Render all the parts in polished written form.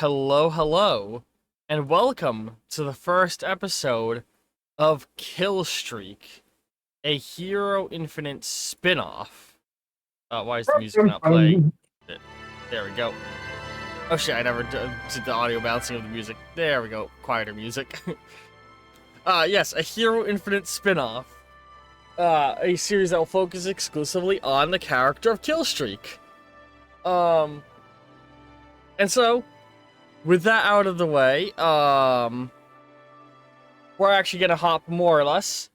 Hello, hello, and welcome to the first episode of Killstreak, a Hero Infinite spin-off. Why is the music not playing? There we go. Oh shit, I never did the audio balancing of the music. There we go, quieter music. Yes, a Hero Infinite spin-off. A series that will focus exclusively on the character of Killstreak. And so, with that out of the way, we're actually gonna hop more or less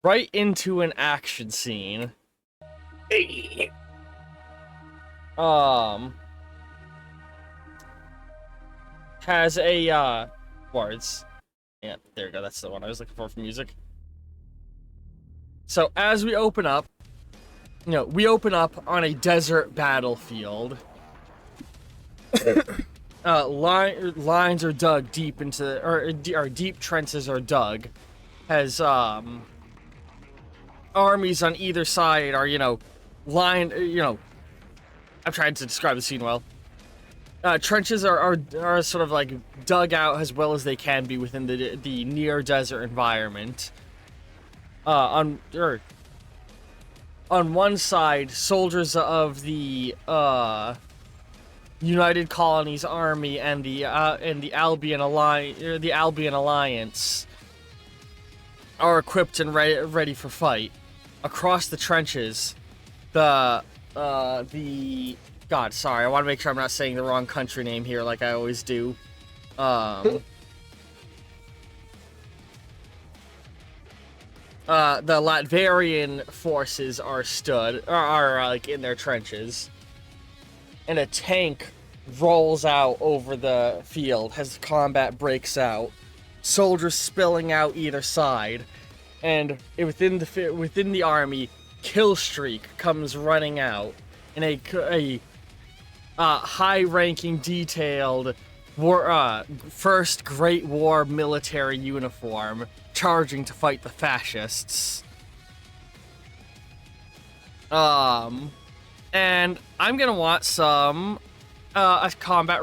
right into an action scene. Has a, words. Yeah, there we go, that's the one I was looking for music. So, as we open up, we open up on a desert battlefield. Lines are dug deep into, or deep trenches are dug, as armies on either side are, lined, I'm trying to describe the scene well. Trenches are sort of like dug out as well as they can be within the near desert environment. On one side, soldiers of the United Colonies Army and the Albion Alliance are equipped and ready for fight. Across the trenches, God, sorry, I want to make sure I'm not saying the wrong country name here like I always do. The Latvian forces are like in their trenches. And a tank rolls out over the field as the combat breaks out. Soldiers spilling out either side, and within the army, Killstreak comes running out in a high-ranking, detailed First Great War military uniform, charging to fight the fascists. And I'm gonna want some, a combat,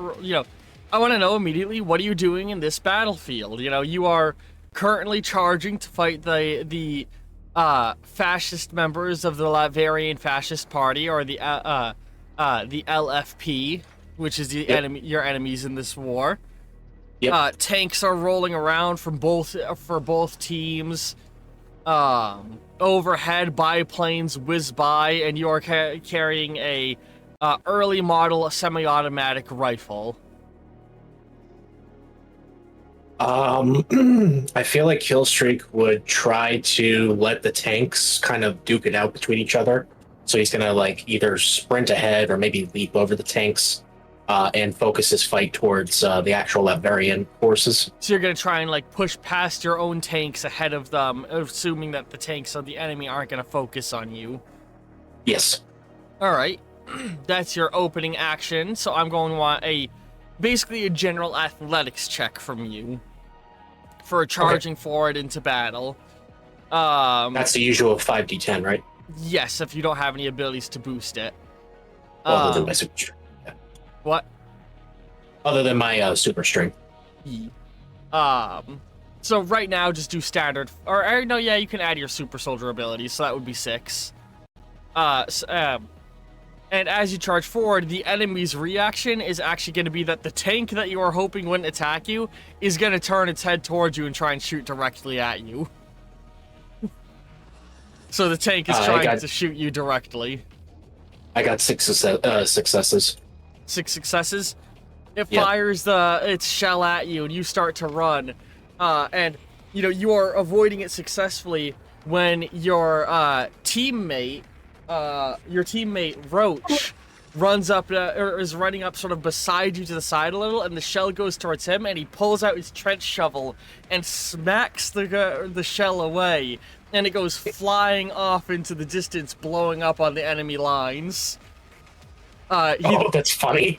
I want to know immediately, what are you doing in this battlefield? You are currently charging to fight the fascist members of the Latvian Fascist Party, or the LFP, which is the your enemies in this war. Yep. Tanks are rolling around for both teams. Overhead biplanes whiz by, and you are carrying a early model semi-automatic rifle. I feel like Killstreak would try to let the tanks kind of duke it out between each other. So he's gonna either sprint ahead or maybe leap over the tanks, and focus his fight towards the actual Latvian forces. So you're gonna try and push past your own tanks ahead of them, assuming that the tanks of the enemy aren't gonna focus on you. Yes. All right, that's your opening action. So I'm going to want basically a general athletics check from you for charging forward into battle. That's the usual 5d10, right? Yes, if you don't have any abilities to boost it. Other than my super strength. Yeah. What? Other than my super strength. So right now, just do standard. Or no, yeah, you can add your super soldier abilities, so that would be 6. And as you charge forward, the enemy's reaction is actually going to be that the tank that you are hoping wouldn't attack you is going to turn its head towards you and try and shoot directly at you. So the tank is trying to shoot you directly. I got 6 successes. 6 successes? It fires its shell at you, and you start to run. And, you are avoiding it successfully when your teammate Roach runs up, or is running up sort of beside you to the side a little, and the shell goes towards him, and he pulls out his trench shovel and smacks the shell away, and it goes flying off into the distance, blowing up on the enemy lines. That's funny.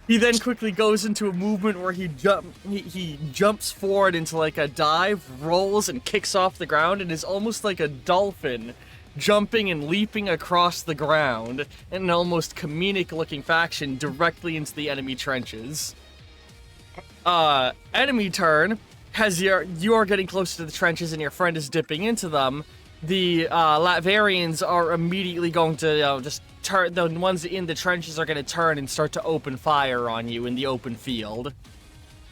He then quickly goes into a movement where he jumps forward into a dive, rolls, and kicks off the ground, and is almost like a dolphin jumping and leaping across the ground in an almost comedic-looking fashion directly into the enemy trenches. Enemy turn, as you are getting close to the trenches and your friend is dipping into them, the Latvarians are immediately going to just turn. The ones in the trenches are going to turn and start to open fire on you in the open field.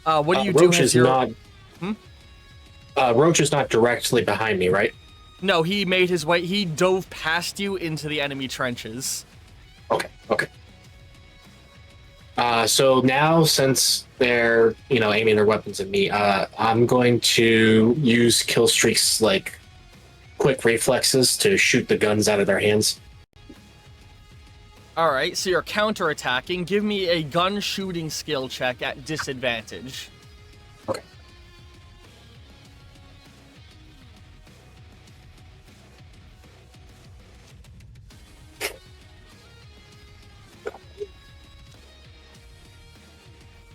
What do you do? Roach is not. Roach is not directly behind me, right? No, he made his way. He dove past you into the enemy trenches. Okay. So now, since they're aiming their weapons at me, I'm going to use Killstreak's like quick reflexes to shoot the guns out of their hands. All right, so you're counterattacking. Give me a gun shooting skill check at disadvantage. Okay.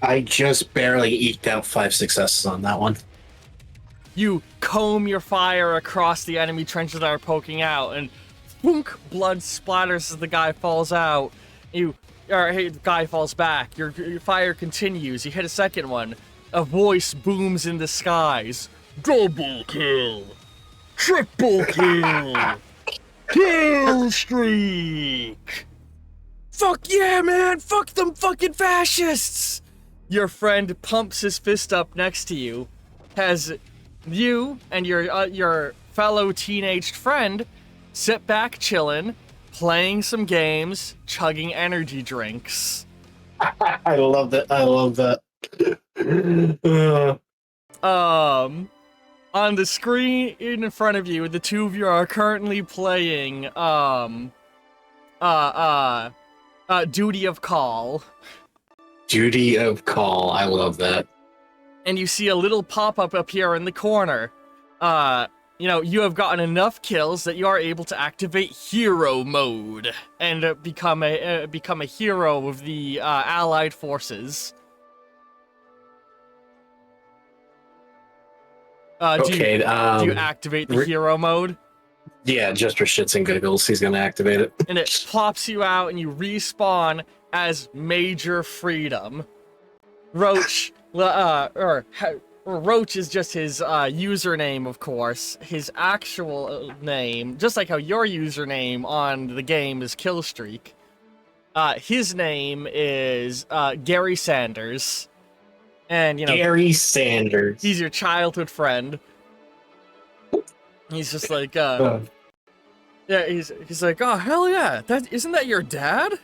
I just barely eked out 5 successes on that one. You comb your fire across the enemy trenches that are poking out, and boonk, blood splatters as the guy falls out. The guy falls back. Your fire continues. You hit a second one. A voice booms in the skies. Double kill! Triple kill! Kill streak! Fuck yeah, man! Fuck them fucking fascists! Your friend pumps his fist up next to you, has you and your fellow teenaged friend sit back chillin', playing some games, chugging energy drinks. I love that. On the screen in front of you, the two of you are currently playing Duty of Call. Duty of Call. I love that. And you see a little pop-up appear in the corner. You have gotten enough kills that you are able to activate hero mode and become a hero of the allied forces. Do you activate the hero mode? Yeah, just for shits and giggles, he's gonna activate it. And it plops you out, and you respawn as Major Freedom. Roach, Roach is just his username, of course. His actual name, just like how your username on the game is Killstreak, his name is Gary Sanders. And, Gary Sanders. He's your childhood friend. He's just like, yeah, he's like, oh, hell yeah, isn't that your dad? I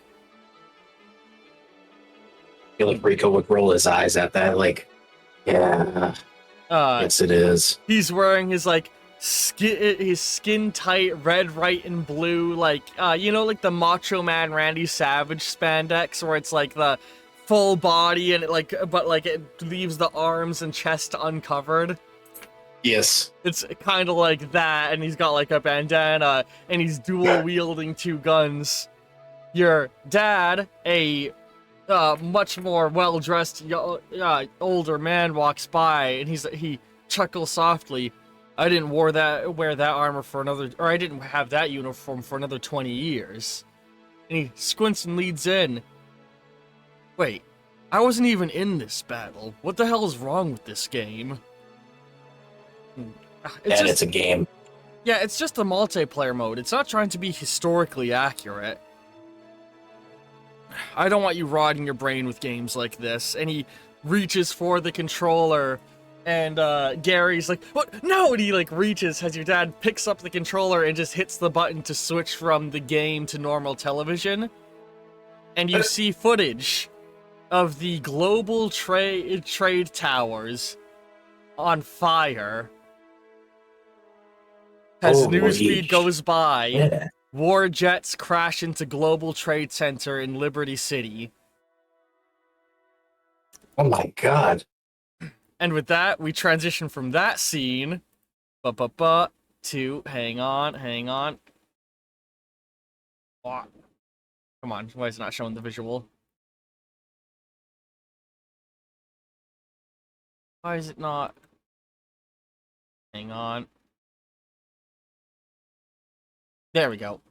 feel like Rico would roll his eyes at that, like, yeah, yes it is. He's wearing his, like, skin tight red, white, and blue, like, like the Macho Man Randy Savage spandex, where it's like the full body and it leaves the arms and chest uncovered. Yes. It's kind of like that, and he's got like a bandana, and he's dual wielding 2 guns. Your dad, a much more well-dressed older man, walks by, and he chuckles softly. I didn't wear that armor for another, or I didn't have that uniform for another 20 years. And he squints and leads in. Wait, I wasn't even in this battle. What the hell is wrong with this game? It's a game. Yeah, it's just a multiplayer mode. It's not trying to be historically accurate. I don't want you rotting your brain with games like this. And he reaches for the controller, and Gary's like, what? No! And he like reaches as your dad picks up the controller and just hits the button to switch from the game to normal television. And you see footage of the global trade towers on fire. As newsfeed goes by, war jets crash into Global Trade Center in Liberty City. Oh my god. And with that, we transition from that scene to hang on. Oh, come on, why is it not showing the visual? Why is it not? Hang on. There we go.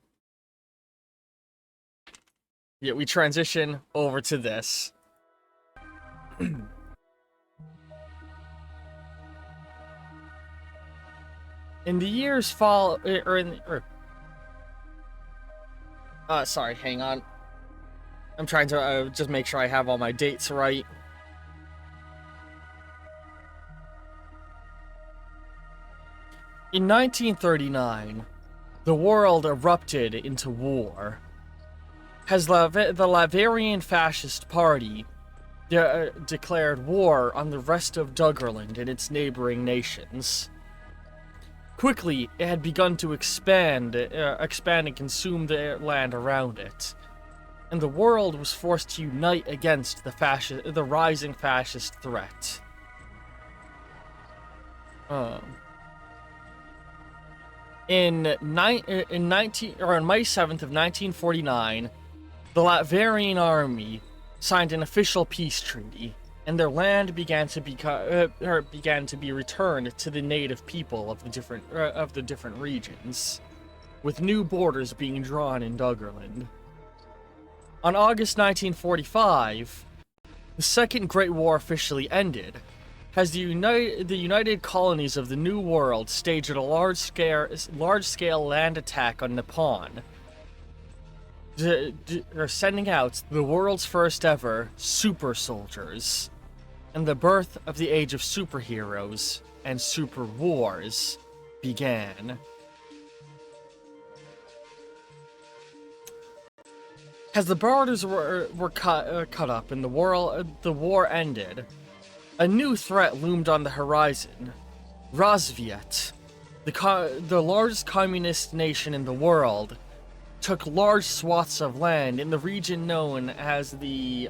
Yeah, we transition over to this. In the years fall, sorry, hang on. I'm trying to just make sure I have all my dates right. In 1939, the world erupted into war. As the Latvian Fascist Party declared war on the rest of Duggerland and its neighboring nations. Quickly, it had begun to expand and consume the land around it, and the world was forced to unite against the rising fascist threat. On May 7th of 1949, the Latvian army signed an official peace treaty, and their land began to be returned to the native people of the different regions, with new borders being drawn in Duggerland. On August 1945, the Second Great War officially ended, as the United Colonies of the New World staged a large-scale land attack on Nippon, sending out the world's first ever super soldiers, and the birth of the age of superheroes and super wars began. As the borders were cut up and the war ended, a new threat loomed on the horizon. Rosviet, the largest communist nation in the world, took large swaths of land in the region known as the,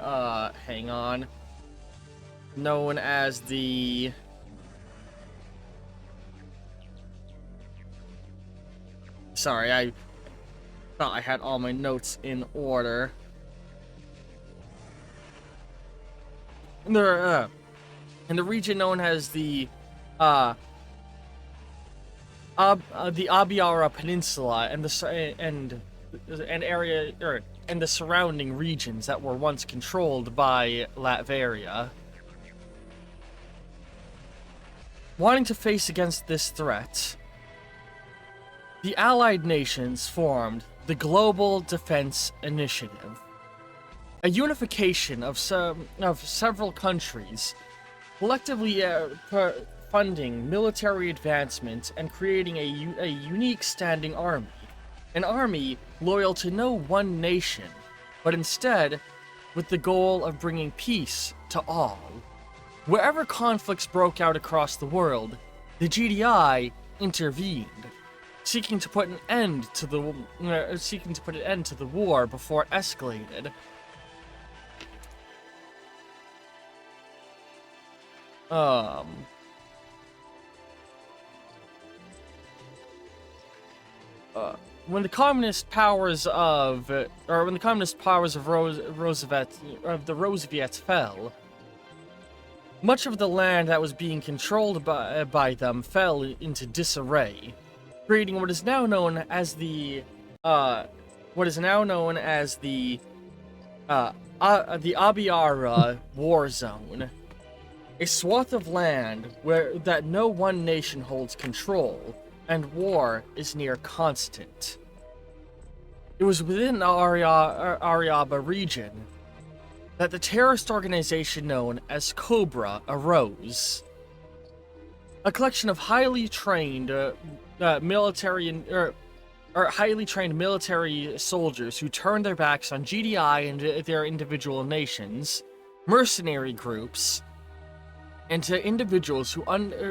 Sorry, I thought I had all my notes in order. In the region known as the Abiara Peninsula and the surrounding regions that were once controlled by Latveria. Wanting to face against this threat, the Allied nations formed the Global Defense Initiative, a unification of several countries, collectively funding military advancement and creating a unique standing army. An army loyal to no one nation, but instead with the goal of bringing peace to all. Wherever conflicts broke out across the world, the GDI intervened, seeking to put an end to the war before it escalated. When the communist powers of Roosevelt fell, much of the land that was being controlled by them fell into disarray, creating what is now known as the Abiara War Zone, a swath of land that no one nation holds control, and war is near constant. It was within the Ariaba region that the terrorist organization known as Cobra arose. A collection of highly trained military soldiers who turned their backs on GDI and their individual nations, mercenary groups, and to individuals who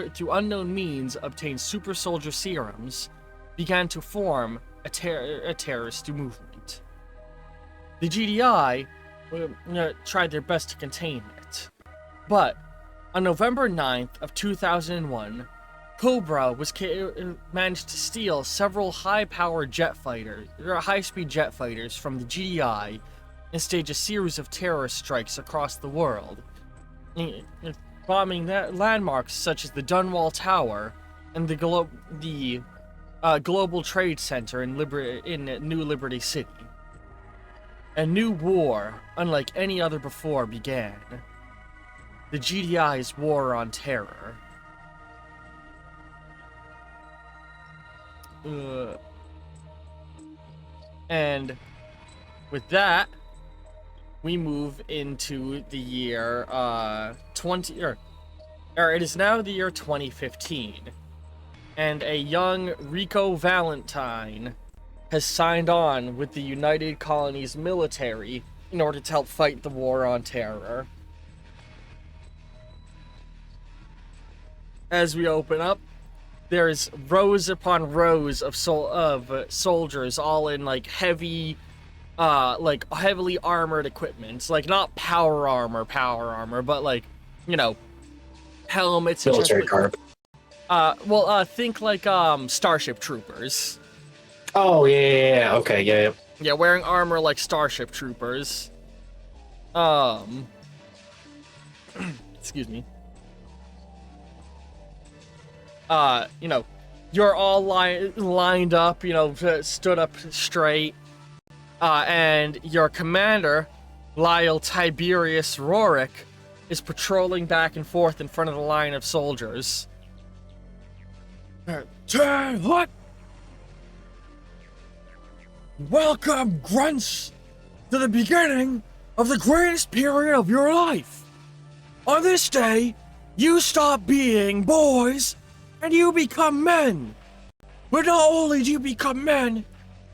through unknown means obtained super soldier serums, began to form a terrorist movement. The GDI tried their best to contain it, but on November 9th of 2001, Cobra managed to steal several high-speed jet fighters from the GDI and stage a series of terrorist strikes across the world, bombing landmarks such as the Dunwall Tower and the Global Trade Center in New Liberty City. A new war, unlike any other before, began. The GDI's War on Terror. And with that, we move into the year it is now the year 2015, and a young Rico Valentine has signed on with the United Colonies military in order to help fight the War on Terror. As we open up, there's rows upon rows of soldiers, all in like heavily armored equipment, like not power armor, but like, you know, helmets, military garb. Think like Starship Troopers. Oh yeah, okay, yeah. Yeah, wearing armor like Starship Troopers. Excuse me. You know, you're all lined up, you know, stood up straight. And your commander, Lyle Tiberius Rorick, is patrolling back and forth in front of the line of soldiers. What? Welcome, grunts, to the beginning of the greatest period of your life. On this day, you stop being boys, and you become men. But not only do you become men,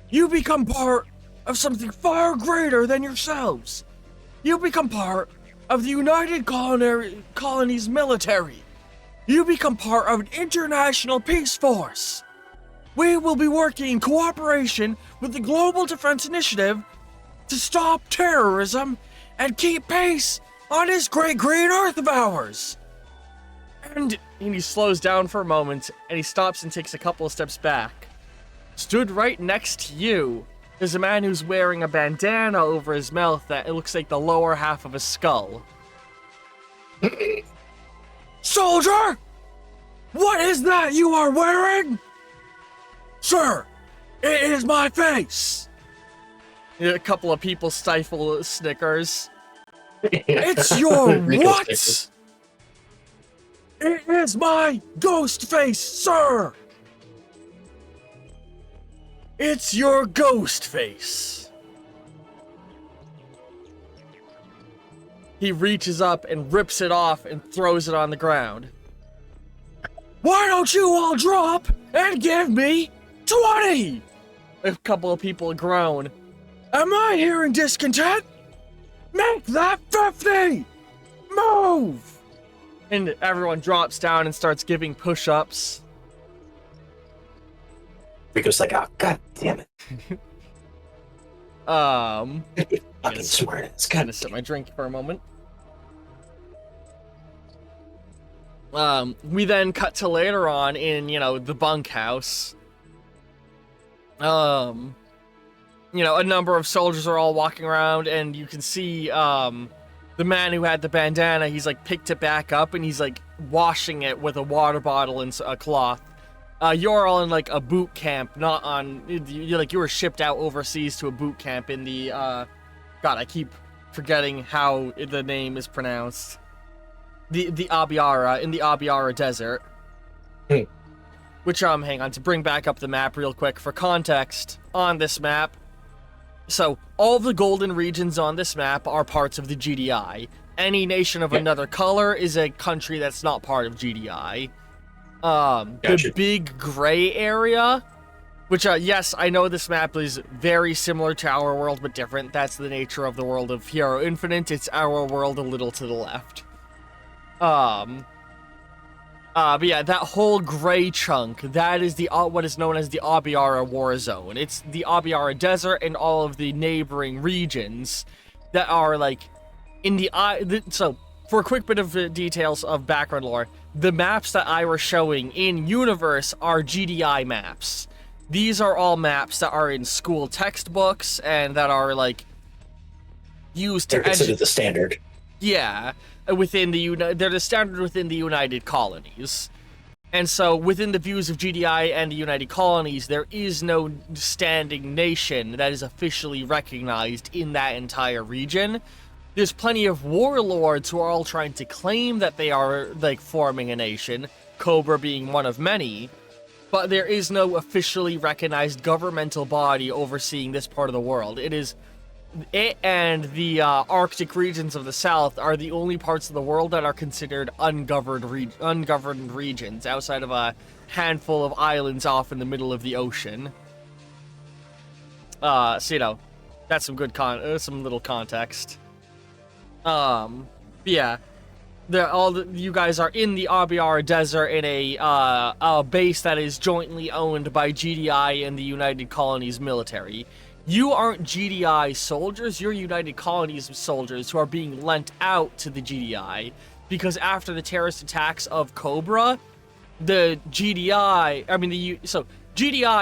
you become part of something far greater than yourselves. You become part of the United Colonies military. You become part of an international peace force. We will be working in cooperation with the Global Defense Initiative to stop terrorism and keep pace on this great green earth of ours. And he slows down for a moment, and he stops and takes a couple of steps back. Stood right next to you is a man who's wearing a bandana over his mouth that it looks like the lower half of a skull. Soldier! What is that you are wearing? Sir, it is my face. A couple of people stifle snickers. It's your what? Snickers. It is my ghost face, sir! It's your ghost face. He reaches up and rips it off and throws it on the ground. Why don't you all drop and give me 20? A couple of people groan. Am I hearing discontent? Make that 50! Move! And everyone drops down and starts giving push-ups. Rico's like, oh, god damn it. Fucking smart. It's gonna sip my drink for a moment. We then cut to later on in, you know, the bunkhouse. You know, a number of soldiers are all walking around, and you can see, the man who had the bandana, he's, like, picked it back up, and he's, like, washing it with a water bottle and a cloth. You're all in, like, a boot camp, not on, you were shipped out overseas to a boot camp in the, God, I keep forgetting how the name is pronounced. The Abiara, in the Abiara Desert. Which, hang on, to bring back up the map real quick, for context, on this map, so, all the golden regions on this map are parts of the GDI. Any nation of another color is a country that's not part of GDI. Gotcha. The big gray area, which, yes, I know this map is very similar to our world, but different. That's the nature of the world of Hero Infinite. It's our world a little to the left. But yeah, that whole gray chunk, that is the what is known as the Abiara War Zone. It's the Abiara Desert and all of the neighboring regions that are, like, in the... So, for a quick bit of details of background lore, the maps that I were showing in Universe are GDI maps. These are all maps that are in school textbooks and that are, like, used to... They're considered the standard. Yeah. Within the they're the standard within the United Colonies. And so, within the views of GDI and the United Colonies, there is no standing nation that is officially recognized in that entire region. There's plenty of warlords who are all trying to claim that they are, like, forming a nation, Cobra being one of many, but there is no officially recognized governmental body overseeing this part of the world. It and the Arctic regions of the South are the only parts of the world that are considered ungoverned regions, outside of a handful of islands off in the middle of the ocean. So, you know, that's some good some little context. Yeah. You guys are in the Abiar Desert in a base that is jointly owned by GDI and the United Colonies military. You aren't GDI soldiers, you're United Colonies soldiers who are being lent out to the GDI, because after the terrorist attacks of Cobra, the GDI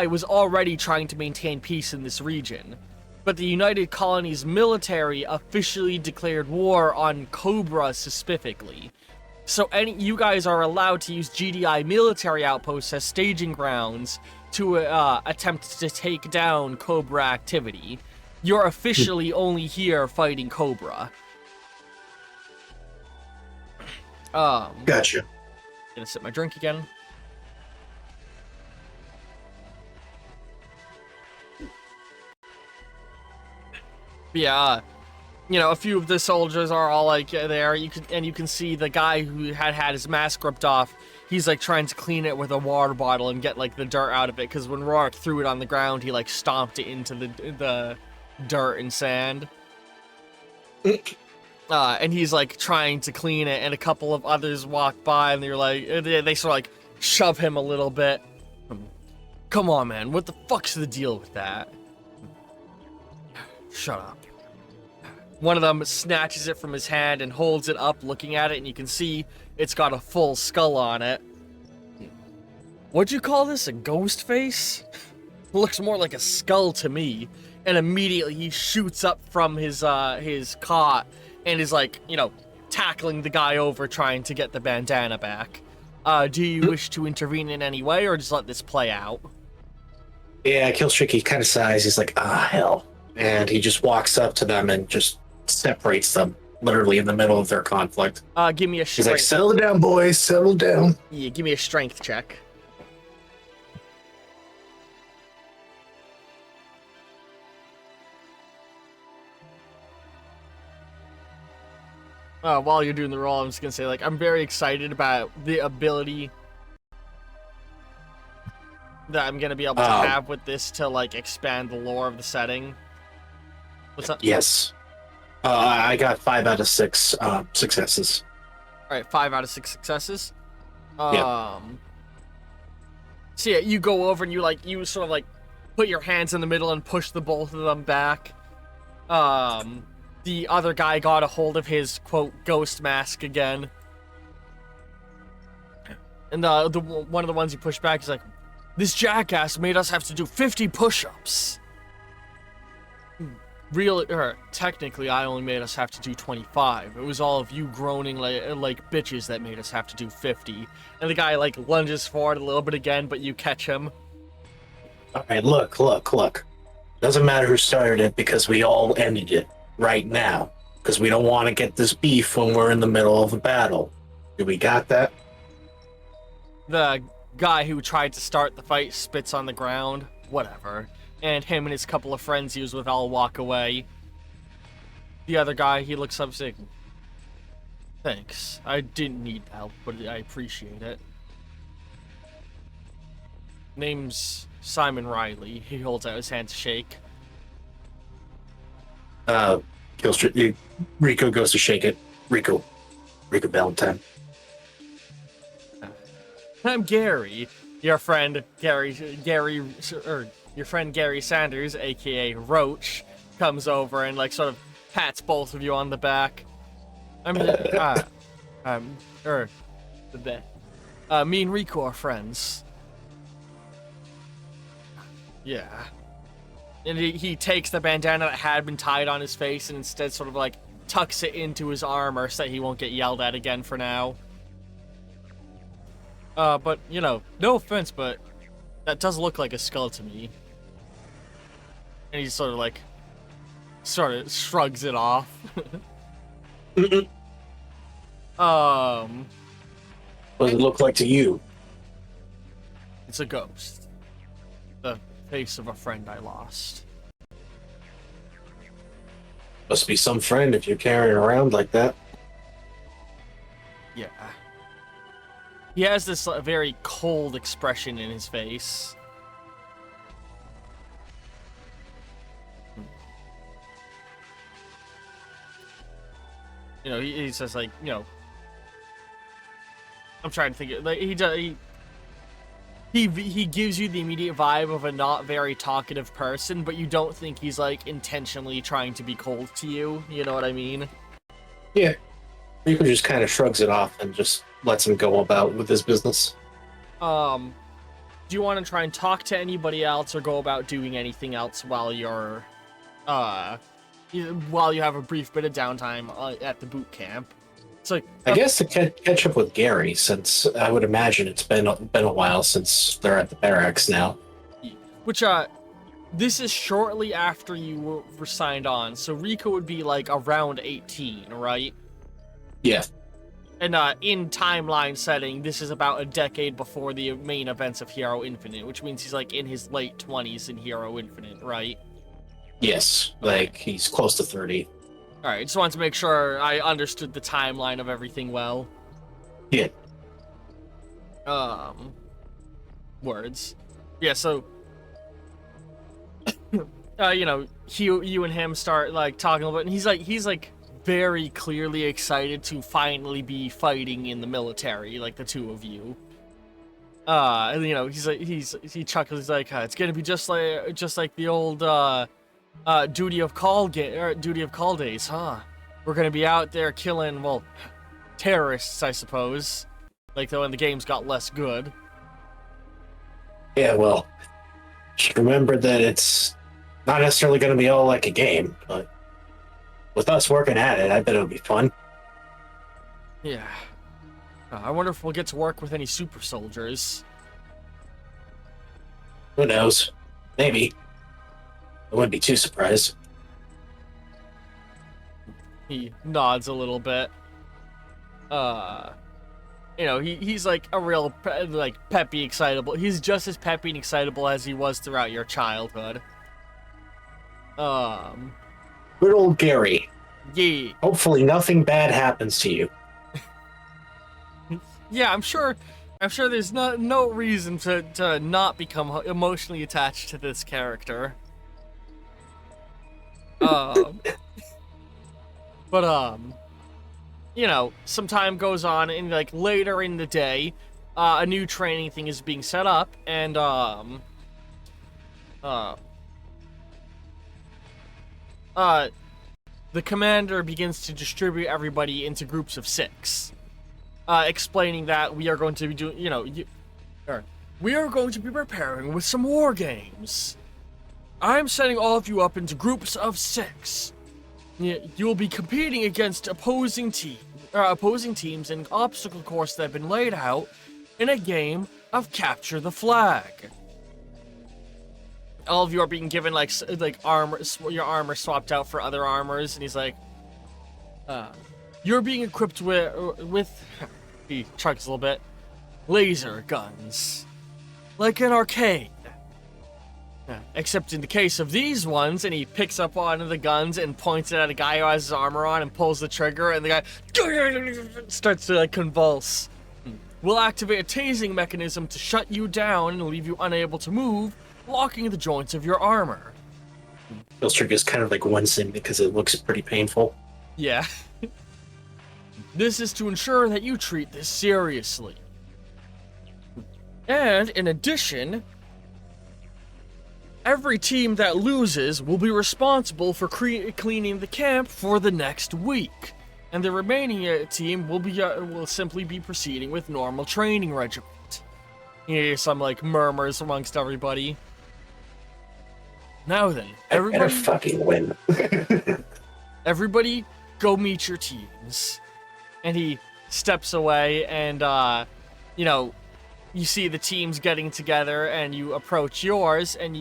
was already trying to maintain peace in this region, but the United Colonies military officially declared war on Cobra specifically. So you guys are allowed to use GDI military outposts as staging grounds to attempt to take down Cobra activity. You're officially only here fighting Cobra. Gotcha. Gonna sip my drink again. Yeah, you know, a few of the soldiers are all like there. You can see the guy who had his mask ripped off. He's like trying to clean it with a water bottle and get like the dirt out of it, because when Rourke threw it on the ground, he like stomped it into the dirt and sand. And he's like trying to clean it, and a couple of others walk by, and they're like, they sort of like shove him a little bit. Come on, man, what the fuck's the deal with that? Shut up. One of them snatches it from his hand and holds it up, looking at it, and you can see it's got a full skull on it. What'd you call this? A ghost face? Looks more like a skull to me. And immediately he shoots up from his cot and is like, you know, tackling the guy over, trying to get the bandana back. Do you wish to intervene in any way, or just let this play out? Yeah, Killstreak, he kind of sighs. He's like, hell. And he just walks up to them and just separates them, literally in the middle of their conflict. Give me a strength. He's like, settle down, boys, settle down. Yeah, give me a strength check. While you're doing the roll, I'm just gonna say, like, I'm very excited about the ability that I'm gonna be able to have with this to, like, expand the lore of the setting. What's up? Yes. I got 5 out of 6 successes. Alright, 5 out of 6 successes. Yeah. So yeah, you go over and you sort of like put your hands in the middle and push the both of them back. The other guy got a hold of his, quote, ghost mask again. And the one of the ones you push back is like, this jackass made us have to do 50 push-ups. Technically, I only made us have to do 25. It was all of you groaning like bitches that made us have to do 50. And the guy, like, lunges forward a little bit again, but you catch him. Alright, look. Doesn't matter who started it, because we all ended it right now. Because we don't want to get this beef when we're in the middle of a battle. Do we got that? The guy who tried to start the fight spits on the ground. Whatever. And him and his couple of friends he was with all walk away. The other guy, he looks up saying, thanks. I didn't need help, but I appreciate it. Name's Simon Riley. He holds out his hand to shake. Killstreak, Rico goes to shake it. Rico Valentine. I'm Gary. Your friend Gary Sanders, aka Roach, comes over and like sort of pats both of you on the back. Me and Rico are friends. Yeah. And he takes the bandana that had been tied on his face and instead sort of like tucks it into his armor so that he won't get yelled at again for now. But, you know, no offense, but that does look like a skull to me. And he sort of shrugs it off. What does it look like to you? It's a ghost. The face of a friend I lost. Must be some friend if you're carrying around like that. Yeah. He has this very cold expression in his face. You know, he says, like, you know, I'm trying to think, like, he gives you the immediate vibe of a not very talkative person, but you don't think he's, like, intentionally trying to be cold to you. You know what I mean? Yeah. Rico just kind of shrugs it off and just lets him go about with his business. Do you want to try and talk to anybody else or go about doing anything else while you're, while you have a brief bit of downtime at the boot camp? It's like, I guess to catch up with Gary, since I would imagine it's been a while since they're at the barracks now. Which, this is shortly after you were signed on, so Rico would be, like, around 18, right? Yeah. And, in timeline setting, this is about a decade before the main events of Hero Infinite, which means he's, like, in his late 20s in Hero Infinite, right? Yes, like he's close to 30. Alright, just wanted to make sure I understood the timeline of everything well. Yeah. Words. Yeah, so... you know, you and him start, like, talking a little bit, and he's like, very clearly excited to finally be fighting in the military, like, the two of you. And, you know, he chuckles, he's like, it's gonna be just like the old, duty of call days, huh? We're gonna be out there killing, well, terrorists, I suppose. Like, though when the games got less good. Yeah, well, just remember that it's not necessarily going to be all like a game, but with us working at it, I bet it'll be fun. Yeah. I wonder if we'll get to work with any super soldiers. Who knows? Maybe. I wouldn't be too surprised. He nods a little bit. You know, he's like a real, like, peppy, excitable. He's just as peppy and excitable as he was throughout your childhood. Good old Gary. Yeah. Hopefully nothing bad happens to you. Yeah, I'm sure there's no reason to not become emotionally attached to this character. But, you know, some time goes on, and, like, later in the day, a new training thing is being set up, and, the commander begins to distribute everybody into groups of 6, explaining that we are going to be doing, you know, we are going to be preparing with some war games. I'm setting all of you up into groups of 6. You will be competing against opposing teams in an obstacle course that have been laid out in a game of capture the flag. All of you are being given like armor, your armor swapped out for other armors, and he's like, you're being equipped with he chugs a little bit, laser guns, like an arcade. Except in the case of these ones, and he picks up one of the guns and points it at a guy who has his armor on and pulls the trigger, and the guy starts to, like, convulse. We'll activate a tasing mechanism to shut you down and leave you unable to move, locking the joints of your armor. Killstreak is kind of like wincing because it looks pretty painful. Yeah. This is to ensure that you treat this seriously. And, in addition, every team that loses will be responsible for cleaning the camp for the next week, and the remaining team will simply be proceeding with normal training regiment. You hear some, like, murmurs amongst everybody. Now then, everybody, I better fucking win. everybody, go meet your teams. And he steps away, and you know, you see the teams getting together, and you approach yours, and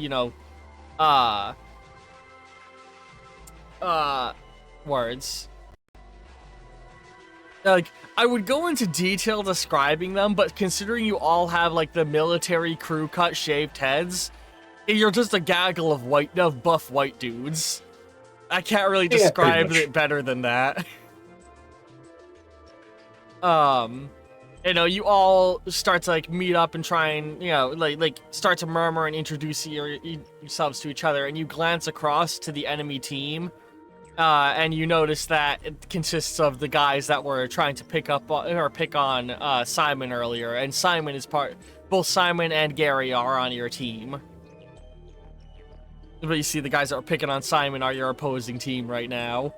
words. Like, I would go into detail describing them, but considering you all have, like, the military crew cut shaved heads, you're just a gaggle of buff white dudes. I can't really describe it better than that. You all start to, like, meet up and try and, like start to murmur and introduce yourselves to each other, and you glance across to the enemy team. And you notice that it consists of the guys that were trying to pick on Simon earlier, and Simon is both Simon and Gary are on your team. But you see the guys that were picking on Simon are your opposing team right now.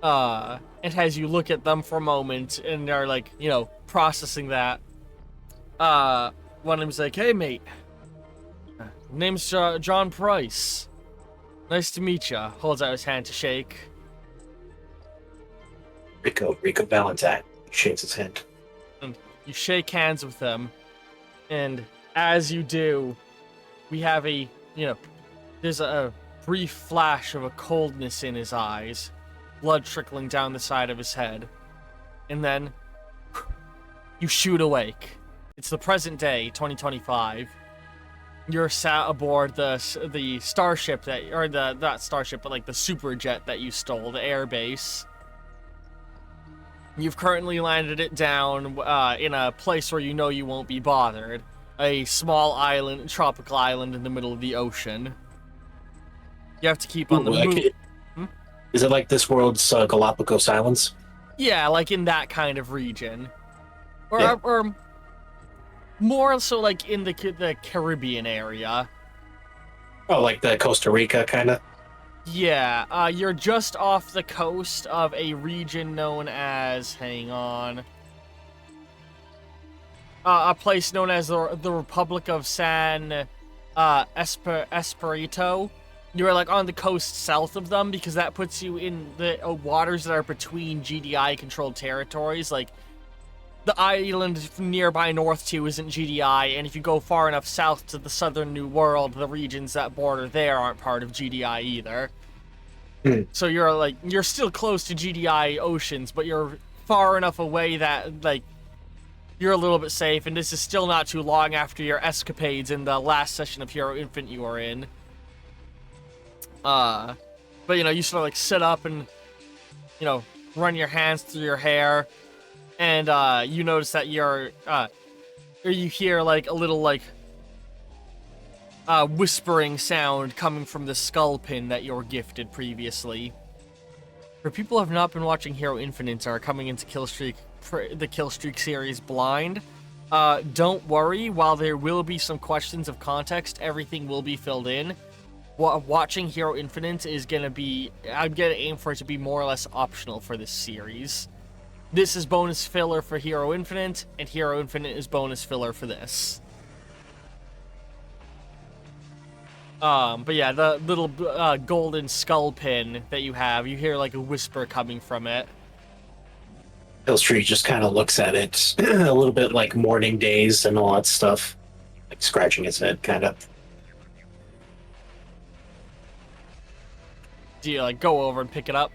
And as you look at them for a moment and they're like, processing that, one of them's like, "Hey mate, name's John Price. Nice to meet ya." Holds out his hand to shake. Rico Valentine shakes his hand. And you shake hands with them. And as you do, we have there's a brief flash of a coldness in his eyes, blood trickling down the side of his head. And then you shoot awake. It's the present day, 2025. You're sat aboard the starship not starship, but like the super jet that you stole, the airbase. You've currently landed it down in a place where you know you won't be bothered. A small island, tropical island in the middle of the ocean. You have to keep on the move. Is it like this world's Galapagos Islands? Yeah, like in that kind of region. Or more so like in the Caribbean area. Oh, like the Costa Rica kind of? Yeah, you're just off the coast of a region known as, hang on, a place known as the Republic of San Espirito. You're like on the coast south of them, because that puts you in the waters that are between GDI-controlled territories. Like, the island nearby north to isn't GDI, and if you go far enough south to the southern New World, the regions that border there aren't part of GDI either. So you're still close to GDI oceans, but you're far enough away that, like, you're a little bit safe, and this is still not too long after your escapades in the last session of Hero Infinite you were in. But, you sort of, like, sit up and, run your hands through your hair. And, you notice that you hear, like, a little, like, whispering sound coming from the skull pin that you were gifted previously. For people who have not been watching Hero Infinite or are coming into the Killstreak series blind, don't worry. While there will be some questions of context, everything will be filled in. Watching Hero Infinite is going to be... I'm going to aim for it to be more or less optional for this series. This is bonus filler for Hero Infinite, and Hero Infinite is bonus filler for this. But yeah, the little golden skull pin that you have, you hear like a whisper coming from it. Killstreak just kind of looks at it a little bit like morning days and all that stuff. Like scratching his head, kind of. Do you, like, go over and pick it up?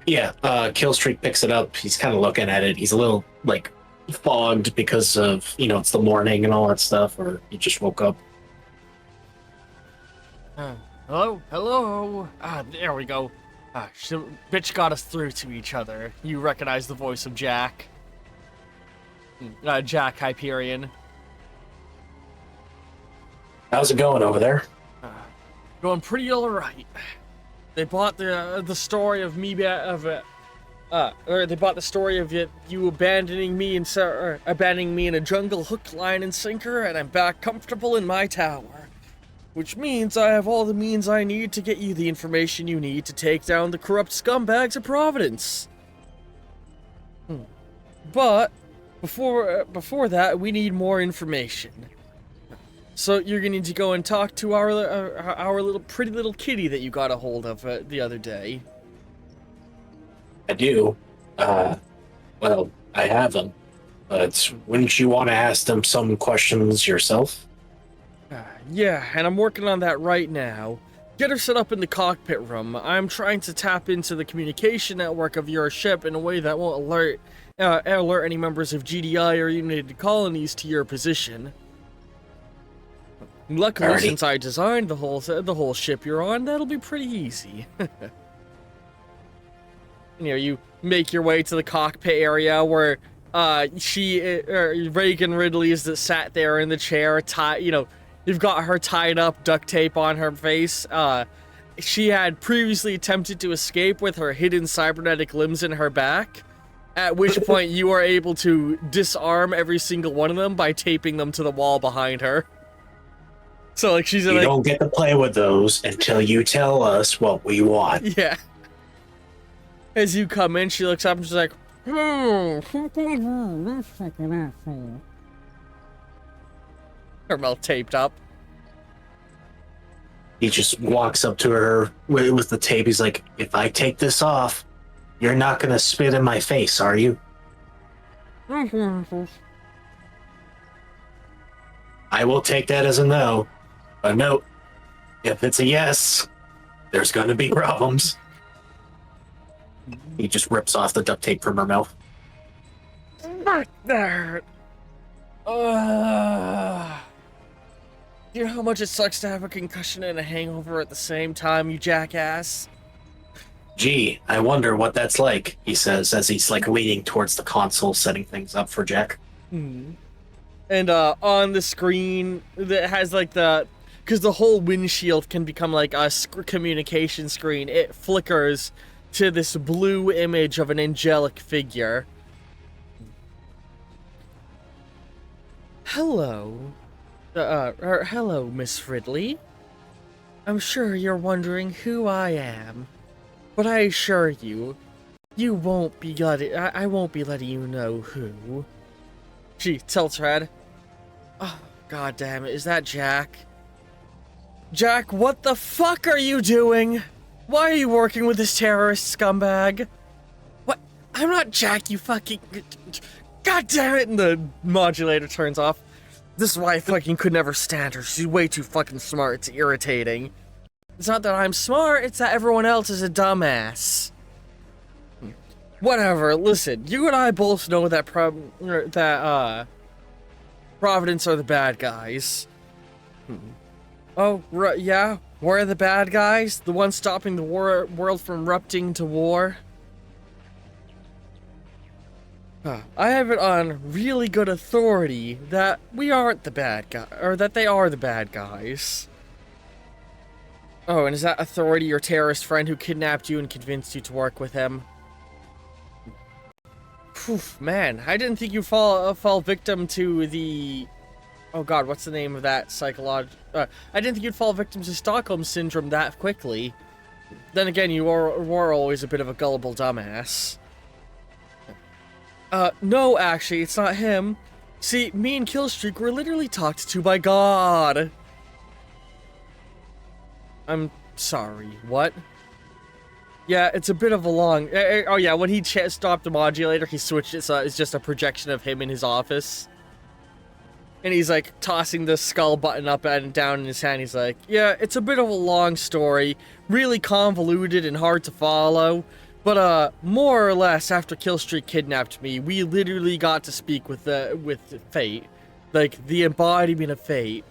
Yeah, Killstreak picks it up. He's kind of looking at it. He's a little, like, fogged because of, it's the morning and all that stuff, or he just woke up. Hello? There we go. Bitch got us through to each other. You recognize the voice of Jack. Jack Hyperion. How's it going over there? Going pretty alright. They bought the story of me, or they bought the story of you abandoning me in a jungle hook, line, and sinker, and I'm back comfortable in my tower. Which means I have all the means I need to get you the information you need to take down the corrupt scumbags of Providence. But before that, we need more information. So you're gonna need to go and talk to our little pretty little kitty that you got a hold of the other day. I do. Well, I have him. But wouldn't you want to ask them some questions yourself? Yeah, and I'm working on that right now. Get her set up in the cockpit room. I'm trying to tap into the communication network of your ship in a way that won't alert any members of GDI or United Colonies to your position. Luckily, Alrighty. since I designed the whole ship you're on, that'll be pretty easy. You make your way to the cockpit area where Reagan Ridley is that sat there in the chair, you've got her tied up, duct tape on her face. She had previously attempted to escape with her hidden cybernetic limbs in her back, at which point you are able to disarm every single one of them by taping them to the wall behind her. So, she's You don't get to play with those until you tell us what we want. Yeah. As you come in, she looks up and she's like, her mouth taped up. He just walks up to her with the tape. He's like, if I take this off, you're not going to spit in my face, are you? I will take that as a no. But no, if it's a yes, there's going to be problems. He just rips off the duct tape from her mouth. Fuck that. Do you know how much it sucks to have a concussion and a hangover at the same time, you jackass? Gee, I wonder what that's like, he says as he's leaning towards the console setting things up for Jack. And on the screen that has because the whole windshield can become like a communication screen, it flickers to this blue image of an angelic figure. Hello. Hello, Miss Ridley. I'm sure you're wondering who I am, but I assure you, I won't be letting you know who. She tilts her head. Oh, god damn it, is that Jack? Jack, what the fuck are you doing? Why are you working with this terrorist scumbag? What? I'm not Jack, you fucking... God damn it! And the modulator turns off. This is why I fucking could never stand her. She's way too fucking smart. It's irritating. It's not that I'm smart, it's that everyone else is a dumbass. Whatever, listen, you and I both know that Providence are the bad guys. Oh, yeah? We're the bad guys? The ones stopping the world from erupting to war? I have it on really good authority that we aren't the bad guy, or that they are the bad guys. Oh, and is that authority your terrorist friend who kidnapped you and convinced you to work with him? Phew, man, I didn't think you'd fall victim to the... Oh god, what's the name of that I didn't think you'd fall victim to Stockholm Syndrome that quickly. Then again, you were always a bit of a gullible dumbass. No, actually, it's not him. See, me and Killstreak were literally talked to by God. I'm sorry, what? Yeah, it's a bit of a long... Oh yeah, when he stopped the modulator, he switched it so it's just a projection of him in his office. And he's like tossing the skull button up and down in his hand. He's like, yeah, it's a bit of a long story, really convoluted and hard to follow. But more or less, after Killstreak kidnapped me, we literally got to speak with Fate, like the embodiment of Fate.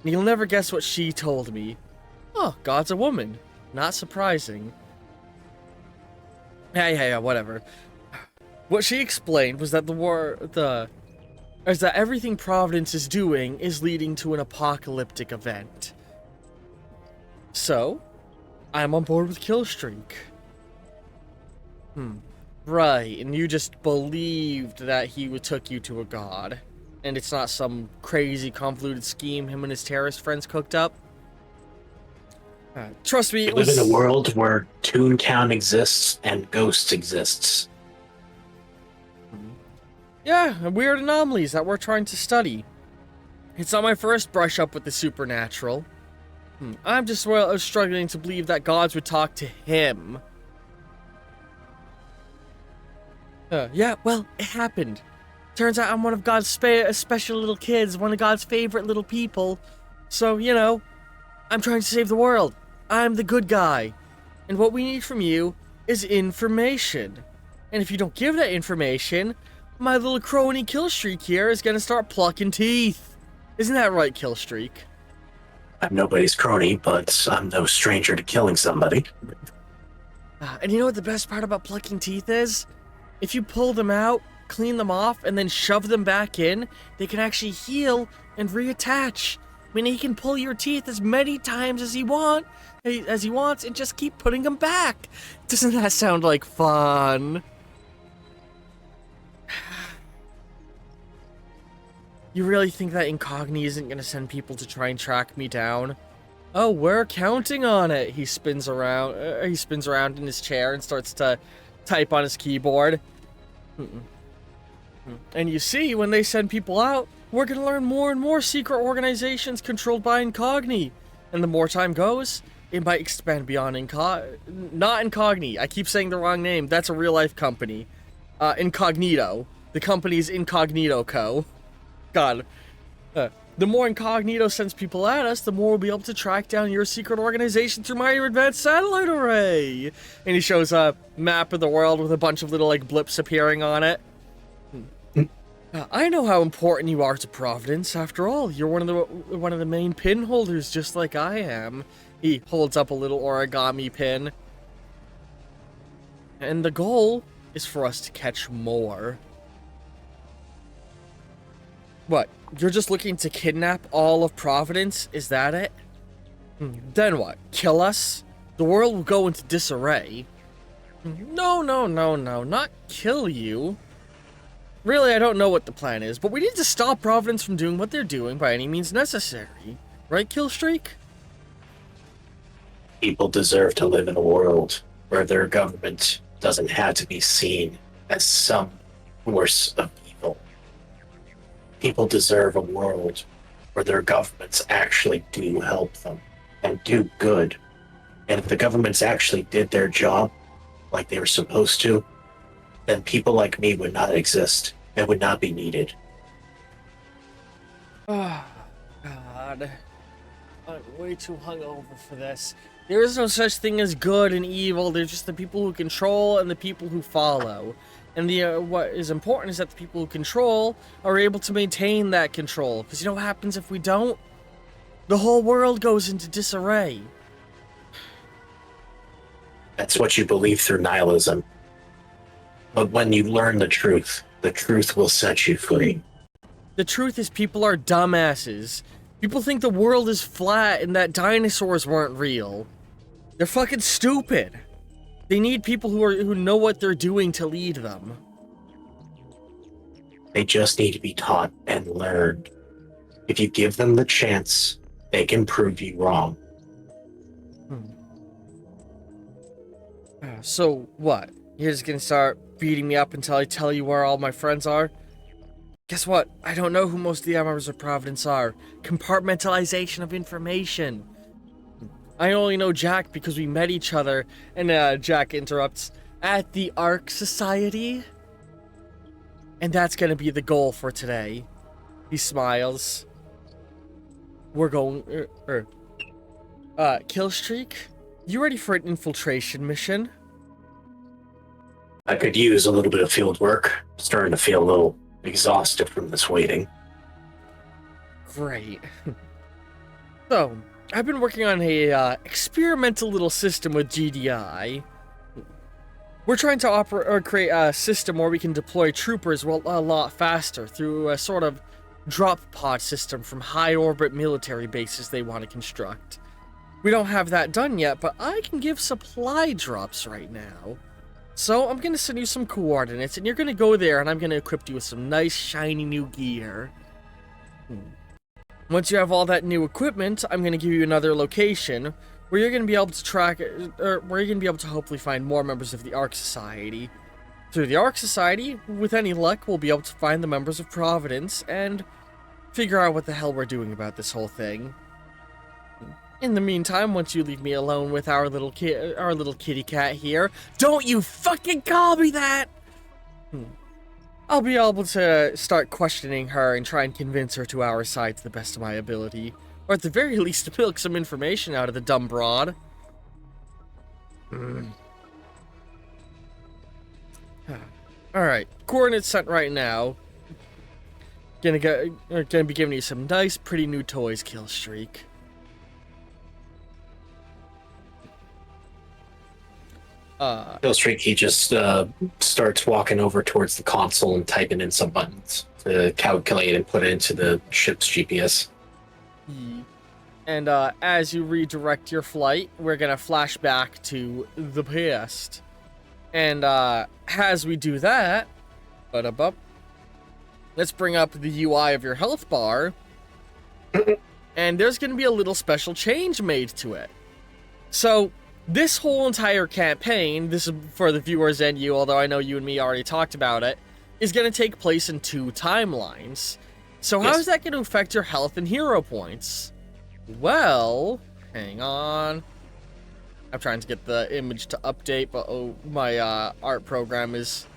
And you'll never guess what she told me. Oh, God's a woman. Not surprising. Yeah, whatever. What she explained was that that everything Providence is doing is leading to an apocalyptic event. So, I'm on board with Killstreak. Right, and you just believed that he took you to a god, and it's not some crazy convoluted scheme him and his terrorist friends cooked up? Trust me, we live in a world where Toontown exists and ghosts exists. Yeah, weird anomalies that we're trying to study. It's not my first brush up with the supernatural. I'm just struggling to believe that gods would talk to him. Yeah, well, it happened. Turns out I'm one of God's special little kids, one of God's favorite little people. So, you know, I'm trying to save the world. I'm the good guy. And what we need from you is information. And if you don't give that information, my little crony Killstreak here is gonna start plucking teeth. Isn't that right, Killstreak? I'm nobody's crony, but I'm no stranger to killing somebody. And you know what the best part about plucking teeth is? If you pull them out, clean them off, and then shove them back in, they can actually heal and reattach. Meaning he can pull your teeth as many times as he wants, and just keep putting them back. Doesn't that sound like fun? You really think that Incogni isn't gonna send people to try and track me down? Oh, we're counting on it. He spins around in his chair and starts to type on his keyboard. And you see, when they send people out, we're gonna learn more and more secret organizations controlled by Incogni. And the more time goes, it might expand beyond not Incogni. I keep saying the wrong name. That's a real life company. Incognito. The company's Incognito Co. God. The more Incognito sends people at us, the more we'll be able to track down your secret organization through my advanced satellite array. And he shows a map of the world with a bunch of little, like, blips appearing on it. I know how important you are to Providence. After all, you're one of the main pin holders, just like I am. He holds up a little origami pin. And the goal is for us to catch more. What? You're just looking to kidnap all of Providence? Is that it? Then what? Kill us? The world will go into disarray. No, not kill you. Really, I don't know what the plan is, but we need to stop Providence from doing what they're doing by any means necessary. Right, Killstreak? People deserve to live in a world where their government doesn't have to be seen as some force of evil. People deserve a world where their governments actually do help them and do good. And if the governments actually did their job like they were supposed to, then people like me would not exist and would not be needed. Oh, God. I'm way too hungover for this. There is no such thing as good and evil. There's just the people who control and the people who follow. And what is important is that the people who control are able to maintain that control. Because you know what happens if we don't? The whole world goes into disarray. That's what you believe through nihilism. But when you learn the truth will set you free. The truth is people are dumbasses. People think the world is flat and that dinosaurs weren't real. They're fucking stupid. They need people who know what they're doing to lead them. They just need to be taught and learned. If you give them the chance, they can prove you wrong. So what? You're just gonna start beating me up until I tell you where all my friends are? Guess what? I don't know who most of the members of Providence are. Compartmentalization of information. I only know Jack because we met each other. And Jack interrupts. At the Ark Society? And that's gonna be the goal for today. He smiles. We're going... Killstreak? You ready for an infiltration mission? I could use a little bit of field work. Starting to feel a little exhausted from this waiting. Great. So, I've been working on a experimental little system with GDI. We're trying to create a system where we can deploy troopers a lot faster through a sort of drop pod system from high orbit military bases they want to construct. We don't have that done yet, but I can give supply drops right now. So I'm going to send you some coordinates, and you're going to go there, and I'm going to equip you with some nice, shiny new gear. Once you have all that new equipment, I'm going to give you another location where you're going to be able to track, or where you're going to be able to hopefully find more members of the Ark Society. Through the Ark Society, with any luck, we'll be able to find the members of Providence and figure out what the hell we're doing about this whole thing. In the meantime, once you leave me alone with our little kitty cat here, don't you fucking call me that! I'll be able to start questioning her and try and convince her to our side to the best of my ability. Or at the very least, to milk some information out of the dumb broad. Alright, coordinates sent right now. Gonna be giving you some nice, pretty new toys, Killstreak. Killstreak, he just starts walking over towards the console and typing in some buttons to calculate and put it into the ship's GPS. And as you redirect your flight, we're gonna flash back to the past. And as we do that, let's bring up the UI of your health bar. And there's gonna be a little special change made to it. So, this whole entire campaign, this is for the viewers and you, although I know you and me already talked about it, is going to take place in 2 timelines. So how is that going to affect your health and hero points? Well, hang on. I'm trying to get the image to update, but oh, my art program is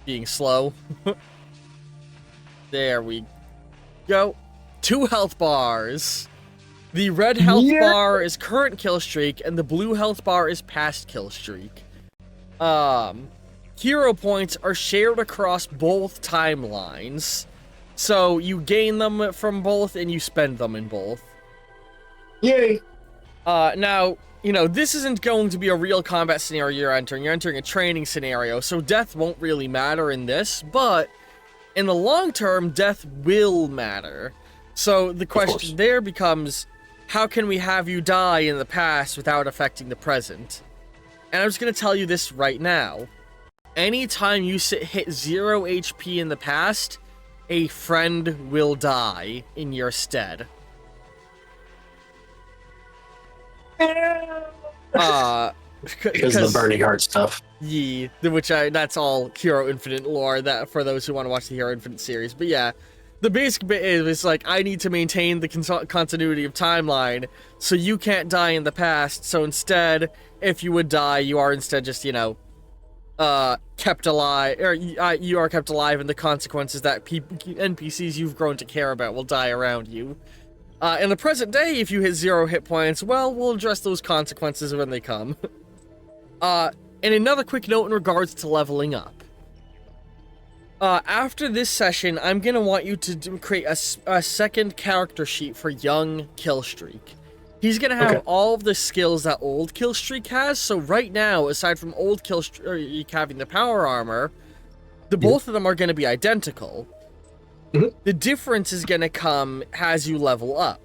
being slow. There we go. 2 health bars. The red health bar is current Killstreak, and the blue health bar is past Killstreak. Hero points are shared across both timelines, so you gain them from both, and you spend them in both. Yay! Now, you know, this isn't going to be a real combat scenario you're entering. You're entering a training scenario, so death won't really matter in this, but in the long term, death will matter. So the question there becomes, how can we have you die in the past without affecting the present? And I'm just going to tell you this right now. Anytime you hit 0 HP in the past, a friend will die in your stead. Because of the burning heart stuff. Yeah, that's all Hero Infinite lore, that for those who want to watch the Hero Infinite series. But yeah, the basic bit is like, I need to maintain the continuity of timeline, so you can't die in the past, so instead, if you would die, you are instead just, you know, kept alive, or you are kept alive, and the consequences that NPCs you've grown to care about will die around you. In the present day, if you hit 0 hit points, well, we'll address those consequences when they come. And another quick note in regards to leveling up. After this session, I'm gonna want you to create a second character sheet for young Killstreak. He's gonna have all of the skills that old Killstreak has, so right now, aside from old Killstreak having the power armor, both of them are gonna be identical. The difference is gonna come as you level up.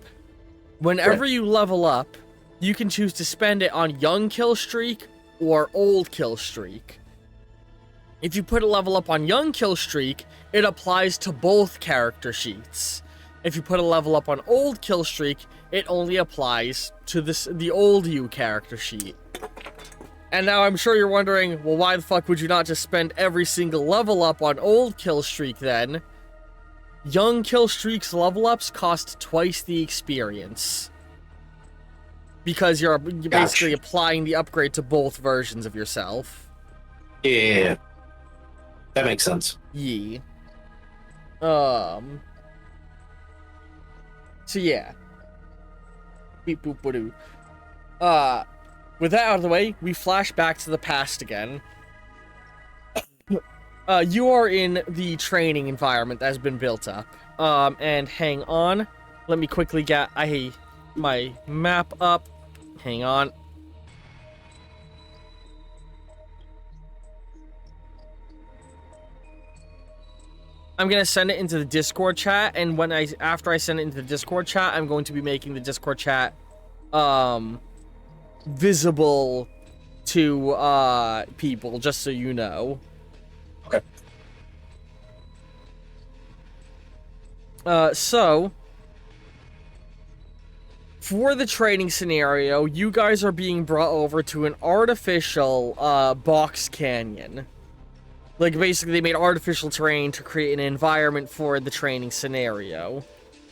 Whenever you level up, you can choose to spend it on young Killstreak or old Killstreak. If you put a level up on young Killstreak, it applies to both character sheets. If you put a level up on old Killstreak, it only applies to the old you character sheet. And now I'm sure you're wondering, well, why the fuck would you not just spend every single level up on old Killstreak then? Young Killstreak's level ups cost twice the experience. Because you're basically applying the upgrade to both versions of yourself. Yeah. That makes sense. Yeah. So yeah. Beep boop ba-doo. With that out of the way, we flash back to the past again. You are in the training environment that has been built up. And hang on. Let me quickly get my map up. Hang on. I'm gonna send it into the Discord chat, and after I send it into the Discord chat, I'm going to be making the Discord chat visible to people, just so you know. Okay. So for the training scenario, you guys are being brought over to an artificial box canyon. Like, basically, they made artificial terrain to create an environment for the training scenario.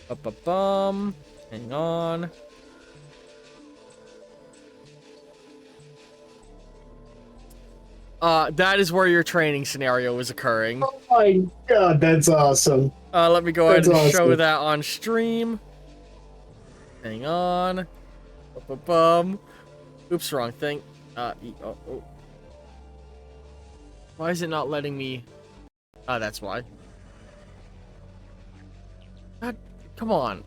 Hang on. That is where your training scenario is occurring. Oh my god, that's awesome. Let me go ahead That's and show awesome. that on stream. Hang on. Bum. Oops, wrong thing. Oh. Why is it not letting me? That's why. God, come on.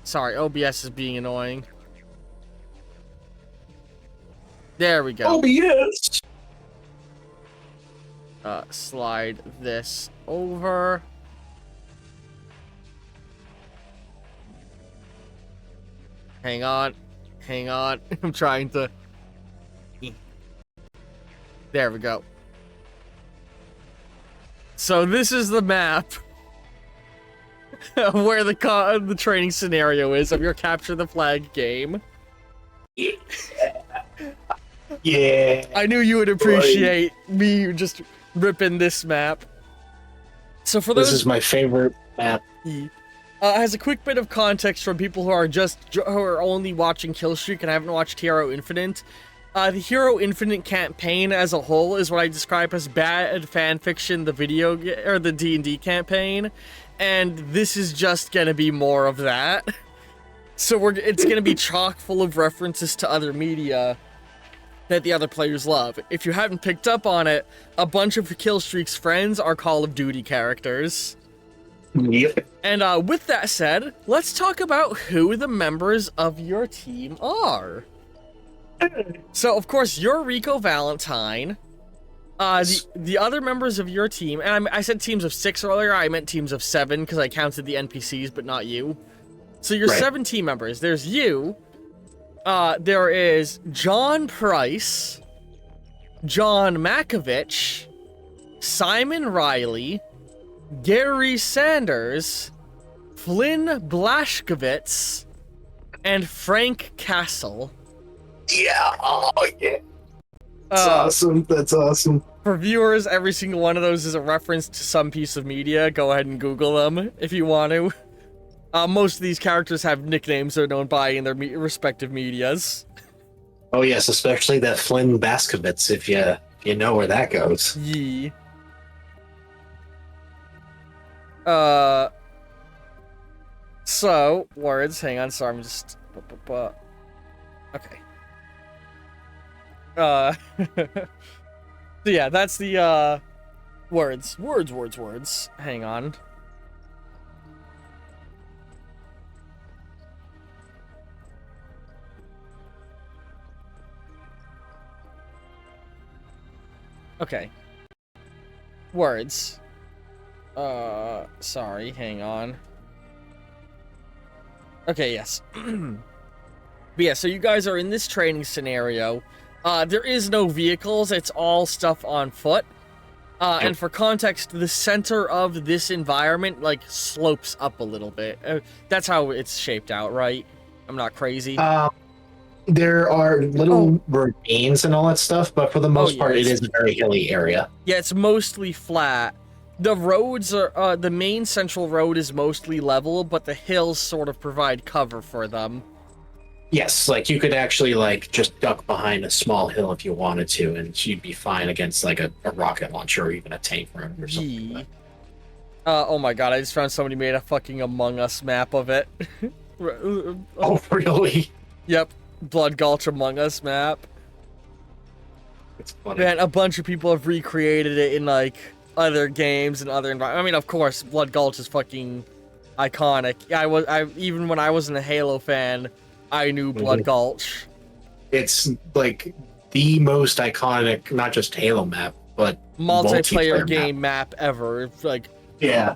Sorry, OBS is being annoying. There we go. OBS! Slide this over. Hang on. I'm trying to... There we go. So this is the map of where the training scenario is of your capture the flag game. Yeah. I knew you would appreciate me just ripping this map. So for those... This is my favorite map. As a quick bit of context from people who are only watching Killstreak and haven't watched Hero Infinite, the Hero Infinite campaign as a whole is what I describe as bad fanfiction, the D&D campaign, and this is just gonna be more of that. So it's gonna be chock full of references to other media that the other players love. If you haven't picked up on it, a bunch of Killstreak's friends are Call of Duty characters. Yep. And with that said, let's talk about who the members of your team are. So, of course, you're Rico Valentine. The other members of your team, and I said teams of 6 earlier, I meant teams of 7 because I counted the NPCs, but not you. So you're Right. 7 team members. There's you. There is John Price, John Makovich, Simon Riley, Gary Sanders, Flynn Blashkovitz, and Frank Castle. Yeah. Oh, yeah. That's awesome. That's awesome. For viewers, every single one of those is a reference to some piece of media. Go ahead and Google them if you want to. Most of these characters have nicknames they're known by in their respective medias. Oh, yes, especially that Flynn Blashkovitz, if you know where that goes. Yee. So, words, hang on, sorry, I'm just... Okay. So yeah, that's the, words. Words. Hang on. Okay. Words. Sorry, hang on. Okay, yes. But yeah, so you guys are in this training scenario. There is no vehicles, it's all stuff on foot. And for context, the center of this environment, like, slopes up a little bit. That's how it's shaped out, right? I'm not crazy. There are little ravines and all that stuff, but for the most part, it is a very hilly area. Yeah, it's mostly flat. The roads are, the main central road is mostly level, but the hills sort of provide cover for them. Yes, like you could actually like just duck behind a small hill if you wanted to, and you'd be fine against like a rocket launcher or even a tank run or something. Like oh my god, I just found somebody made a fucking Among Us map of it. Oh, really? Yep, Blood Gulch Among Us map. It's funny. Man, a bunch of people have recreated it in like other games and other environments. I mean, of course, Blood Gulch is fucking iconic. Even when I wasn't a Halo fan, I knew Blood Gulch. It's like the most iconic, not just Halo map, but multiplayer game map ever. Like, yeah.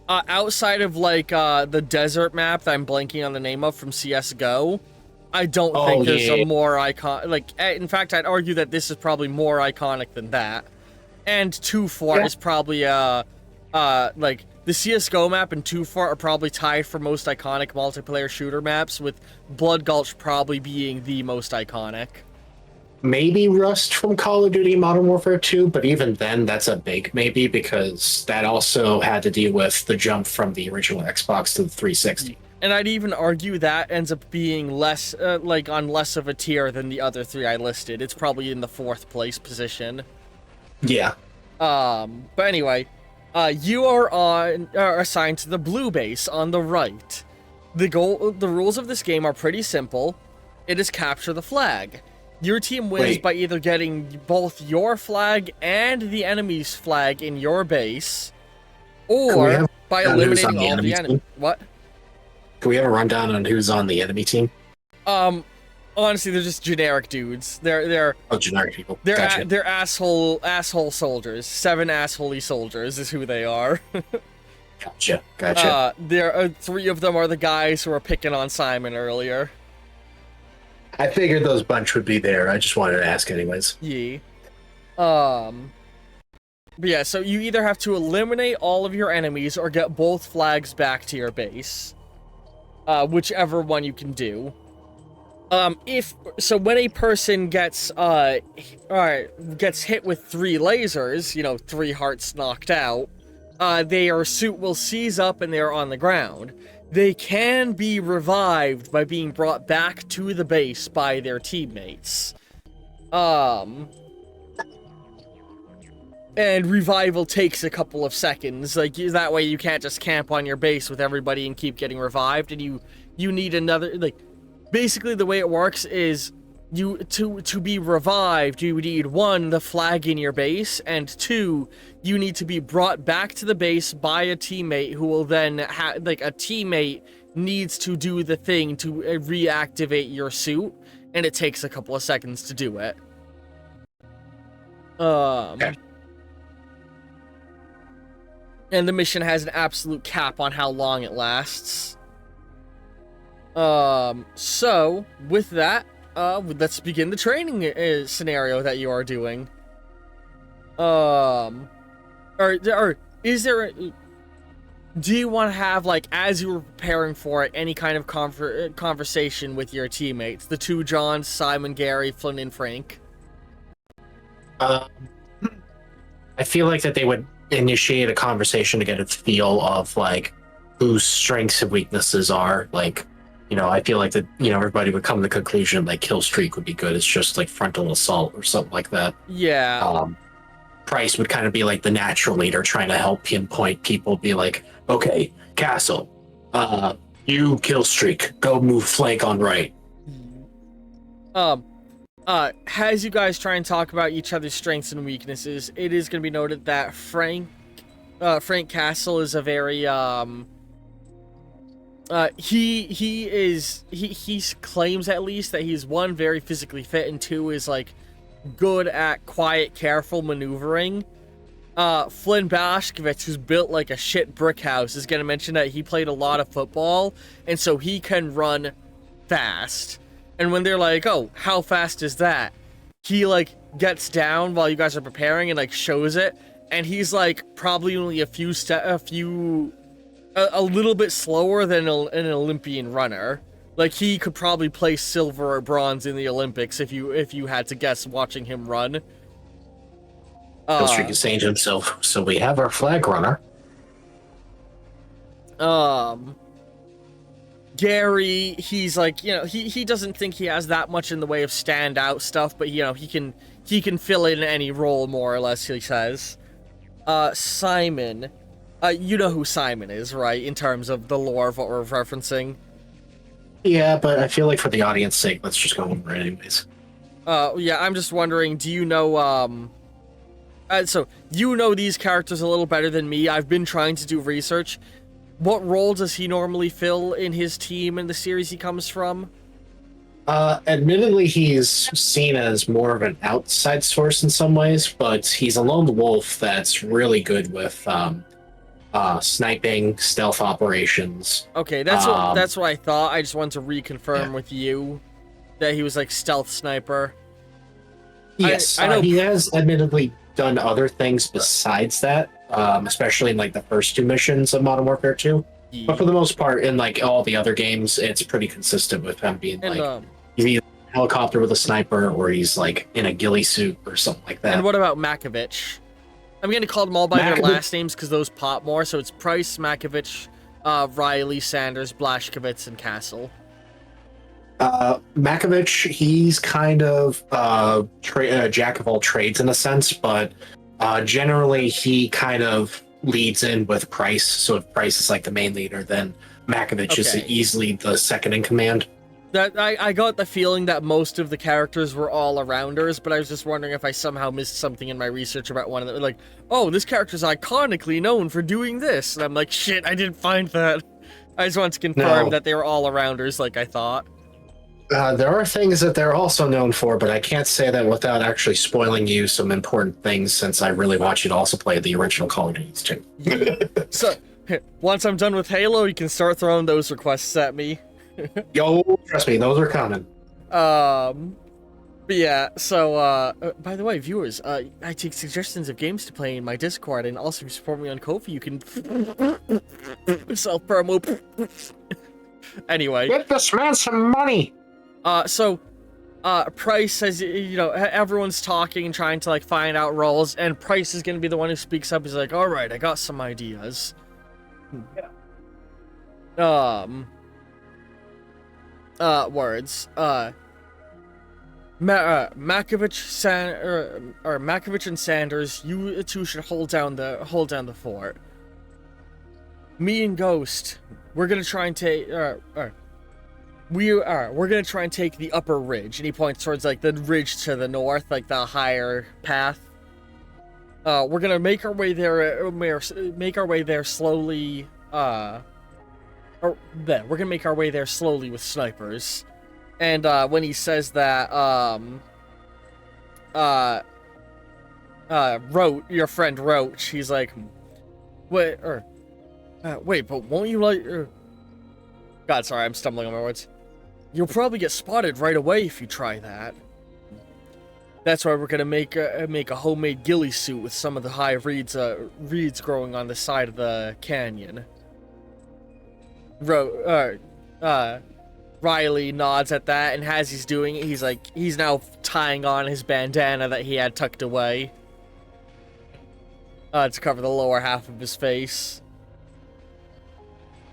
Outside of like the desert map that I'm blanking on the name of from CS:GO, I don't think there's a more iconic. Like, in fact, I'd argue that this is probably more iconic than that. And 2-4 is probably like the CS:GO map and 2-4 are probably tied for most iconic multiplayer shooter maps, with Blood Gulch probably being the most iconic. Maybe Rust from Call of Duty Modern Warfare 2, but even then, that's a big maybe, because that also had to deal with the jump from the original Xbox to the 360. And I'd even argue that ends up being less, on less of a tier than the other 3 I listed. It's probably in the 4th place position. Yeah. But anyway, you are assigned to the blue base on the right. The rules of this game are pretty simple. It is capture the flag. Your team wins by either getting both your flag and the enemy's flag in your base, or by eliminating all the enemy. What? Can we have a rundown on who's on the enemy team? Honestly, they're just generic dudes. They're generic people. They're they're asshole soldiers. 7 assholey soldiers is who they are. Gotcha. There 3 of them are the guys who were picking on Simon earlier. I figured those bunch would be there. I just wanted to ask anyways. Yeah. But yeah, so you either have to eliminate all of your enemies or get both flags back to your base. Whichever one you can do. When a person gets hit with 3 lasers, 3 hearts knocked out, their suit will seize up and they're on the ground. They can be revived by being brought back to the base by their teammates. And revival takes a couple of seconds. Like, that way you can't just camp on your base with everybody and keep getting revived, and you need another, basically the way it works is to be revived, you need 1, the flag in your base, and 2, you need to be brought back to the base by a teammate who will then a teammate needs to do the thing to reactivate your suit, and it takes a couple of seconds to do it. Okay. And the mission has an absolute cap on how long it lasts. So with that, let's begin the training scenario that you are doing. Or is there do you want to have, as you were preparing for it, any kind of conversation with your teammates? The 2 Johns, Simon, Gary, Flynn, and Frank? I feel like that they would initiate a conversation to get a feel of, whose strengths and weaknesses are, I feel like that, everybody would come to the conclusion Killstreak would be good. It's just frontal assault or something like that. Yeah. Price would kind of be the natural leader trying to help pinpoint people, be okay, Castle, you Killstreak, go move flank on right. As you guys try and talk about each other's strengths and weaknesses, it is going to be noted that Frank Castle is a very, he claims at least that he's 1, very physically fit, and 2 is good at quiet, careful maneuvering. Flynn Bashkovich, who's built like a shit brick house, is gonna mention that he played a lot of football, and so he can run fast. And when they're like, "Oh, how fast is that?" he gets down while you guys are preparing and shows it, and he's probably only a little bit slower than an Olympian runner. He could probably place silver or bronze in the Olympics if you had to guess watching him run. Killstreak is saying to himself, "So we have our flag runner." Gary, he's he doesn't think he has that much in the way of standout stuff, but he can fill in any role more or less, he says. Simon, you know who Simon is, right? In terms of the lore of what we're referencing. Yeah, but I feel for the audience sake, let's just go over it anyways. Yeah, I'm just wondering, do you know, so you know these characters a little better than me. I've been trying to do research. What role does he normally fill in his team in the series he comes from? Admittedly, he's seen as more of an outside source in some ways, but he's a lone wolf that's really good with sniping, stealth operations. Okay, that's what I thought. I just wanted to reconfirm with you that he was stealth sniper. Yes, I know he has admittedly done other things besides that, especially in the first 2 missions of Modern Warfare 2. Yeah. But for the most part, in all the other games, it's pretty consistent with him being he's either in a helicopter with a sniper or he's in a ghillie suit or something like that. And what about Makovich? I'm going to call them all by their last names because those pop more. So it's Price, Makovich, Riley, Sanders, Blashkovitz, and Castle. Makovich, he's kind of jack of all trades in a sense, but generally he kind of leads in with Price. So if Price is like the main leader, then Makovich is Okay. easily the second in command. That I got the feeling that most of the characters were all arounders, but I was just wondering if I somehow missed something in my research about one of them. Like, oh, this character's iconically known for doing this, and I'm like, shit, I didn't find that. I just wanted to confirm No. that they were all arounders, like I thought. There are things that they're also known for, but I can't say that without actually spoiling you some important things, since I really want you to also play the original Call of Duty too. So, once I'm done with Halo, you can start throwing those requests at me. Yo, trust me, those are coming. But yeah, so, by the way, viewers, I take suggestions of games to play in my Discord, and also if you support me on Ko-fi, you can self-promo. Anyway. Get this man some money! Price says, you know, everyone's talking and trying to, like, find out roles, and Price is gonna be the one who speaks up. He's like, alright, I got some ideas. Words. Makovich and Sanders, you two should hold down the fort. Me and Ghost, we're gonna try and take, we're gonna try and take the upper ridge, and he points towards, like, the ridge to the north, like the higher path. We're gonna make our way there, slowly, we're gonna make our way there slowly with snipers. And, when he says that, your friend Roach, he's like, wait, but won't you like, God, sorry, I'm stumbling on my words. You'll probably get spotted right away if you try that. That's why we're gonna make a homemade ghillie suit with some of the high reeds growing on the side of the canyon. Riley nods at that, and as he's doing it, he's now tying on his bandana that he had tucked away to cover the lower half of his face.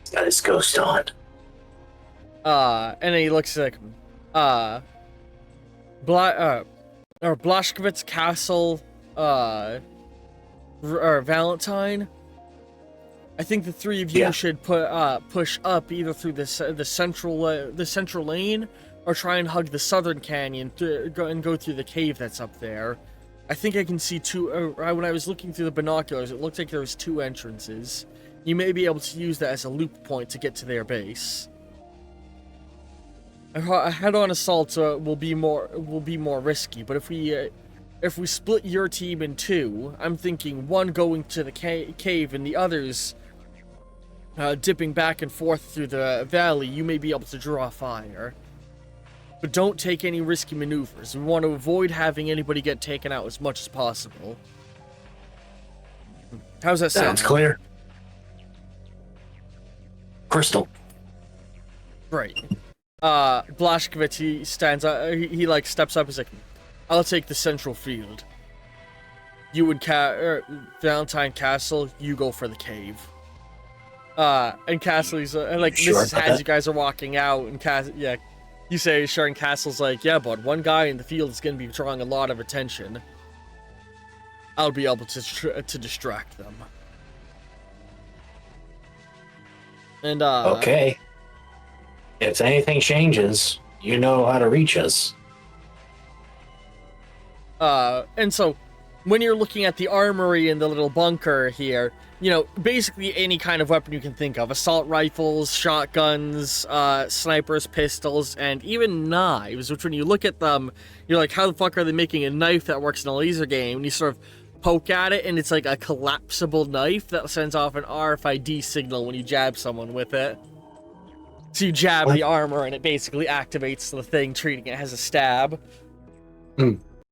He's got his ghost on. And then he looks like, Blashkovitz, Castle, or Valentine. I think the three of you should push up either through the central lane, or try and hug the southern canyon to go through the cave that's up there. I think I can see two. When I was looking through the binoculars, it looked like there was two entrances. You may be able to use that as a loop point to get to their base. A head-on assault will be more risky, but if we split your team in two, I'm thinking one going to the cave and the others dipping back and forth through the valley, you may be able to draw fire. But don't take any risky maneuvers. We want to avoid having anybody get taken out as much as possible. How's that sound? Sounds clear. Crystal. Right. Blashkovitz, he stands up, he like steps up, he's like, I'll take the central field. You and Valentine, Castle, you go for the cave. And Castle, he's like, Sure this is about as that? you guys are walking out, and you say, sure, and Castle's like, yeah, but one guy in the field is going to be drawing a lot of attention. I'll be able to distract them. And, Okay. If anything changes, you know how to reach us. And so, when you're looking at the armory in the little bunker here, you know, basically any kind of weapon you can think of. Assault rifles, shotguns, snipers, pistols, and even knives, which when you look at them, you're like, how the fuck are they making a knife that works in a laser game? And you sort of poke at it, and it's like a collapsible knife that sends off an RFID signal when you jab someone with it. So you jab the armor, and it basically activates the thing, treating it as a stab.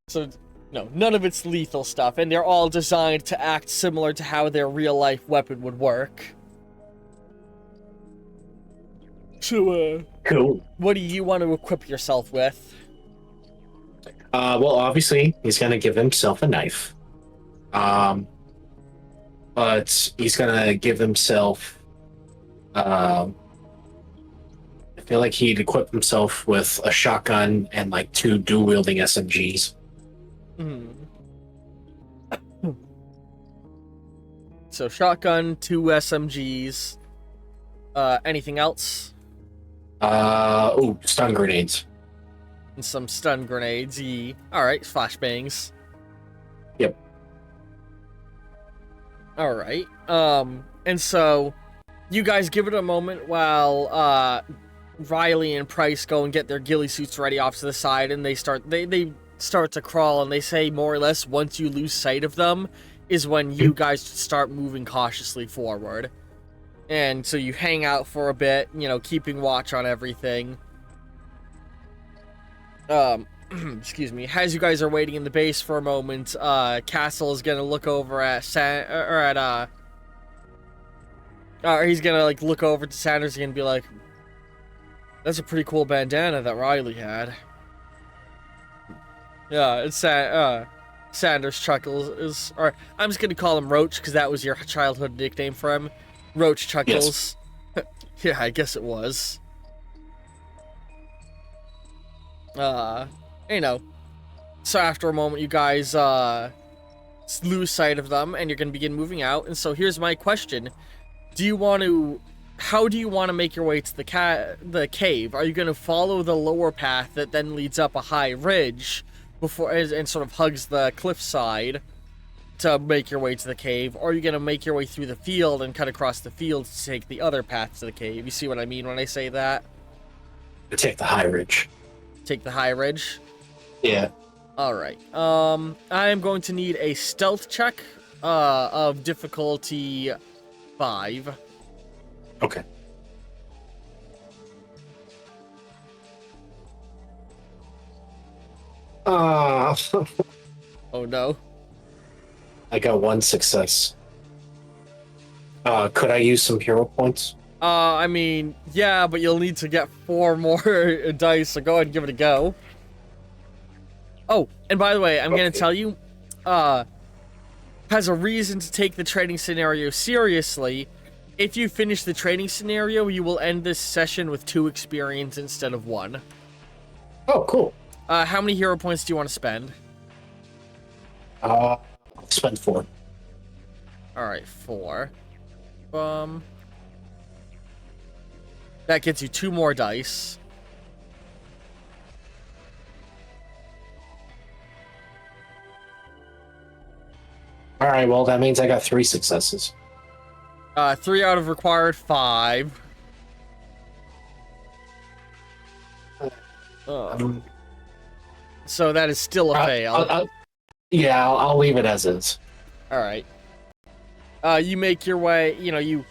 So, no, none of it's lethal stuff, and they're all designed to act similar to how their real-life weapon would work. So, Cool. what do you want to equip yourself with? Well, obviously, he's going to give himself a knife. But he's going to give himself I feel like he'd equip himself with a shotgun and like 2 dual-wielding SMGs. Hmm. So shotgun, 2 SMGs. Anything else? Stun grenades. And some stun grenades. All right, flashbangs. Yep. All right. And so you guys give it a moment while Riley and Price go and get their ghillie suits ready off to the side, and they start to crawl, and they say more or less once you lose sight of them is when you guys start moving cautiously forward. And so you hang out for a bit, keeping watch on everything. Excuse me. As you guys are waiting in the base for a moment, Castle is gonna look over at he's gonna like look over to Sanders and be like, "That's a pretty cool bandana that Riley had." Yeah, it's Sanders chuckles or I'm just gonna call him Roach because that was your childhood nickname for him. Roach chuckles. Yes. Yeah, I guess it was. So after a moment, you guys lose sight of them, and you're gonna begin moving out. And so here's my question: how do you want to make your way to the cave? Are you gonna follow the lower path that then leads up a high ridge and sort of hugs the cliffside to make your way to the cave, or are you gonna make your way through the field and cut across the field to take the other path to the cave? You see what I mean when I say that? Take the high ridge. Take the high ridge? Yeah. Alright. I am going to need a stealth check of difficulty 5. Okay. Oh no. I got 1 success. Could I use some hero points? I mean, yeah, but you'll need to get 4 more dice, so go ahead and give it a go. Oh, and by the way, I'm gonna tell you, has a reason to take the training scenario seriously. If you finish the training scenario, you will end this session with 2 experience instead of 1. Oh, cool. How many hero points do you want to spend? I'll spend 4. Alright, 4. That gets you 2 more dice. Alright, well, that means I got 3 successes. 3 out of required 5. So that is still a fail. I'll leave it as is. Alright. You make your way, you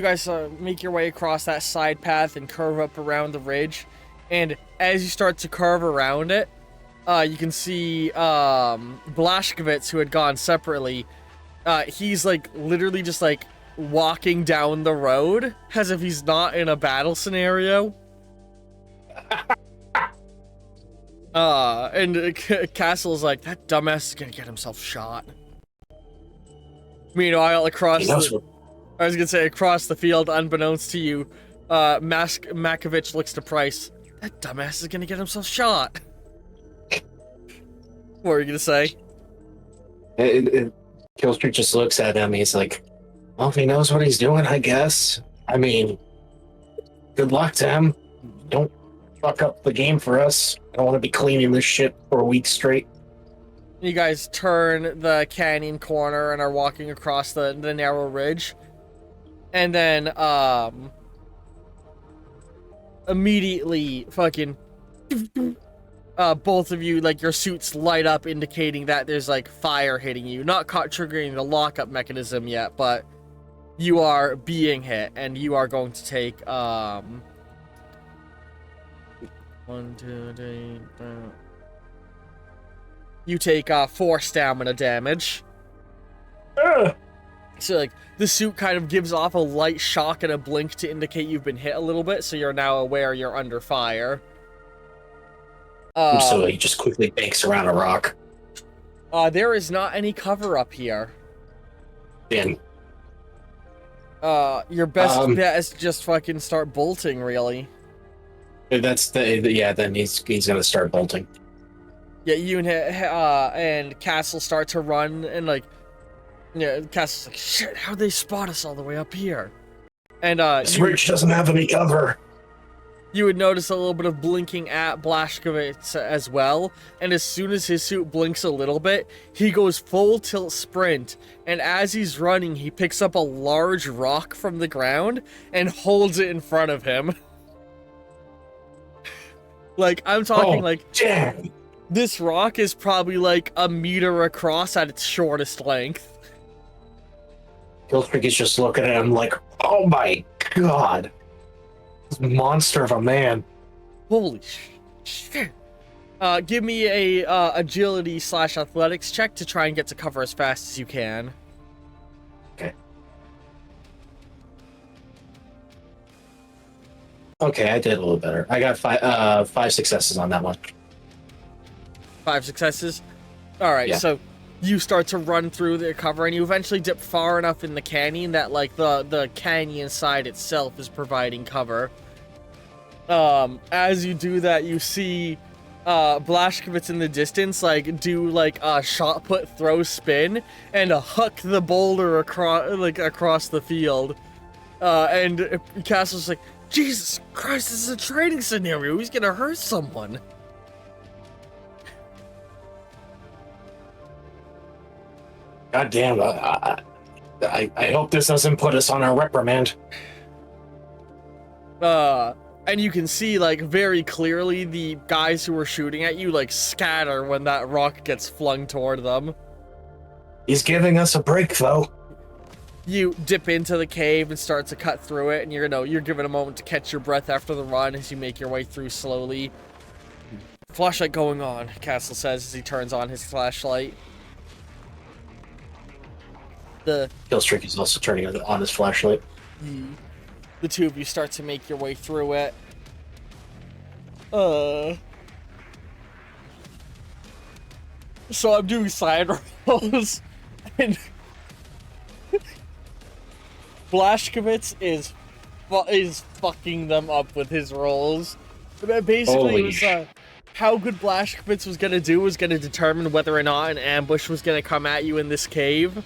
guys make your way across that side path and curve up around the ridge. And as you start to curve around it, you can see Blashkovitz, who had gone separately. He's like literally just like walking down the road as if he's not in a battle scenario. And Castle's like, that dumbass is gonna get himself shot. Meanwhile, across the field, unbeknownst to you, Makovich looks to Price. That dumbass is gonna get himself shot. What were you gonna say? Killstreak just looks at him. He's like, well, if he knows what he's doing, I guess. I mean, good luck to him. Don't fuck up the game for us. I don't want to be cleaning this shit for a week straight. You guys turn the canyon corner and are walking across the narrow ridge. And then, immediately, fucking, both of you, like, your suits light up, indicating that there's, like, fire hitting you. Not caught triggering the lockup mechanism yet, but you are being hit, and you are going to take, 1, 2, 3, 4. You take 4 stamina damage. So, like, the suit kind of gives off a light shock and a blink to indicate you've been hit a little bit, so you're now aware you're under fire. So he just quickly banks around a rock. There is not any cover up here. Then Your best Um, bet is to just fucking start bolting, really. that's yeah. Then he's gonna start bolting. Yeah, you and Castle start to run, and like, yeah, Castle's like, shit, how'd they spot us all the way up here? And This bridge doesn't have any cover. you would notice a little bit of blinking at Blazkowicz as well, and as soon as his suit blinks a little bit, he goes full tilt sprint, and as he's running, he picks up a large rock from the ground and holds it in front of him. Like, I'm talking like, damn. this rock is probably like a meter across at its shortest length. Killstreak is just looking at him like, oh my god. This monster of a man. Holy shit. Give me a agility / athletics check to try and get to cover as fast as you can. Okay, I did a little better. I got five successes on that one. 5 successes. All right, Yeah. so you start to run through the cover, and you eventually dip far enough in the canyon that like the canyon side itself is providing cover. As you do that, you see Blazkowicz in the distance, like do like a shot put throw spin and huck the boulder across the field. And Castle's like, Jesus Christ, this is a training scenario. He's gonna hurt someone. God damn, I hope this doesn't put us on a reprimand. And you can see, like, very clearly the guys who were shooting at you, like, scatter when that rock gets flung toward them. He's giving us a break, though. You dip into the cave and start to cut through it, and you're given a moment to catch your breath after the run as you make your way through slowly. Flashlight going on, Castle says as he turns on his flashlight. The Killstreak is also turning on his flashlight. the two of you start to make your way through it. So I'm doing side rolls, and Blazkowicz is fucking them up with his rolls. But basically, it was how good Blazkowicz was gonna do was gonna determine whether or not an ambush was gonna come at you in this cave.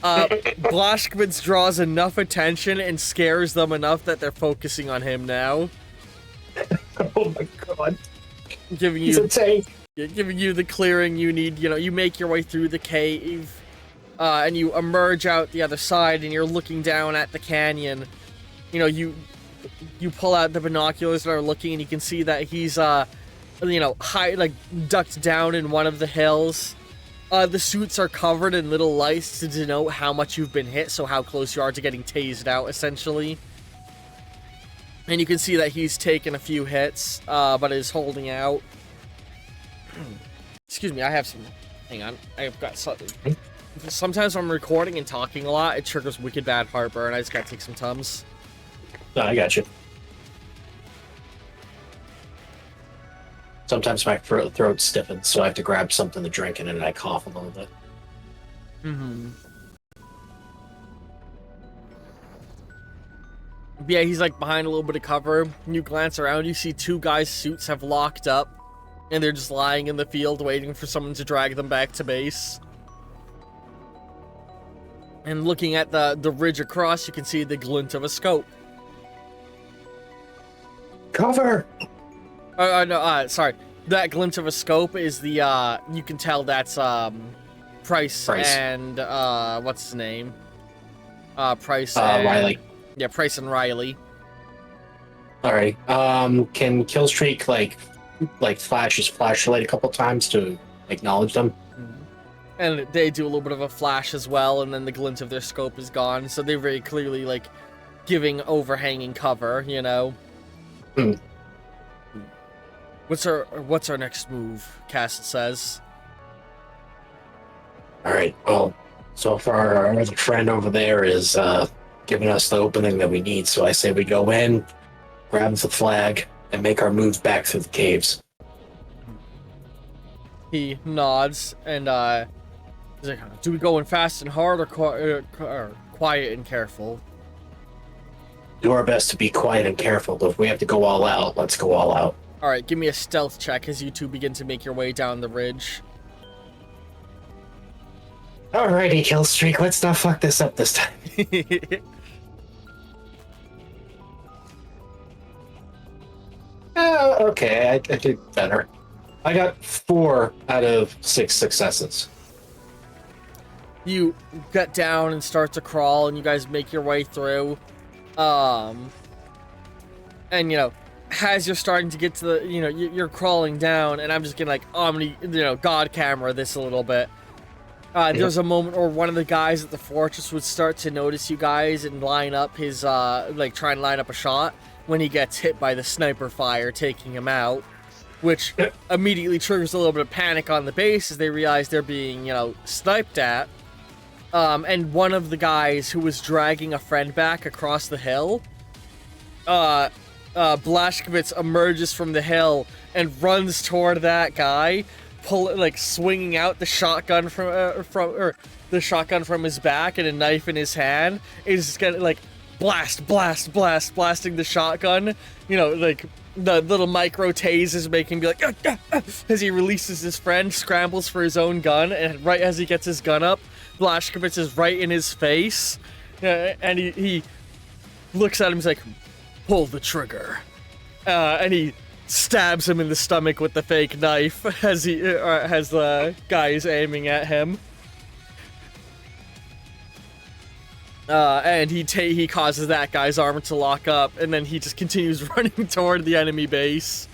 Blazkowicz draws enough attention and scares them enough that they're focusing on him now. Oh my god. He's a tank. Giving you the clearing you need. You make your way through the cave, and you emerge out the other side, and you're looking down at the canyon. You pull out the binoculars and are looking, and you can see that he's ducked down in one of the hills. The suits are covered in little lights to denote how much you've been hit, so how close you are to getting tased out, essentially. And you can see that he's taken a few hits, but is holding out. Excuse me, I have some... Hang on, I've got something. Sometimes when I'm recording and talking a lot, it triggers wicked bad heartburn. I just gotta take some Tums. No, I got you. Sometimes my throat stiffens, so I have to grab something to drink, and then I cough a little bit. Mm-hmm. Yeah, he's like behind a little bit of cover. You glance around, you see two guys' suits have locked up, and they're just lying in the field waiting for someone to drag them back to base. And looking at the ridge across, you can see the glint of a scope. Cover! Sorry. That glint of a scope is the, you can tell that's, Price. And, what's his name? Price and... Riley. Yeah, Price and Riley. Alright, can Killstreak, like flash his flashlight a couple times to acknowledge them? And they do a little bit of a flash as well, and then the glint of their scope is gone, so they're very clearly, like, giving overhanging cover, you know? Hmm. What's our next move? Castle says. Alright, well, so far our other friend over there is giving us the opening that we need, so I say we go in, grab the flag, and make our move back through the caves. He nods, and he's like, do we go in fast and hard or quiet and careful? do our best to be quiet and careful, but if we have to go all out, let's go all out. All right, give me a stealth check as you two begin to make your way down the ridge. Alrighty, Killstreak, let's not fuck this up this time. Okay, I did better. I got 4 out of 6 successes. You get down and start to crawl, and you guys make your way through. And, you know, as you're starting to get to the, you know, you're crawling down, and I'm just gonna, like, omni, you know, God camera this a little bit. There's a moment where one of the guys at the fortress would start to notice you guys and line up his, like, try and line up a shot when he gets hit by the sniper fire, taking him out, which immediately triggers a little bit of panic on the base as they realize they're being, you know, sniped at. And one of the guys who was dragging a friend back across the hill, Blashkovitz emerges from the hill and runs toward that guy, swinging out the shotgun from his back and a knife in his hand. Is just gonna like blasting the shotgun. You know, like the little micro tasers make him be like as he releases his friend, scrambles for his own gun, and right as he gets his gun up, Blashkovitz is right in his face, and he looks at him. He's like, "Pull the trigger," and he stabs him in the stomach with the fake knife as the guy is aiming at him. And he causes that guy's armor to lock up, and then he just continues running toward the enemy base.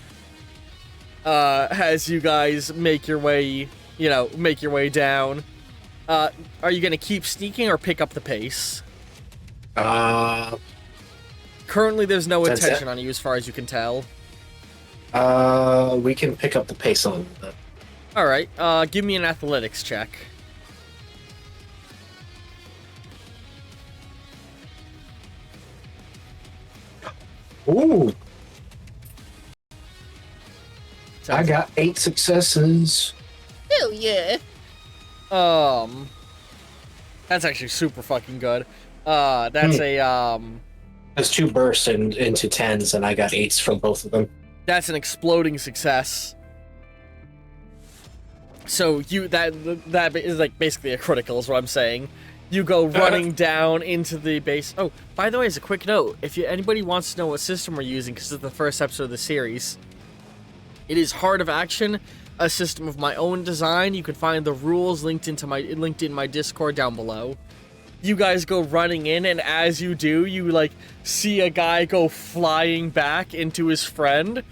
As you guys make your way down. Are you gonna keep sneaking or pick up the pace? Currently, there's no attention on you as far as you can tell. We can pick up the pace a little bit. Alright, give me an athletics check. Ooh! I got 8 successes. Hell yeah! That's actually super fucking good. That's There's 2 bursts into 10s, and I got 8s from both of them. That's an exploding success. So that is like basically a critical is what I'm saying. You go running down into the base. Oh, by the way, as a quick note, if anybody wants to know what system we're using, because it's the first episode of the series, it is Heart of Action, a system of my own design. You can find the rules linked in my Discord down below. You guys go running in, and as you do, you like see a guy go flying back into his friend.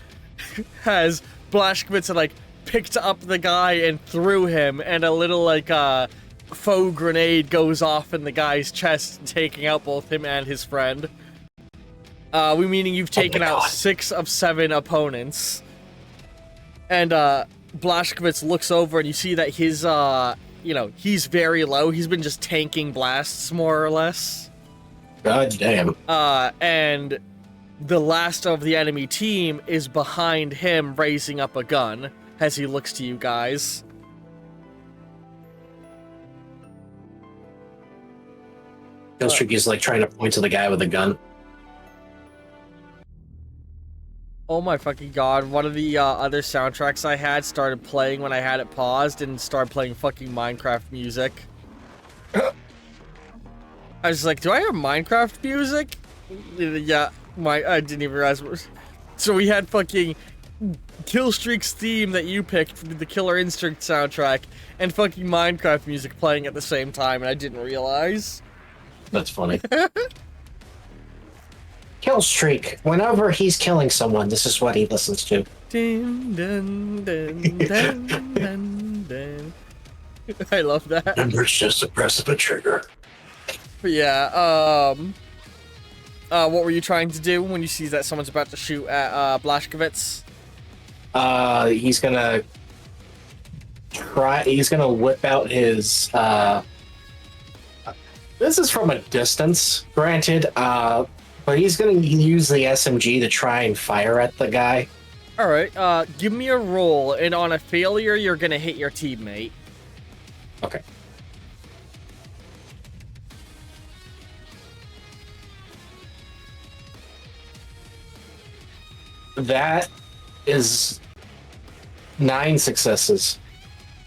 As Blashkovitz had like picked up the guy and threw him, and a little like faux grenade goes off in the guy's chest, taking out both him and his friend. Meaning you've taken out 6 of 7 opponents. And Blashkovitz looks over, and you see that his he's very low. He's been just tanking blasts, more or less. God damn. And the last of the enemy team is behind him, raising up a gun as he looks to you guys. Killstreak is like trying to point to the guy with the gun. Oh my fucking god, one of the other soundtracks I had started playing when I had it paused and started playing fucking Minecraft music. I was like, do I have Minecraft music? Yeah, I didn't even realize. So we had fucking Killstreak's theme that you picked from the Killer Instinct soundtrack and fucking Minecraft music playing at the same time, and I didn't realize. That's funny. Killstreak. Whenever he's killing someone, this is what he listens to. Dun, dun, dun, dun, dun, dun. I love that. Numbers just the press of a trigger. But yeah, what were you trying to do when you see that someone's about to shoot at Blashkovitz? He's gonna whip out his this is from a distance, granted, but he's gonna use the SMG to try and fire at the guy. Alright, give me a roll, and on a failure, you're gonna hit your teammate. Okay. That is 9 successes.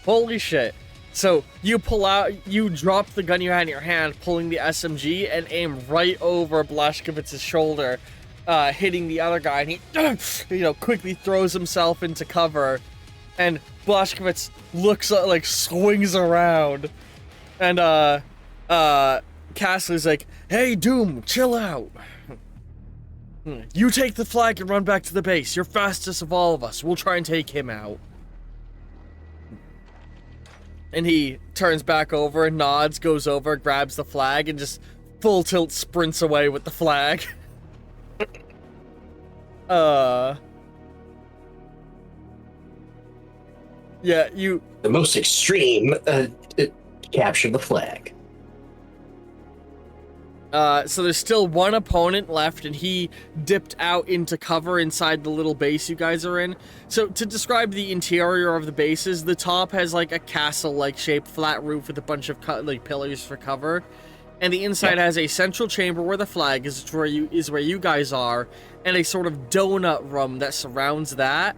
Holy shit. So you pull out, you drop the gun you had in your hand, pulling the SMG, and aim right over Blashkowicz's shoulder, hitting the other guy, and he, quickly throws himself into cover, and Blashkowicz looks like, swings around, and, Castley's like, hey, Doom, chill out. You take the flag and run back to the base. You're fastest of all of us. We'll try and take him out. And he turns back over and nods, goes over, grabs the flag, and just full tilt sprints away with the flag. Yeah, you... The most extreme, capture the flag. So there's still one opponent left, and he dipped out into cover inside the little base you guys are in. So to describe the interior of the bases, the top has like a castle-like shaped flat roof with a bunch of pillars for cover, and the inside has a central chamber where the flag is where you guys are, and a sort of donut room that surrounds that.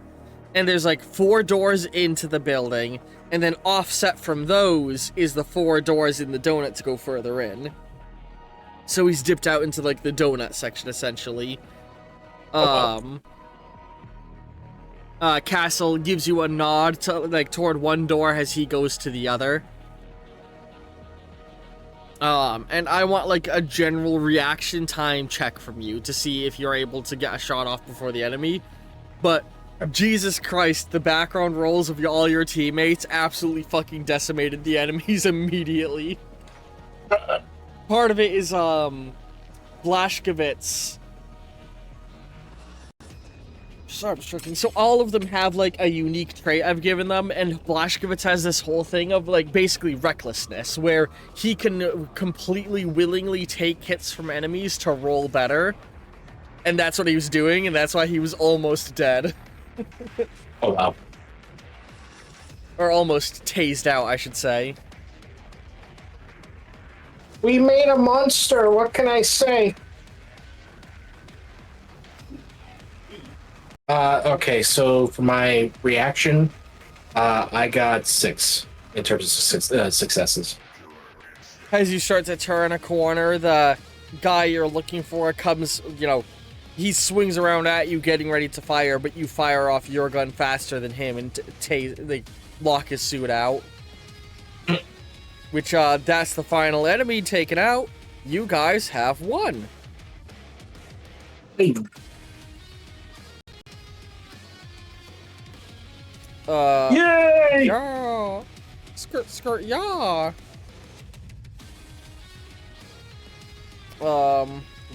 And there's like 4 doors into the building, and then offset from those is the 4 doors in the donut to go further in. So he's dipped out into, like, the donut section, essentially. Castle gives you a nod to, like, toward one door as he goes to the other. And I want, like, a general reaction time check from you to see if you're able to get a shot off before the enemy. But, Jesus Christ, the background rolls of all your teammates absolutely fucking decimated the enemies immediately. Part of it is, Blashkowicz. Sorry, I'm struggling. So all of them have, like, a unique trait I've given them, and Blashkowicz has this whole thing of, like, basically recklessness, where he can completely willingly take hits from enemies to roll better. And that's what he was doing, and that's why he was almost dead. Oh, wow. Or almost tased out, I should say. We made a monster, what can I say? Okay, so for my reaction, I got 6 in terms of successes. As you start to turn a corner, the guy you're looking for comes, he swings around at you, getting ready to fire, but you fire off your gun faster than him and they lock his suit out. Which, that's the final enemy taken out. You guys have won. Hey. Yay! Yeah! Skirt, skirt, yeah!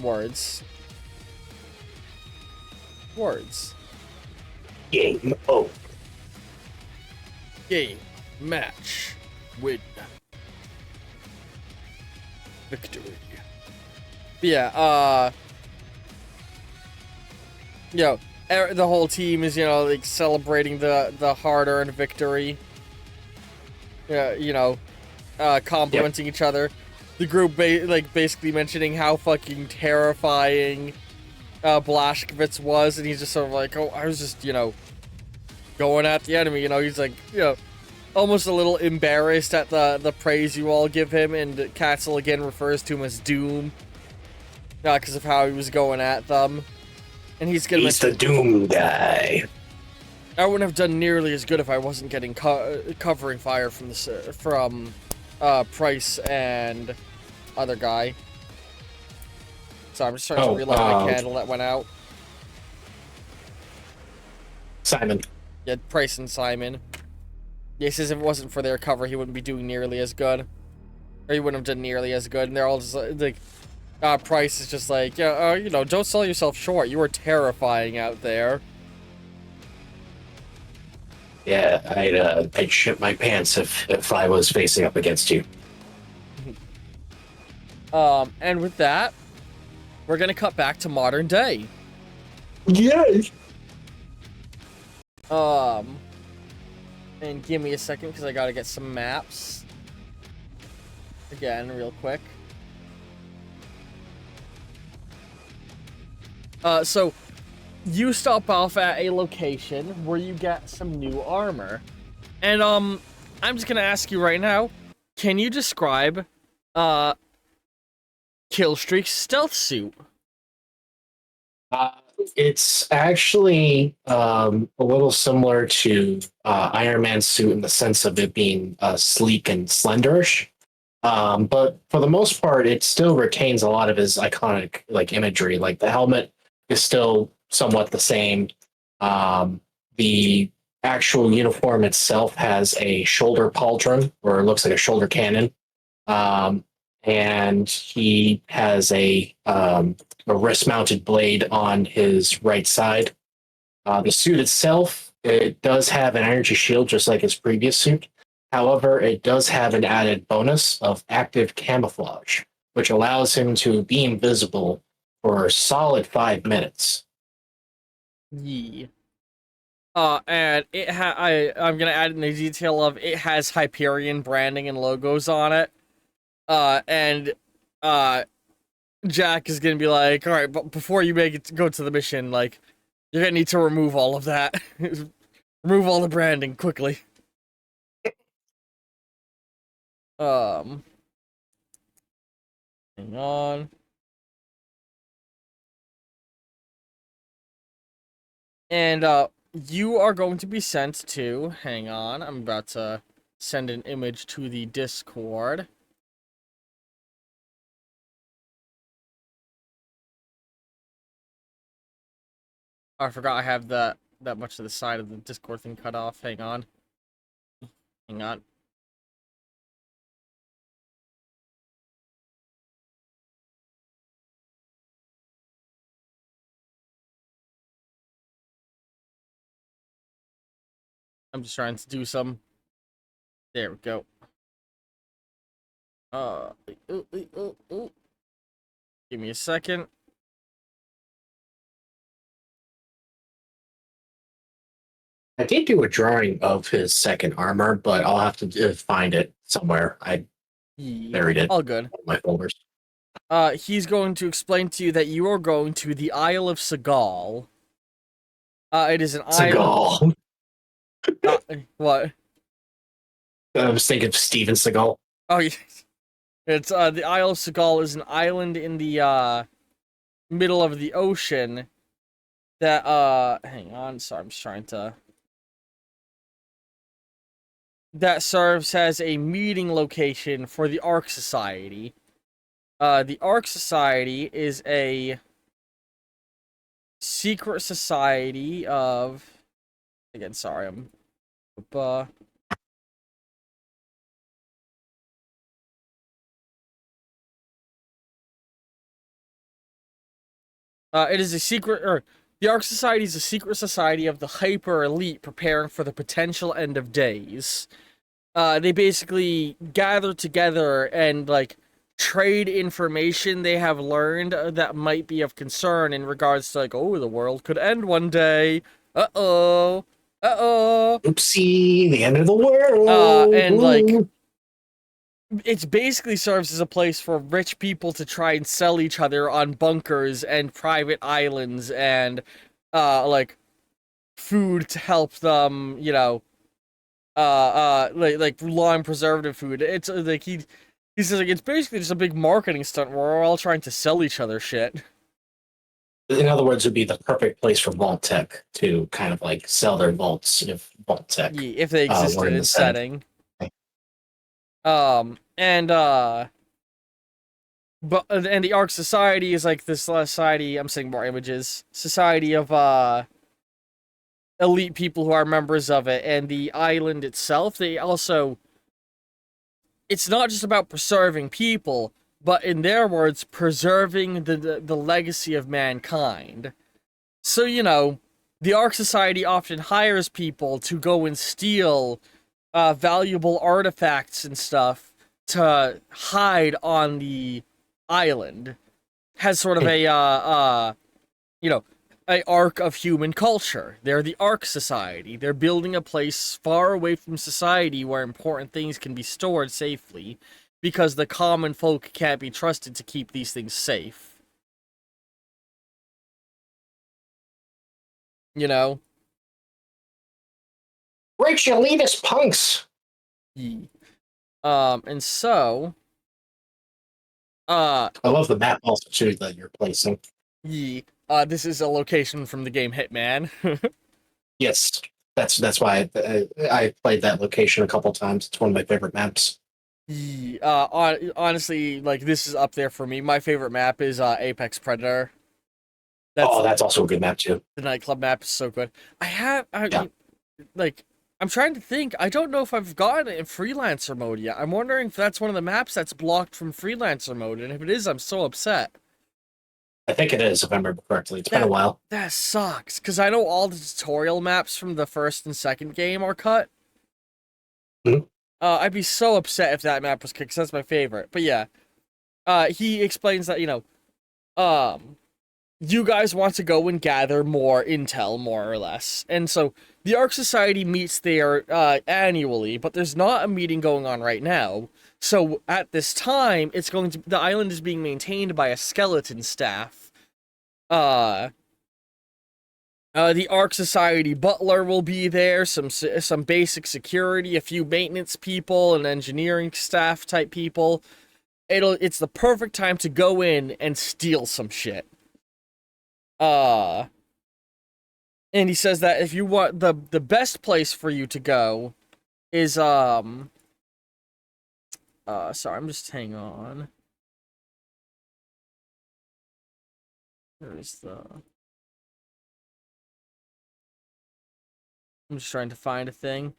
Words. Words. Game over. Game. Match. Win. Victory. Yeah, the whole team is, like, celebrating the hard-earned victory. Complimenting each other. The group, basically mentioning how fucking terrifying Blashkowicz was, and he's just sort of like, oh, I was just, going at the enemy, he's like, almost a little embarrassed at the praise you all give him, and Castle again refers to him as Doom. Because of how he was going at them. And he's the Doom guy. I wouldn't have done nearly as good if I wasn't getting covering fire from Price and other guy. So I'm just starting to relight my candle that went out. Simon. Yeah, Price and Simon. Yeah, he says if it wasn't for their cover, he wouldn't be doing nearly as good. Or he wouldn't have done nearly as good. And they're all just like, Price is just like, don't sell yourself short. You were terrifying out there. Yeah, I'd shit my pants if I was facing up against you. And with that, we're gonna cut back to modern day. Yay! And give me a second because I gotta get some maps. Again, real quick. So you stop off at a location where you get some new armor. And, I'm just gonna ask you right now, can you describe, uh, Killstreak's stealth suit? Uh, it's actually a little similar to Iron Man's suit in the sense of it being sleek and slenderish. But for the most part, it still retains a lot of his iconic like imagery. Like the helmet is still somewhat the same. The actual uniform itself has a shoulder pauldron, or it looks like a shoulder cannon, um, and he has a wrist-mounted blade on his right side. The suit itself, it does have an energy shield, just like his previous suit. However, it does have an added bonus of active camouflage, which allows him to be invisible for a solid 5 minutes. Yeah. And I'm gonna add in the detail of it has Hyperion branding and logos on it. And, uh, Jack is gonna be like, all right, but before you make it go to the mission, like, you're gonna need to remove all of that. Remove all the branding quickly. Um, hang on. And, you are going to be sent to, hang on, I'm about to send an image to the Discord. Oh, I forgot I have that much of the side of the Discord thing cut off. Hang on. Hang on. I'm just trying to do some. There we go. Uh, ooh, ooh, ooh, ooh. Give me a second. I did do a drawing of his second armor, but I'll have to find it somewhere. I Yeah, buried it all good. in my folders. He's going to explain to you that you are going to the Isle of Seagal. It is an island. Seagal. What? I was thinking of Steven Seagal. Oh, yeah. It's, the Isle of Seagal is an island in the, middle of the ocean that, hang on, sorry, I'm just trying to. That serves as a meeting location for the Ark Society. The Ark Society is a secret society of. Again, sorry, I'm. It is a secret, or the Ark Society is a secret society of the hyper elite preparing for the potential end of days. They basically gather together and like trade information they have learned that might be of concern in regards to like, oh, the world could end one day. Uh-oh. Uh-oh. Oopsie, the end of the world. And like it basically serves as a place for rich people to try and sell each other on bunkers and private islands and like food to help them, you know, like long preservative food. It's like he says like it's basically just a big marketing stunt where we're all trying to sell each other shit. In other words, would be the perfect place for Vault Tech to kind of like sell their vaults if Vault Tech Yeah, if they were existed in in the Senate. setting. And but and the Ark Society is like this society. I'm seeing more images. Society of elite people who are members of it, and the island itself. They also. It's not just about preserving people, but in their words, preserving the legacy of mankind. So, you know, the Ark Society often hires people to go and steal valuable artifacts and stuff to hide on the island. Has sort of a, you know, a arc of human culture. They're the Ark Society. They're building a place far away from society where important things can be stored safely because the common folk can't be trusted to keep these things safe. You know? Rich elitist punks. Ye. And so, uh, I love the map also too that you're placing. this is a location from the game Hitman. Yes, that's why I played that location a couple times. It's one of my favorite maps. Honestly, like this is up there for me. My favorite map is Apex Predator. That's Oh, that's also a good map too. the nightclub map is so good. Yeah, Like, I'm trying to think. I don't know if I've gotten it in freelancer mode yet. I'm wondering if that's one of the maps that's blocked from freelancer mode, and if it is, I'm so upset. I think it is if I remember correctly. It's been a That while. that sucks because I know all the tutorial maps from the first and second game are cut. Mhm. I'd be so upset if that map was cut because that's my favorite. But yeah, he explains that um, you guys want to go and gather more intel, more or less. And so the Ark Society meets there annually, but there's not a meeting going on right now. So at this time, the island is being maintained by a skeleton staff. Uh, the Ark Society butler will be there, some basic security, a few maintenance people, and engineering staff type people. It's the perfect time to go in and steal some shit. Uh, And he says that if you want the best place for you to go is sorry, I'm just hang on. Where's the I'm just trying to find a thing.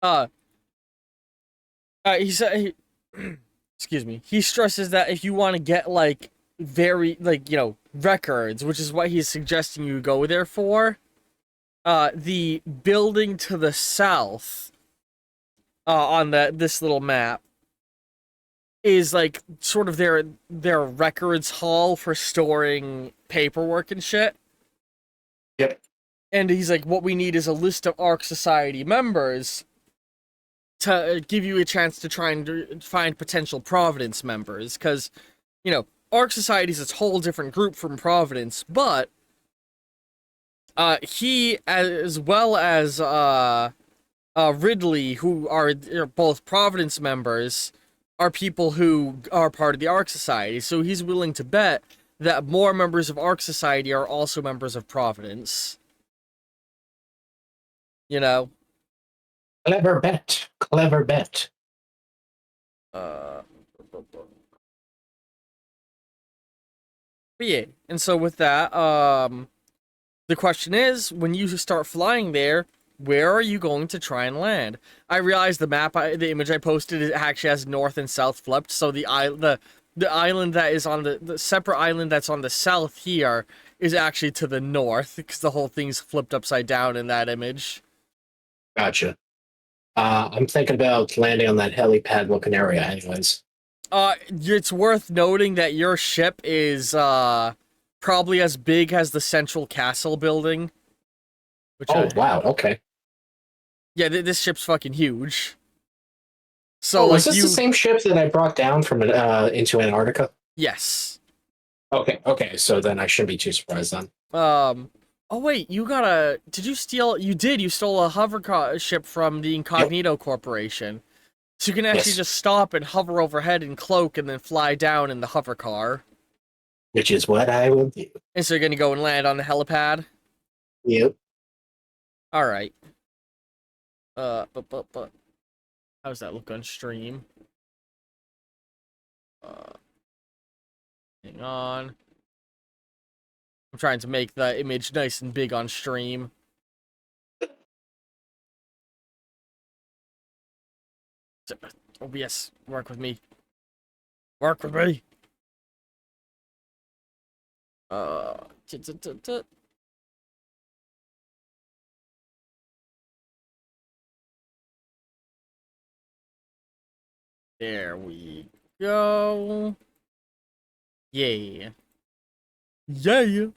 Uh, he said excuse me. He stresses that if you want to get like very like, records, which is what he's suggesting you go there for, the building to the south on this little map is like sort of their records hall for storing paperwork and shit. Yep. And he's like, what we need is a list of Ark Society members to give you a chance to try and find potential Providence members, because Ark Society is a whole different group from Providence, but he as well as Ridley, who are both Providence members, are people who are part of the Ark Society. So he's willing to bet that more members of Ark Society are also members of Providence. You know? Clever bet. Clever bet. Uh, but yeah, and so with that, the question is, when you start flying there, where are you going to try and land? I realize the image I posted, it actually has north and south flipped. So the island that is on the separate island that's on the south here is actually to the north because the whole thing's flipped upside down in that image. Gotcha. I'm thinking about landing on that helipad looking area, anyways. It's worth noting that your ship is probably as big as the central castle building. Which Oh, wow. Okay. yeah, this ship's fucking huge. So Oh, was like this the same ship that I brought down from into Antarctica? yes. Okay. Okay. So then I shouldn't be too surprised then. Oh wait, did you steal? You did. You stole a ship from the Yep. Incognito Corporation. So you can actually Yes. just stop and hover overhead and cloak and then fly down in the hover car. Which is what I will do. And so you're gonna go and land on the helipad. Yep. All right. But how does that look on stream? Uh, hang on. I'm trying to make the image nice and big on stream. OBS, work with me. Work with me. Uh, There we go. Yeah. Yeah.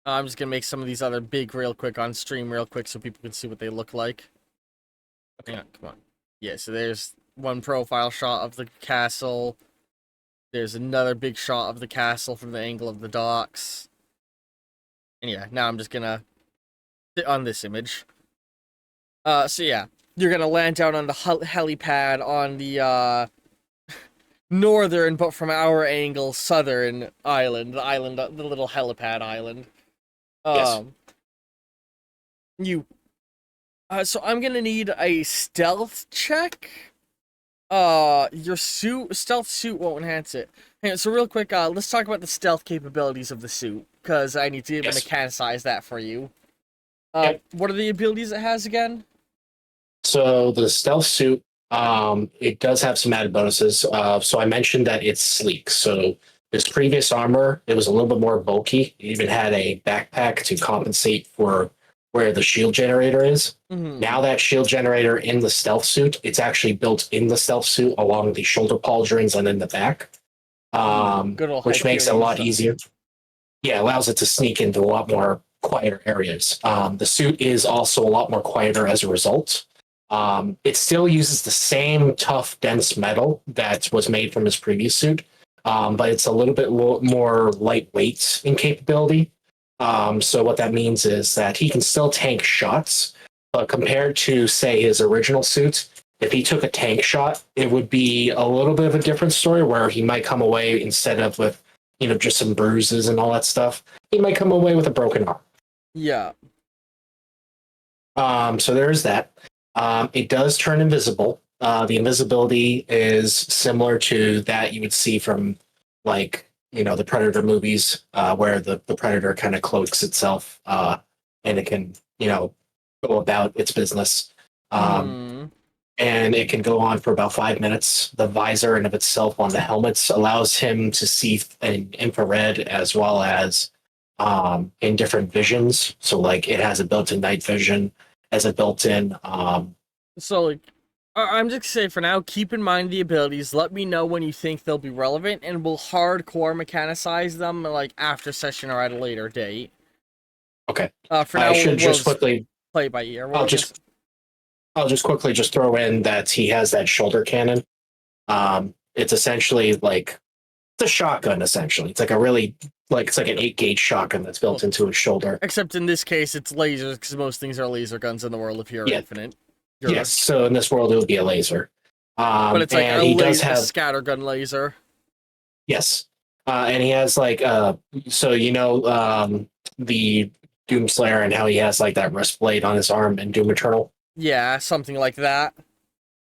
I'm just gonna make some of these other big real quick on stream real quick so people can see what they look like. Okay. Yeah, come on. Yeah, so there's one profile shot of the castle. There's another big shot of the castle from the angle of the docks. And yeah, now I'm just gonna sit on this image. So yeah, you're gonna land down on the helipad on the northern, but from our angle, southern island. The little helipad island. Yes. Um, you. So I'm gonna need a stealth check. Your stealth suit won't enhance it. Hang on, so real quick, let's talk about the stealth capabilities of the suit, because I need to Yes. mechanicize that for you. Yep. What are the abilities it has again? So the stealth suit, it does have some added bonuses. So I mentioned that it's sleek. So this previous armor, it was a little bit more bulky. It even had a backpack to compensate for where the shield generator is. Mm-hmm. Now that shield generator in the stealth suit, it's actually built in the stealth suit along the shoulder pauldrons and in the back, Good old which makes it a Hyperion lot stuff. easier. Yeah, allows it to sneak into a lot more quieter areas. The suit is also a lot more quieter as a result. It still uses the same tough, dense metal that was made from his previous suit, but it's a little bit more lightweight in capability. So what that means is that he can still tank shots, but compared to, say, his original suit, if he took a tank shot, it would be a little bit of a different story where he might come away instead of with, just some bruises and all that stuff. He might come away with a broken arm. Yeah. So there is that. It does turn invisible. The invisibility is similar to that you would see from, like, the Predator movies, where the Predator kind of cloaks itself, and it can, go about its business. Hmm. And it can go on for about 5 minutes. The visor in of itself on the helmets allows him to see in infrared as well as in different visions. So, like, it has a built-in night vision, as a built-in. So, like, I'm just saying for now, keep in mind the abilities. Let me know when you think they'll be relevant, and we'll hardcore mechanicize them, like, after session or at a later date. Okay. For I now, should we'll just quickly. play by ear. I'll just. I'll just quickly just throw in that he has that shoulder cannon. It's essentially like it's a shotgun. Essentially, it's like a really it's like an 8-gauge shotgun that's built into his shoulder. Except in this case, it's lasers, because most things are laser guns in the world of Hero Yeah. Infinite. Yes. So in this world, it would be a laser. But it's like And a he does a have scattergun laser. yes, and he has so the Doomslayer and how he has like that wrist blade on his arm in Doom Eternal. Yeah, something like that.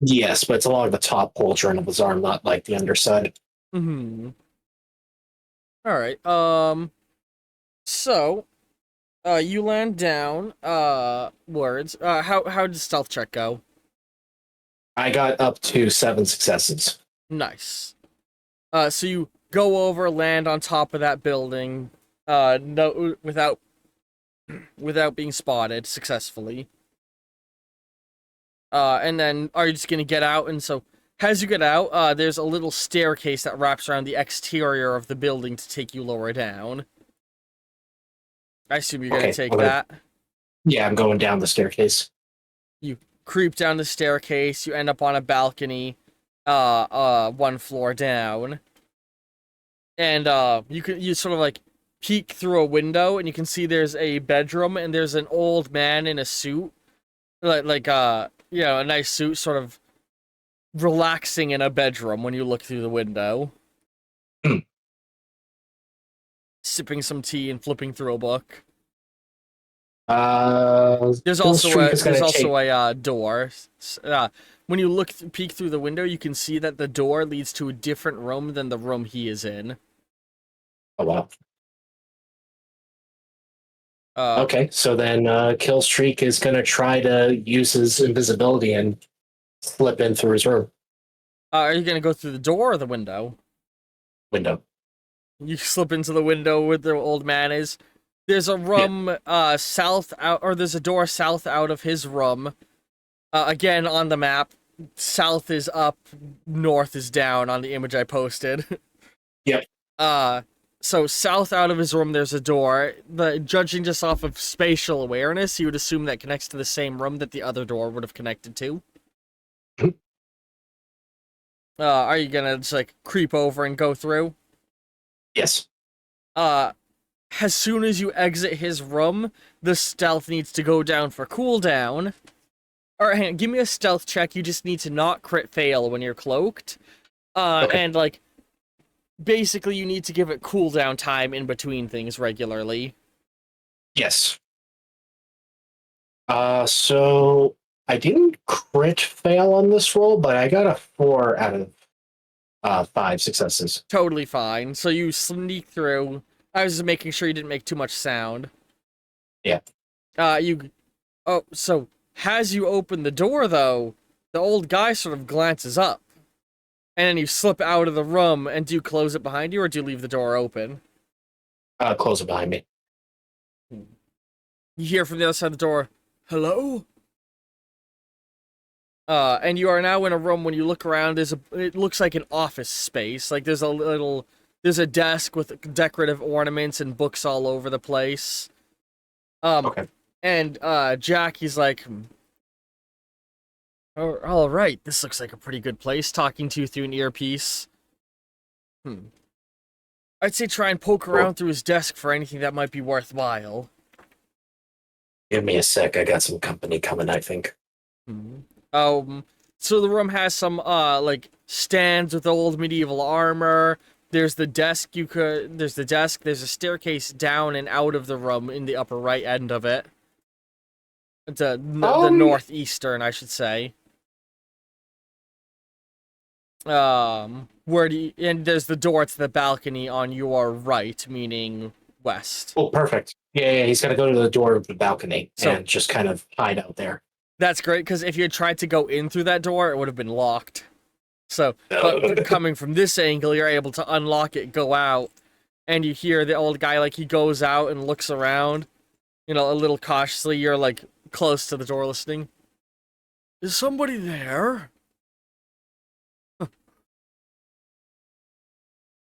Yes, but it's along the top pauldron of his arm, not like the underside. Hmm. All right. So, you land down. Words. How did stealth check go? I got up to 7 successes. Nice. So you go over, land on top of that building, no, without being spotted successfully. And then are you just gonna get out? And so as you get out, there's a little staircase that wraps around the exterior of the building to take you lower down. I assume you're gonna take that. Yeah, I'm going down the staircase. You creep down the staircase. You end up on a balcony, one floor down, and you sort of like peek through a window, and you can see there's a bedroom, and there's an old man in a suit, a nice suit, sort of relaxing in a bedroom when you look through the window. Sipping some tea and flipping through a book. There's also a door. When you peek through the window, you can see that the door leads to a different room than the room he is in. Oh wow. Okay, so then Killstreak is going to try to use his invisibility and slip in through his room. Are you gonna go through the door or the window? Window. You slip into the window where the old man is. There's a room south out, or there's a door south out of his room. Again on the map, south is up, north is down on the image I posted. Yep. So south out of his room, there's a door. Judging just off of spatial awareness, you would assume that connects to the same room that the other door would have connected to. Are you gonna just like creep over and go through? Yes. Uh, as soon as you exit his room, the stealth needs to go down for cooldown. Alright, hang on, give me a stealth check. You just need to not crit fail when you're cloaked. Okay. And like, basically you need to give it cooldown time in between things regularly. Yes. So I didn't crit fail on this roll, but I got a 4 out of 5 successes. Totally fine. So you sneak through. I was just making sure you didn't make too much sound. Yeah. So as you open the door, though, the old guy sort of glances up. And then you slip out of the room, and do you close it behind you, or do you leave the door open? Close it behind me. You hear from the other side of the door, "Hello?" And you are now in a room. When you look around, it looks like an office space. Like there's a desk with decorative ornaments and books all over the place. Okay. And Jack, he's like, all right, this looks like a pretty good place. Talking to you through an earpiece. I'd say try and poke around through his desk for anything that might be worthwhile. Give me a sec. I got some company coming, I think. So the room has some like stands with old medieval armor. There's the desk there's a staircase down and out of the room in the upper right end of it. The northeastern, I should say. And there's the door to the balcony on your right, meaning west. Oh, perfect. Yeah, he's got to go to the door of the balcony and just kind of hide out there. That's great, because if you had tried to go in through that door, it would have been locked. So, but coming from this angle, you're able to unlock it, go out, and you hear the old guy, like, he goes out and looks around, a little cautiously. You're, like, close to the door listening. Is somebody there?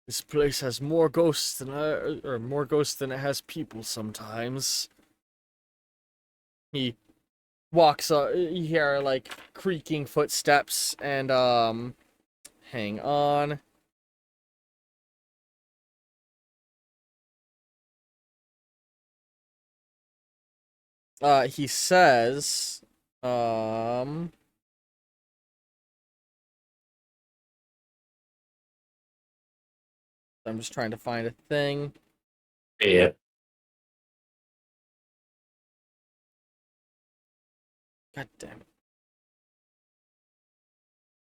This place has more ghosts than it has people sometimes. He walks up. You hear like creaking footsteps, and hang on. He says, I'm just trying to find a thing. Yeah. God damn it.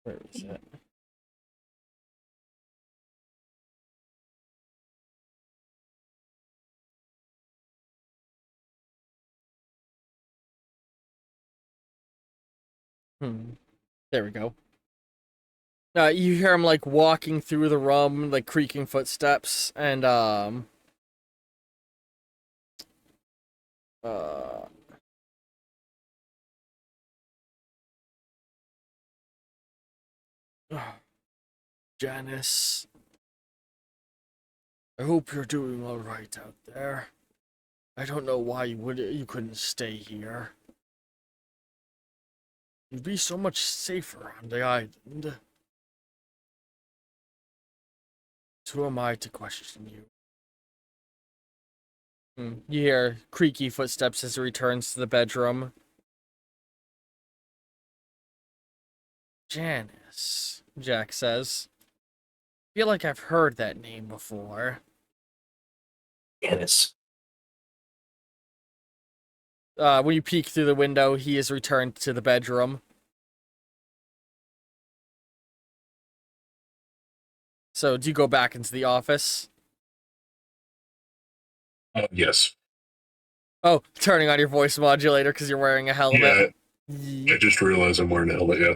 Where is it? There we go. You hear him like walking through the room, like creaking footsteps, and Janice, I hope you're doing all right out there. I don't know why you couldn't stay here. You'd be so much safer on the island. Who am I to question you? You hear creaky footsteps as he returns to the bedroom. Janice, Jack says. I feel like I've heard that name before. Janice. When you peek through the window, he is returned to the bedroom. So, do you go back into the office? Yes. Oh, turning on your voice modulator because you're wearing a helmet. Yeah, I just realized I'm wearing a helmet, yeah.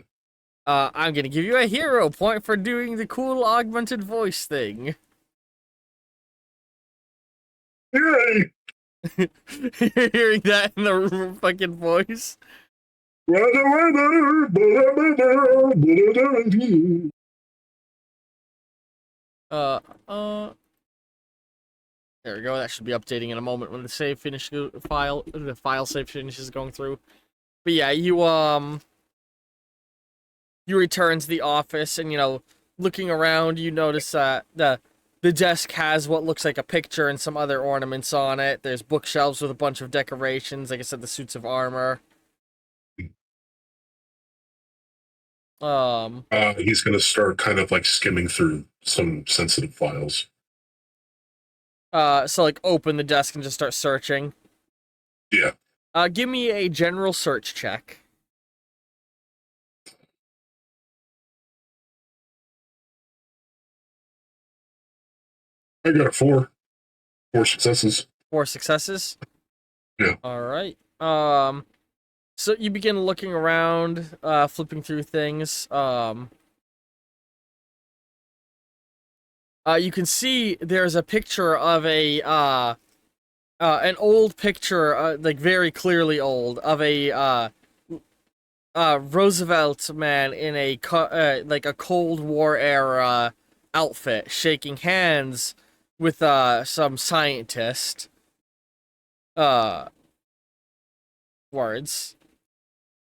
I'm gonna give you a hero point for doing the cool augmented voice thing. Yay! You're hearing that in the fucking voice? There we go. That should be updating in a moment when the file save finishes going through. But yeah, you return to the office, and looking around, you notice that the desk has what looks like a picture and some other ornaments on it. There's bookshelves with a bunch of decorations, like I said, the suits of armor. He's going to start kind of like skimming through some sensitive files. So like open the desk and just start searching. Yeah. Give me a general search check. I got a 4. 4 successes. 4 successes. Yeah. All right. So you begin looking around, flipping through things. You can see there's a picture of an old picture, like very clearly old, of a Roosevelt man in a like a Cold War era outfit, shaking hands with some scientist. Words.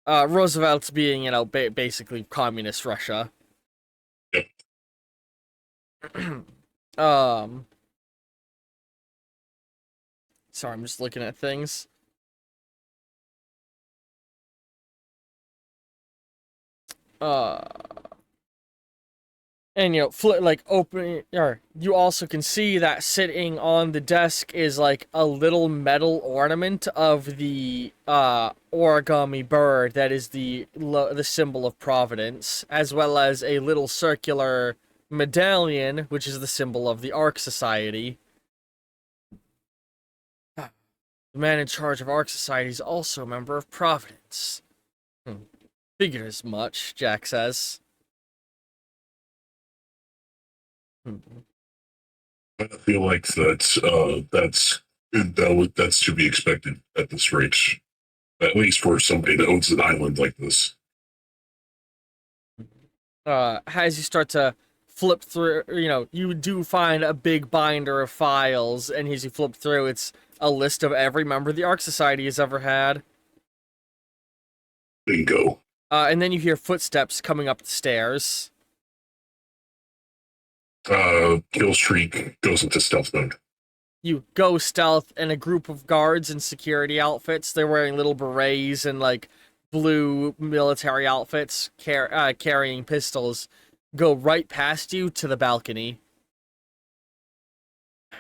Roosevelt's being, basically communist Russia. Yep. Sorry, I'm just looking at things. And open, or you also can see that sitting on the desk is like a little metal ornament of the origami bird that is the symbol of Providence, as well as a little circular medallion, which is the symbol of the Ark Society. The man in charge of Ark Society is also a member of Providence. Figured as much, Jack says. I feel like that's to be expected at this rate, at least for somebody that owns an island like this. As you start to flip through, you do find a big binder of files, and as you flip through, it's a list of every member the Ark Society has ever had. Bingo. And then you hear footsteps coming up the stairs. Killstreak goes into stealth mode. You go stealth, and a group of guards in security outfits, they're wearing little berets and like blue military outfits, carrying pistols, go right past you to the balcony.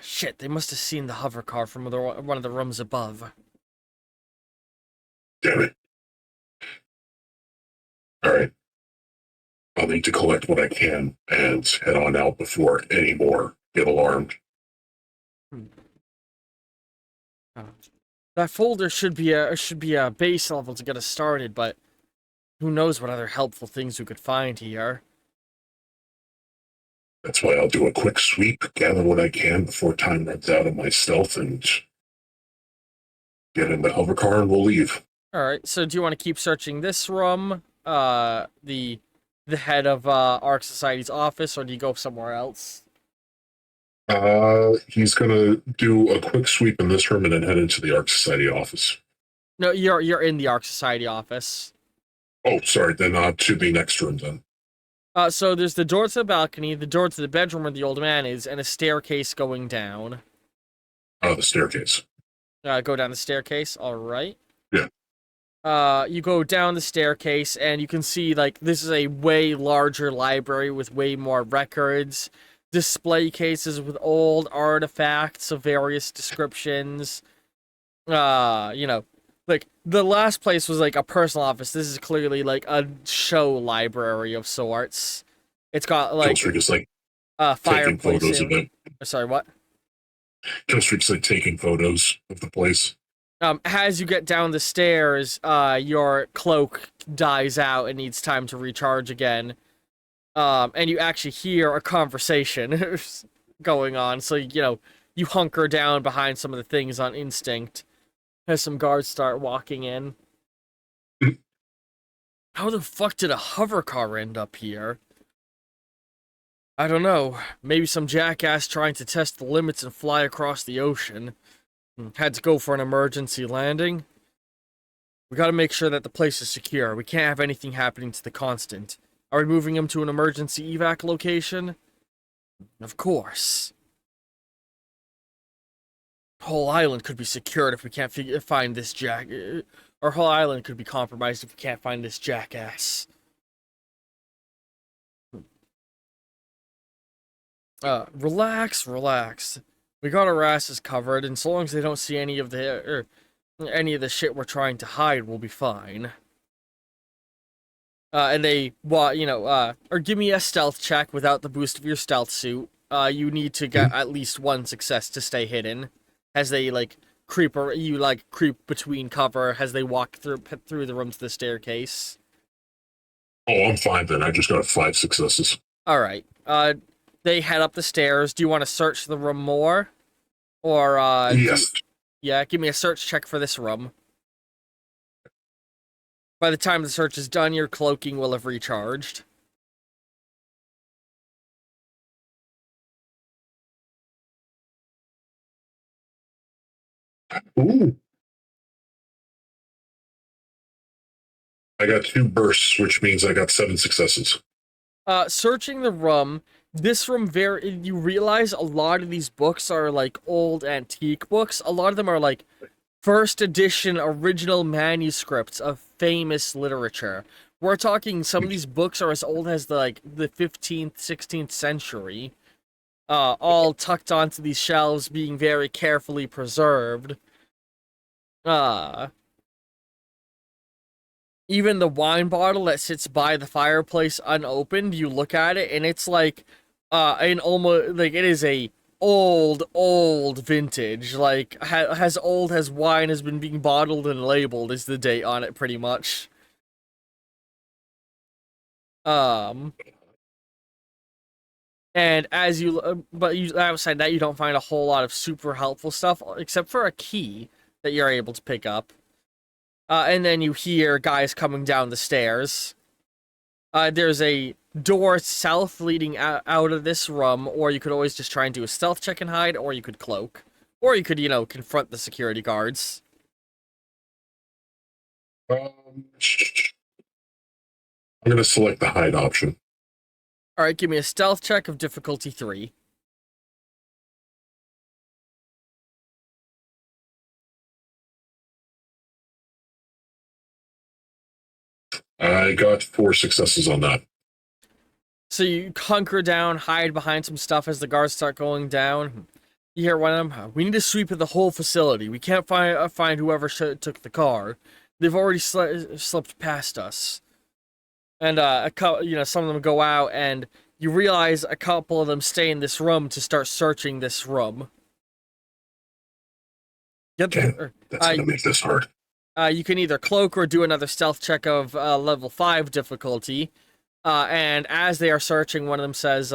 Shit, they must have seen the hover car from one of the rooms above. Damn it. All right. I'll need to collect what I can and head on out before any more get alarmed. That folder should be a base level to get us started, but who knows what other helpful things we could find here. That's why I'll do a quick sweep, gather what I can before time runs out of my stealth, and get in the hover car, and we'll leave. All right. So, do you want to keep searching this room, the head of Ark Society's office, or do you go somewhere else? He's gonna do a quick sweep in this room and then head into the Ark Society office. No, you're in the Ark Society office. Oh, sorry. Then to the next room then. So there's the door to the balcony, the door to the bedroom where the old man is, and a staircase going down. The staircase. Go down the staircase. All right. Yeah. You go down the staircase, and you can see, like, this is a way larger library with way more records, display cases with old artifacts of various descriptions. Like, the last place was, like, a personal office. This is clearly, like, a show library of sorts. It's got, like, Killstreak is like fireplace. taking photos of it. Sorry, what? Killstreak's like taking photos of the place. As you get down the stairs, your cloak dies out and needs time to recharge again. And you actually hear a conversation going on. So, you hunker down behind some of the things on instinct as some guards start walking in. How the fuck did a hover car end up here? I don't know. Maybe some jackass trying to test the limits and fly across the ocean. Had to go for an emergency landing. We gotta make sure that the place is secure. We can't have anything happening to the Constant. Are we moving him to an emergency evac location? Of course. Whole island could be secured if we can't find this Our whole island could be compromised if we can't find this jackass. Relax, relax. We got our asses covered, and so long as they don't see any of the shit we're trying to hide, we'll be fine. And they, well, or give me a stealth check without the boost of your stealth suit. You need to get at least one success to stay hidden, as they creep, or you creep between cover as they walk through the room to the staircase. Oh, I'm fine then. I just got 5 successes. All right. They head up the stairs. Do you want to search the room more, or Yes. yeah, give me a search check for this room. By the time the search is done, your cloaking will have recharged. Ooh. I got 2 bursts, which means I got 7 successes. Searching the room, this room you realize a lot of these books are old antique books. A lot of them are first edition original manuscripts of famous literature. We're talking some of these books are as old as the 15th, 16th century. All tucked onto these shelves, being very carefully preserved. Even the wine bottle that sits by the fireplace unopened, you look at it and it's an almost it is a old vintage, as old as wine has been being bottled and labeled is the date on it, pretty much. And as you, but outside that, you don't find a whole lot of super helpful stuff, except for a key that you're able to pick up. And then you hear guys coming down the stairs. There's a door south leading out of this room, or you could always just try and do a stealth check and hide, or you could cloak. Or you could, confront the security guards. I'm going to select the hide option. Alright, give me a stealth check of difficulty 3. I got 4 successes on that. So you hunker down, hide behind some stuff as the guards start going down. You hear one of them, "We need to sweep the whole facility. We can't find whoever took the car. They've already slipped past us." And some of them go out, and you realize a couple of them stay in this room to start searching this room. That's gonna make this hard. You can either cloak or do another stealth check of level 5 difficulty. And as they are searching, one of them says,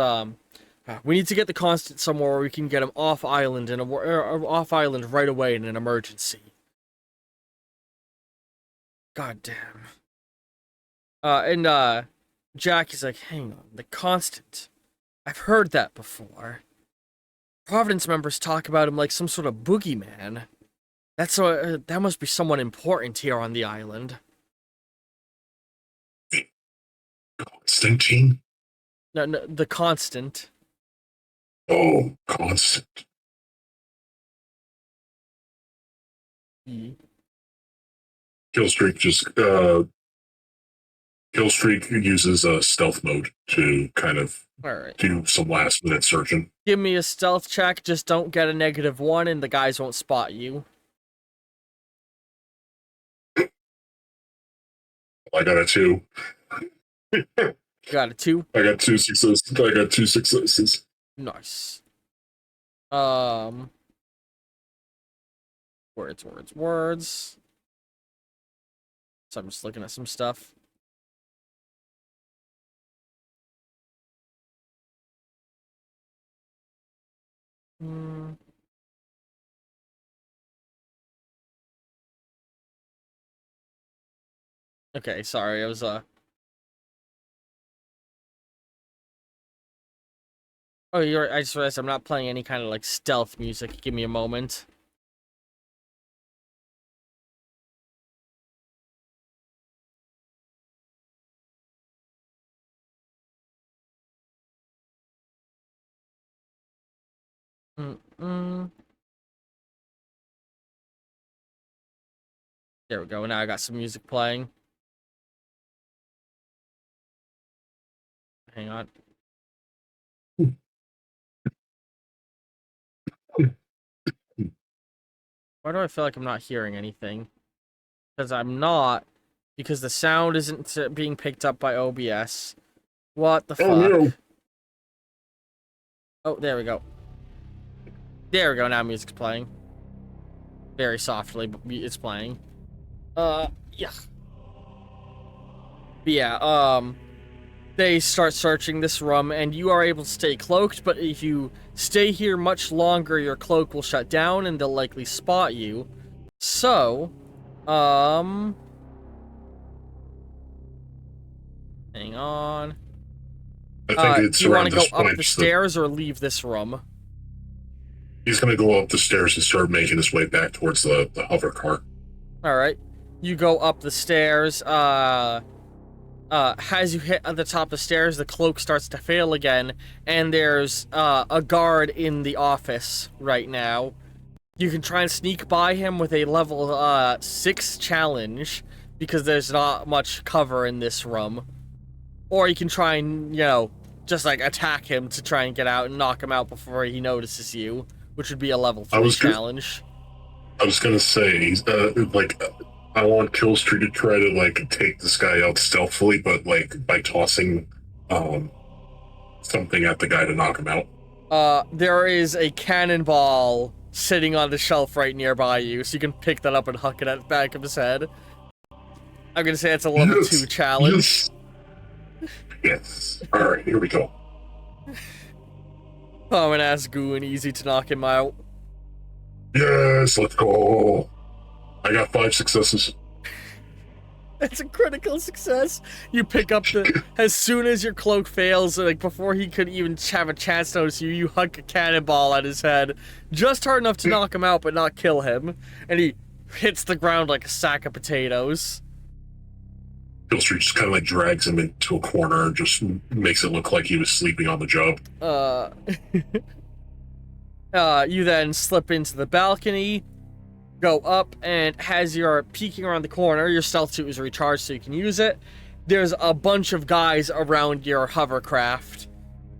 "We need to get the Constant somewhere where we can get him off island right away in an emergency." God damn. And Jack is like, "Hang on, the Constant. I've heard that before. Providence members talk about him like some sort of boogeyman. That must be someone important here on the island." Constantine? No, the Constant. Oh, Constant. Killstreak Killstreak uses stealth mode to kind of do some last minute searching. Give me a stealth check, just don't get a -1 and the guys won't spot you. I got a 2. Got a 2? I got 2 successes. Nice. Words. So I'm just looking at some stuff. Okay, sorry, I was Oh, I just realized I'm not playing any kind of like stealth music. Give me a moment. Mm-mm. There we go. Now I got some music playing. Hang on. Why do I feel like I'm not hearing anything? Because I'm not. Because the sound isn't being picked up by OBS. What the Oh fuck? no! Oh, there we go. There we go. Now music's playing. Very softly, but it's playing. Yeah. But yeah, they start searching this room, and you are able to stay cloaked, but if you stay here much longer, your cloak will shut down, and they'll likely spot you. So, hang on. I think it's Do you want around to go this up point the that stairs or leave this room? he's going to go up the stairs and start making his way back towards the hover car. Alright. You go up the stairs, as you hit at the top of the stairs, the cloak starts to fail again, and there's, a guard in the office right now. You can try and sneak by him with a level, 6 challenge, because there's not much cover in this room. Or you can try and, you know, just, like, attack him to try and get out and knock him out before he notices you, which would be a level 3 challenge. I was going to say, I want Killstreak to try to, like, take this guy out stealthily, but, like, by tossing, something at the guy to knock him out. There is a cannonball sitting on the shelf right nearby you, so you can pick that up and huck it at the back of his head. I'm gonna say it's a level 2 challenge. Yes. Alright, here we go. Common ass goo and easy to knock him out. Yes, let's go. I got 5 successes. It's a critical success. You pick up the... As soon as your cloak fails, like, before he could even have a chance to notice you, you huck a cannonball at his head. Just hard enough to knock him out, but not kill him. And he hits the ground like a sack of potatoes. Killstreak just kind of, like, drags him into a corner and just makes it look like he was sleeping on the job. You then slip into the balcony, go up, and as you're peeking around the corner, your stealth suit is recharged so you can use it. There's a bunch of guys around your hovercraft,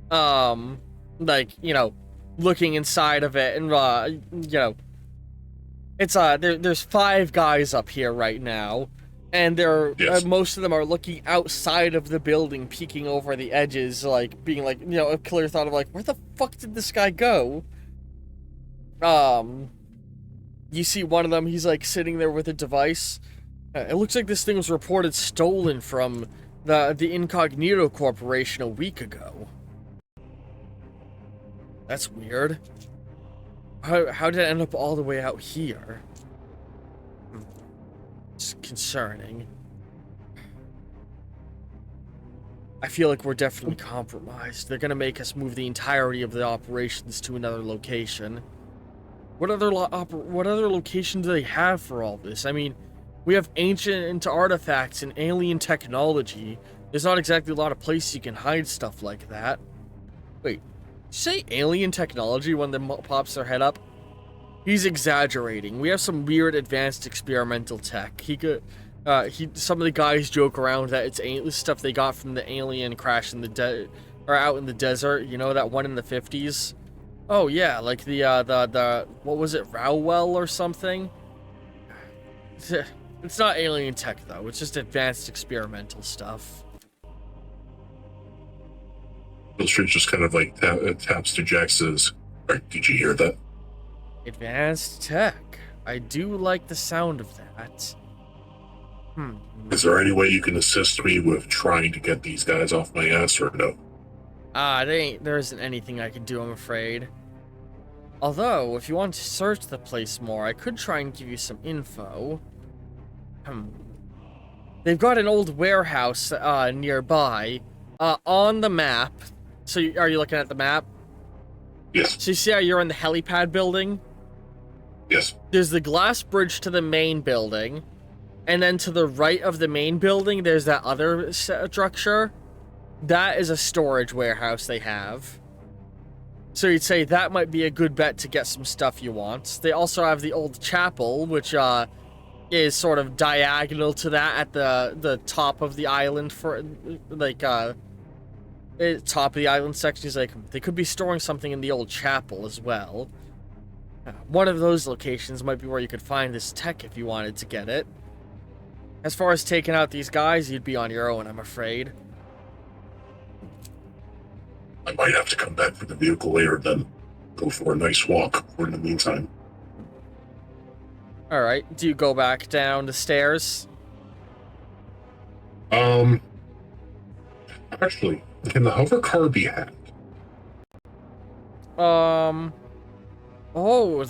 like, you know, looking inside of it, and, you know, it's, there's 5 guys up here right now, and most of them are looking outside of the building, peeking over the edges, like, being like, you know, a clear thought of, like, where the fuck did this guy go? You see one of them, he's like sitting there with a device. It looks like this thing was reported stolen from the Incognito Corporation a week ago. That's weird. How did it end up all the way out here? It's concerning. I feel like we're definitely compromised. They're gonna make us move the entirety of the operations to another location. What other location do they have for all this? I mean, we have ancient artifacts and alien technology. There's not exactly a lot of places you can hide stuff like that. Wait, did you say alien technology when they pops their head up? He's exaggerating. We have some weird advanced experimental tech. Some of the guys joke around that it's stuff they got from the alien crash in the out in the desert. You know, that one in the 50s? Oh yeah, like the what was it, Rowell or something? It's not alien tech though, it's just advanced experimental stuff. Killstreak just kind of like taps to Jack, says, did you hear that? Advanced tech. I do like the sound of that. Is there any way you can assist me with trying to get these guys off my ass, or no? There isn't anything I can do, I'm afraid. Although, if you want to search the place more, I could try and give you some info. They've got an old warehouse, nearby, on the map. So, are you looking at the map? Yes. So you see how you're in the helipad building? Yes. There's the glass bridge to the main building, and then to the right of the main building, there's that other structure. That is a storage warehouse they have. So you'd say that might be a good bet to get some stuff you want. They also have the old chapel, which is sort of diagonal to that at the top of the island for like top of the island section. He's like, they could be storing something in the old chapel as well. One of those locations might be where you could find this tech if you wanted to get it. As far as taking out these guys, you'd be on your own, I'm afraid. I might have to come back for the vehicle later, then go for a nice walk. For in the meantime. All right. Do you go back down the stairs? Actually, can the hover car be hacked? Oh,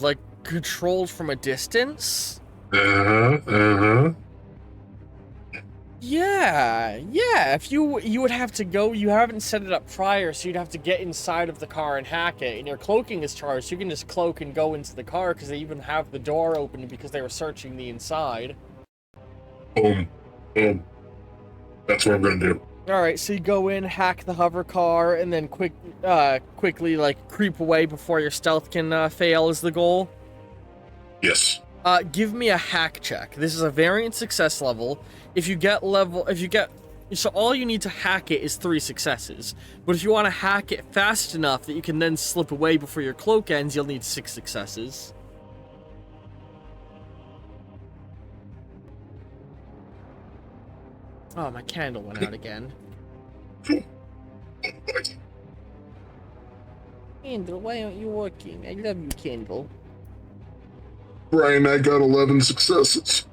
like controlled from a distance? Yeah. If you would have to go, you haven't set it up prior, so you'd have to get inside of the car and hack it. And your cloaking is charged, so you can just cloak and go into the car because they even have the door open because they were searching the inside. Boom. That's what I'm gonna do. All right, so you go in, hack the hover car, and then quickly like creep away before your stealth can fail is the goal. Yes. Give me a hack check. This is a variant success level. So all you need to hack it is 3 successes. But if you want to hack it fast enough that you can then slip away before your cloak ends, you'll need 6 successes. Oh, my candle went out again. Candle, why aren't you working? I love you, Candle. Brian, I got 11 successes.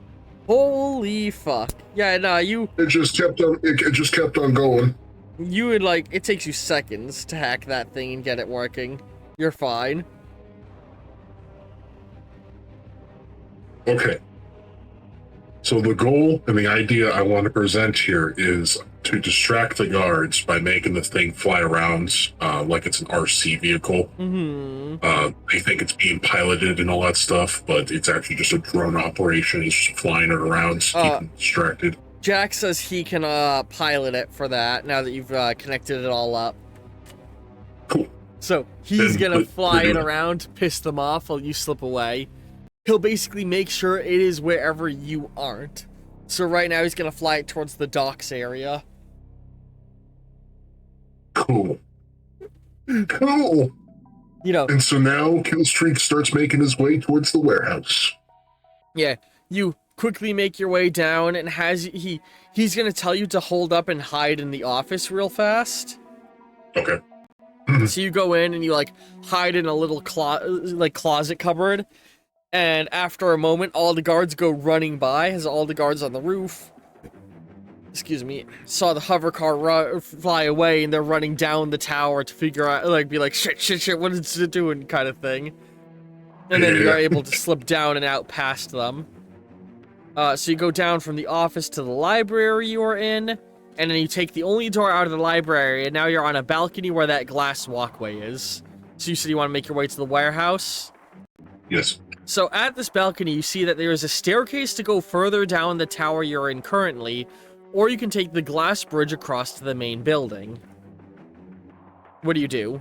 Holy fuck. Yeah, nah, It just kept on. It just kept on going. you would like, it takes you seconds to hack that thing and get it working. You're fine. Okay. So the goal and the idea I want to present here is to distract the guards by making the thing fly around like it's an RC vehicle. They think it's being piloted and all that stuff, but it's actually just a drone operation. It's just flying it around, keep them distracted. Jack says he can pilot it for that now that you've connected it all up. Cool. So he's Then gonna fly it do it. around, piss them off while you slip away. He'll basically make sure it is wherever you aren't. So right now he's gonna fly it towards the docks area. Cool. Cool. You know, And so now Killstreak starts making his way towards the warehouse. yeah, you quickly make your way down and he's gonna tell you to hold up and hide in the office real fast. Okay. So you go in and you like hide in a little closet cupboard, and after a moment all the guards go running by as all the guards on the roof, excuse me, saw the hover car fly away, and they're running down the tower to figure out, like, be like, shit, what is it doing, kind of thing. And then you're able to slip down and out past them. So you go down from the office to the library you are in, and then you take the only door out of the library, and now you're on a balcony where that glass walkway is. So you said you want to make your way to the warehouse? Yes. So at this balcony, you see that there is a staircase to go further down the tower you're in currently, or you can take the glass bridge across to the main building. What do you do?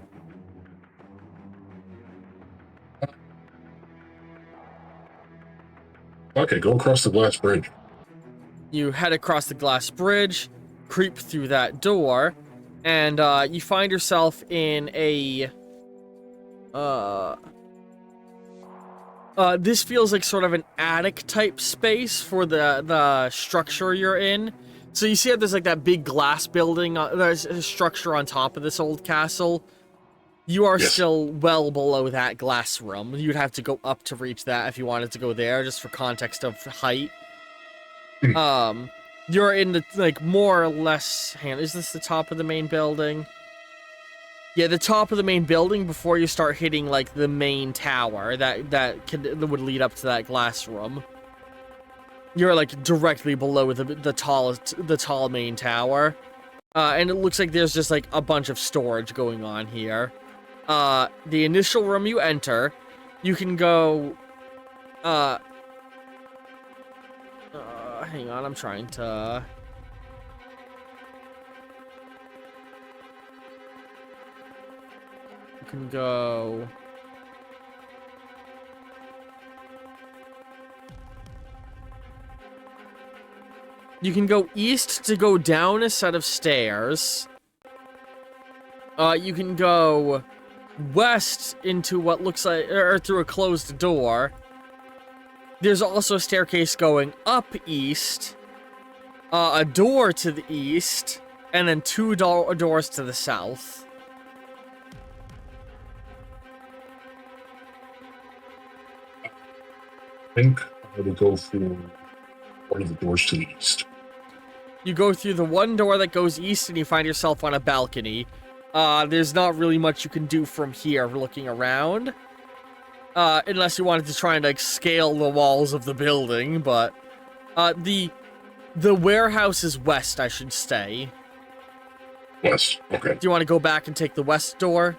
Okay, go across the glass bridge. You head across the glass bridge, creep through that door, and you find yourself in a this feels like sort of an attic type space for the structure you're in. So you see how there's like that big glass building, there's a structure on top of this old castle. You are still well below that glass room. You'd have to go up to reach that if you wanted to go there, just for context of height. You're in the, like, more or less, hang on, is this the top of the main building? Yeah, the top of the main building before you start hitting, like, the main tower that would lead up to that glass room. You're, like, directly below the tall main tower. And it looks like there's just, like, a bunch of storage going on here. the initial room you enter, you can go, hang on, I'm trying to... You can go... You can go east to go down a set of stairs. You can go west into what looks like, or through a closed door. There's also a staircase going up east, a door to the east, and then two doors to the south. I think I would go for one of the doors to the east. You go through the one door that goes east and you find yourself on a balcony. There's not really much you can do from here looking around. Unless you wanted to try and, like, scale the walls of the building, but... The warehouse is west, I should say. West, okay. Do you want to go back and take the west door?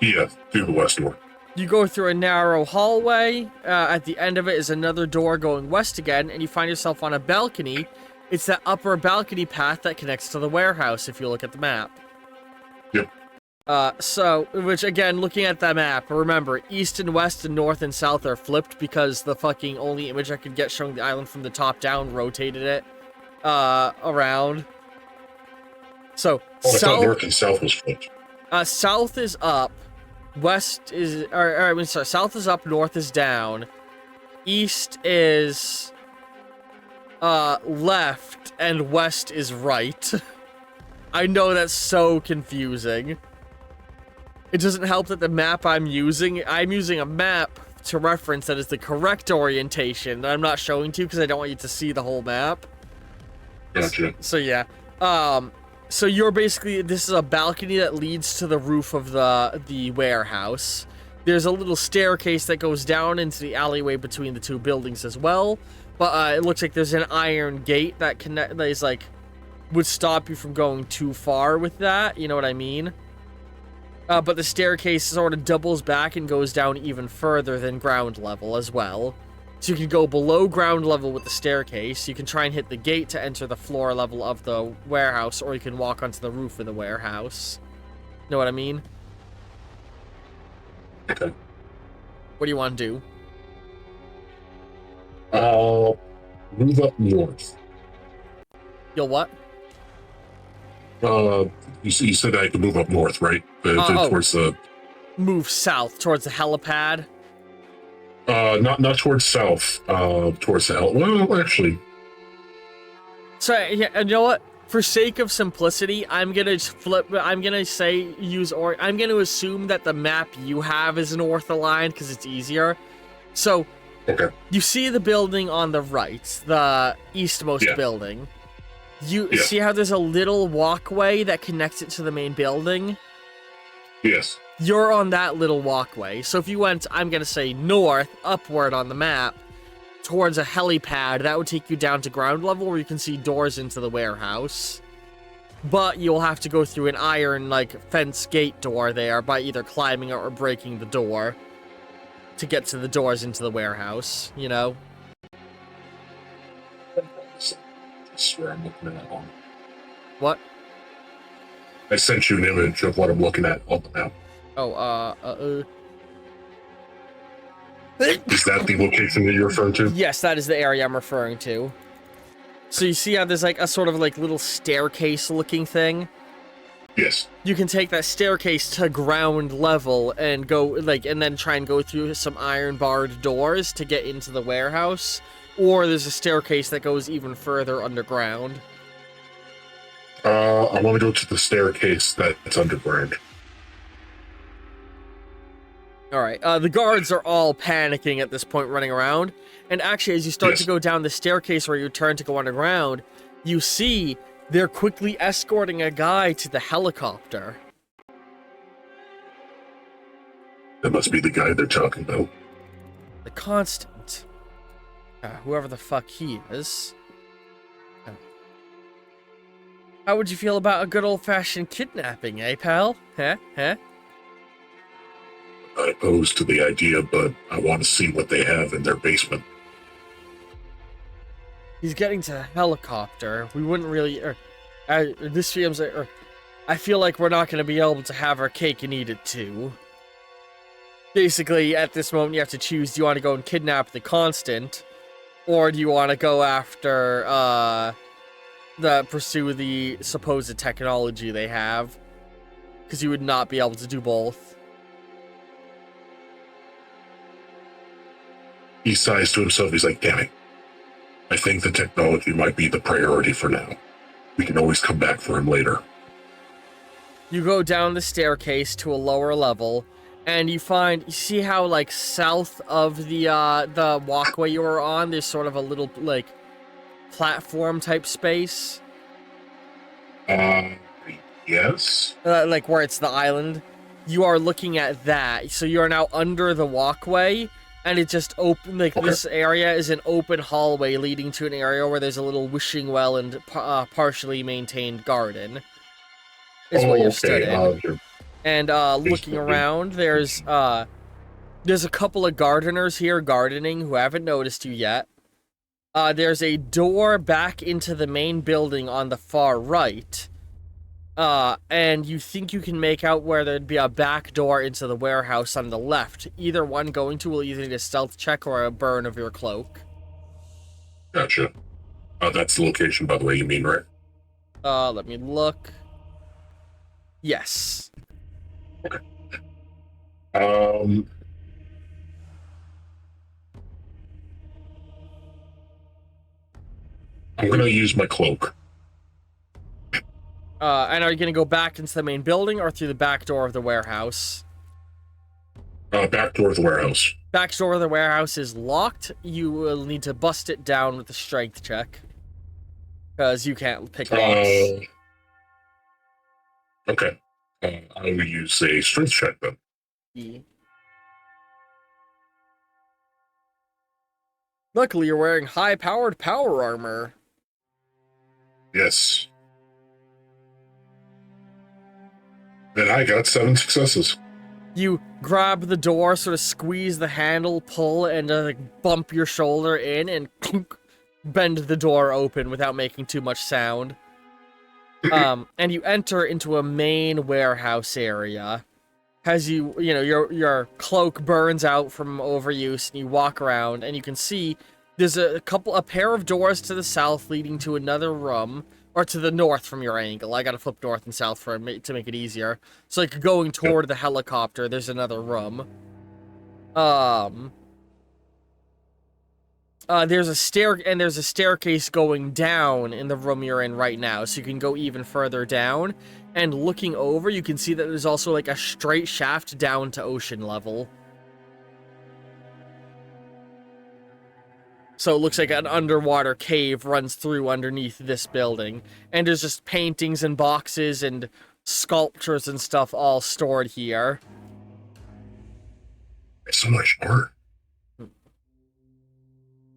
Yeah, do the west door. You go through a narrow hallway. At the end of it is another door going west again, and you find yourself on a balcony. It's that upper balcony path that connects to the warehouse, if you look at the map. Yep. Which again, looking at that map, remember, east and west and north and south are flipped because the fucking only image I could get showing the island from the top down rotated it, around. So, I thought north and south was flipped. South is up, west is, south is up, north is down, east is, left, and west is right. I know that's so confusing. It doesn't help that the map I'm using a map to reference that is the correct orientation that I'm not showing to you because I don't want you to see the whole map. Gotcha. So yeah. So you're basically, this is a balcony that leads to the roof of the warehouse. There's a little staircase that goes down into the alleyway between the two buildings as well. But it looks like there's an iron gate that is like, would stop you from going too far with that, you know what I mean? But the staircase sort of doubles back and goes down even further than ground level as well. So you can go below ground level with the staircase, you can try and hit the gate to enter the floor level of the warehouse, or you can walk onto the roof of the warehouse. Know what I mean? Okay. What do you want to do? Move up north. You'll what? You said I could move up north, right? Towards the... Move south, towards the helipad. Not towards south, towards the hell. Well, actually... So, yeah, and you know what? For sake of simplicity, I'm gonna assume that the map you have is north aligned, because it's easier. So, okay. You see the building on the right, the eastmost building. You see how there's a little walkway that connects it to the main building? Yes. You're on that little walkway. So if you went, I'm going to say north, upward on the map, towards a helipad, that would take you down to ground level where you can see doors into the warehouse. But you'll have to go through an iron, like, fence gate door there by either climbing it or breaking the door to get to the doors into the warehouse, you know? I swear I'm looking at on. What? I sent you an image of what I'm looking at on the map. Oh, Is that the location that you're referring to? Yes, that is the area I'm referring to. So you see how there's like a sort of like little staircase looking thing? Yes. You can take that staircase to ground level and go like, and then try and go through some iron barred doors to get into the warehouse. Or there's a staircase that goes even further underground. I want to go to the staircase that's underground. Alright, the guards are all panicking at this point, running around. And actually, as you start to go down the staircase where you turn to go underground, you see they're quickly escorting a guy to the helicopter. That must be the guy they're talking about. The Constant. Whoever the fuck he is. How would you feel about a good old-fashioned kidnapping, eh, pal? Huh? not opposed to the idea, but I want to see what they have in their basement. He's getting to helicopter. We wouldn't really... this feels like... I feel like we're not going to be able to have our cake and eat it too. Basically, at this moment, you have to choose, do you want to go and kidnap the Constant, or do you want to go after, pursue the supposed technology they have? Because you would not be able to do both. He sighs to himself. He's like, damn it. I think the technology might be the priority for now. We can always come back for him later. You go down the staircase to a lower level, and you see how, like, south of the walkway you were on, there's sort of a little, like, platform-type space? Yes? Like, where it's the island. You are looking at that, so you are now under the walkway, and it just this area is an open hallway leading to an area where there's a little wishing well and partially maintained garden. Is what you're stood in. And looking around, there's a couple of gardeners here gardening who haven't noticed you yet. There's a door back into the main building on the far right. And you think you can make out where there'd be a back door into the warehouse on the left. Either one going to will either need a stealth check or a burn of your cloak. Gotcha. That's the location, by the way, you mean, right? Let me look. Yes. Okay. I'm gonna use my cloak. And are you gonna go back into the main building or through the back door of the warehouse? Back door of the warehouse. Back door of the warehouse is locked. You will need to bust it down with a strength check. Because you can't pick locks. Okay. I will use a strength check then. Yeah. Luckily, you're wearing high-powered power armor. Yes. And I got 7 successes. You grab the door, sort of squeeze the handle, pull, and like, bump your shoulder in, and bend the door open without making too much sound. And you enter into a main warehouse area. As your cloak burns out from overuse, and you walk around, and you can see there's a pair of doors to the south leading to another room, or to the north from your angle. I gotta flip north and south to make it easier. So, like, going toward the helicopter, there's another room. There's a staircase going down in the room you're in right now, so you can go even further down. And looking over, you can see that there's also, like, a straight shaft down to ocean level. So it looks like an underwater cave runs through underneath this building. And there's just paintings and boxes and sculptures and stuff all stored here. There's so much art.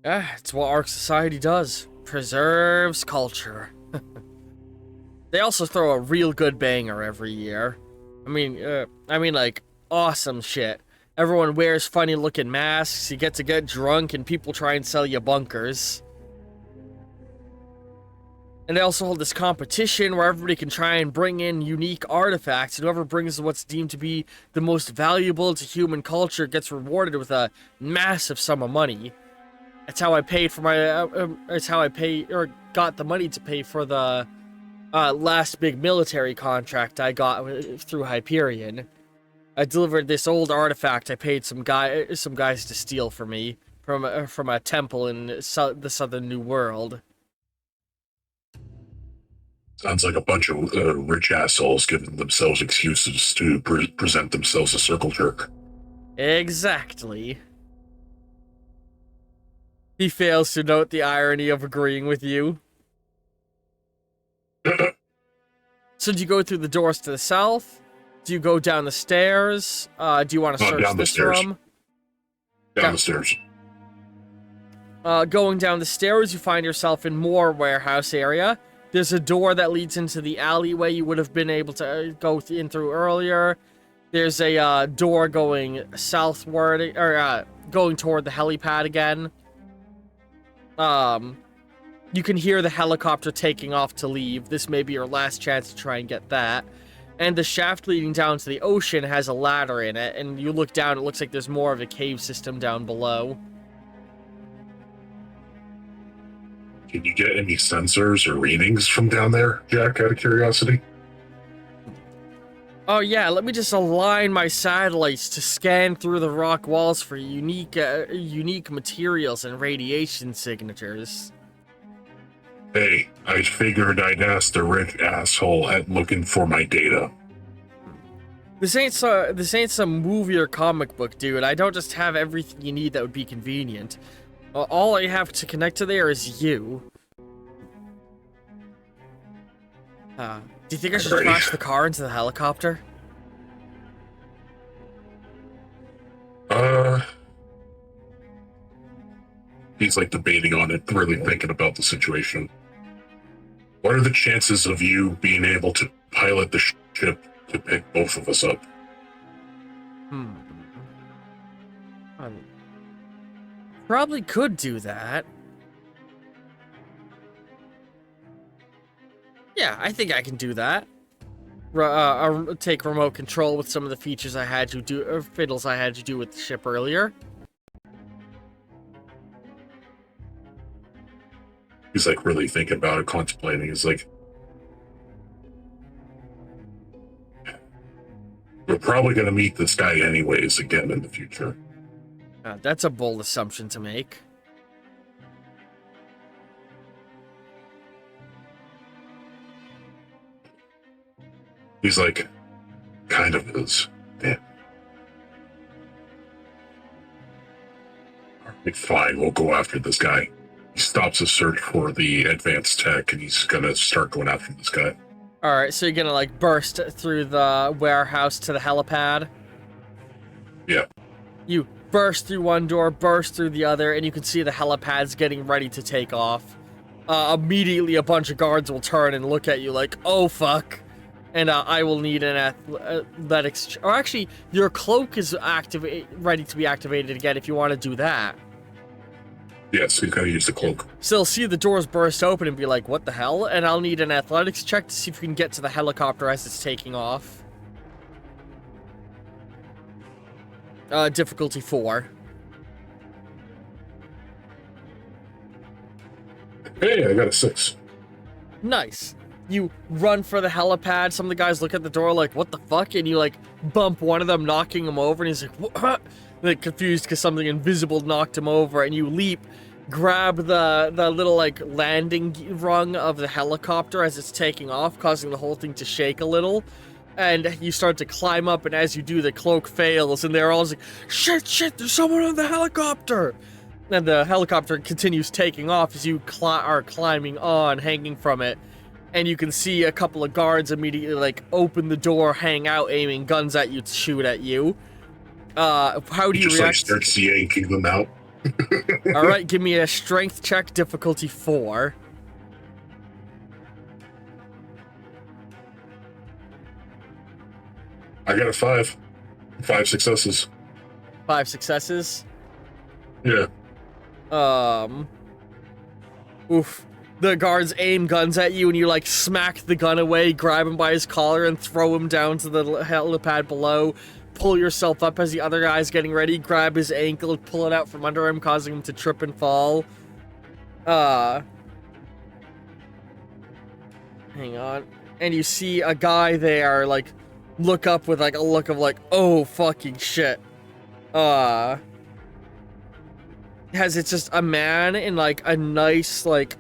Yeah, it's what our society does. Preserves culture. They also throw a real good banger every year. I mean, like, awesome shit. Everyone wears funny-looking masks, you get to get drunk, and people try and sell you bunkers. And they also hold this competition where everybody can try and bring in unique artifacts, and whoever brings what's deemed to be the most valuable to human culture gets rewarded with a massive sum of money. That's how I paid for my, got the money to pay for the last big military contract I got through Hyperion. I delivered this old artifact I paid some guys to steal for me from a temple in the southern New World. Sounds like a bunch of rich assholes giving themselves excuses to present themselves a circle jerk. Exactly. He fails to note the irony of agreeing with you. So do you go through the doors to the south? Do you go down the stairs? Do you want to search this room? Down the stairs. Going down the stairs, you find yourself in more warehouse area. There's a door that leads into the alleyway you would have been able to go in through earlier. There's a door going southward, or going toward the helipad again. You can hear the helicopter taking off to leave. This may be your last chance to try and get that. And the shaft leading down to the ocean has a ladder in it, and you look down, it looks like there's more of a cave system down below. Can you get any sensors or readings from down there, Jack, out of curiosity? Oh yeah, let me just align my satellites to scan through the rock walls for unique materials and radiation signatures. Hey, I figured I'd ask the rich asshole at looking for my data. This ain't some movie or comic book, dude. I don't just have everything you need that would be convenient. All I have to connect to there is you. Do you think I should crash the car into the helicopter? He's like debating on it, really thinking about the situation. What are the chances of you being able to pilot the ship to pick both of us up? Probably could do that. Yeah, I think I can do that. Take remote control with some of the features I had you do, or fiddles I had you do with the ship earlier. He's like really thinking about it, contemplating. He's like, we're probably going to meet this guy anyways again in the future. That's a bold assumption to make. He's like, kind of is. Damn. Alright, fine, we'll go after this guy. He stops his search for the advanced tech, and he's gonna start going after this guy. Alright, so you're gonna, like, burst through the warehouse to the helipad? Yeah. You burst through one door, burst through the other, and you can see the helipad's getting ready to take off. Immediately, a bunch of guards will turn and look at you like, oh, fuck. And I will need an athletics... Or actually, your cloak is ready to be activated again if you want to do that. Yes, he's gonna use the cloak. So they'll see the doors burst open and be like, what the hell? And I'll need an athletics check to see if you can get to the helicopter as it's taking off. Difficulty 4. Hey, I got a 6. Nice. You run for the helipad, some of the guys look at the door like, what the fuck? And you, like, bump one of them, knocking him over, and he's like, what? Like, confused because something invisible knocked him over, and you leap, grab the little, like, landing rung of the helicopter as it's taking off, causing the whole thing to shake a little. And you start to climb up, and as you do, the cloak fails, and they're all like, shit, there's someone on the helicopter! And the helicopter continues taking off as you are climbing on, hanging from it. And you can see a couple of guards immediately, like, open the door, hang out, aiming guns at you to shoot at you. How do you react? Like, starts yanking them out. Alright, give me a strength check, difficulty 4. I got a 5. 5 successes. 5 successes? Yeah. Oof. The guards aim guns at you, and you, like, smack the gun away, grab him by his collar, and throw him down to the helipad below. Pull yourself up as the other guy's getting ready, grab his ankle, pull it out from under him, causing him to trip and fall. Hang on. And you see a guy there, like, look up with, like, a look of, like, oh, fucking shit. It's just a man in, like, a nice, like,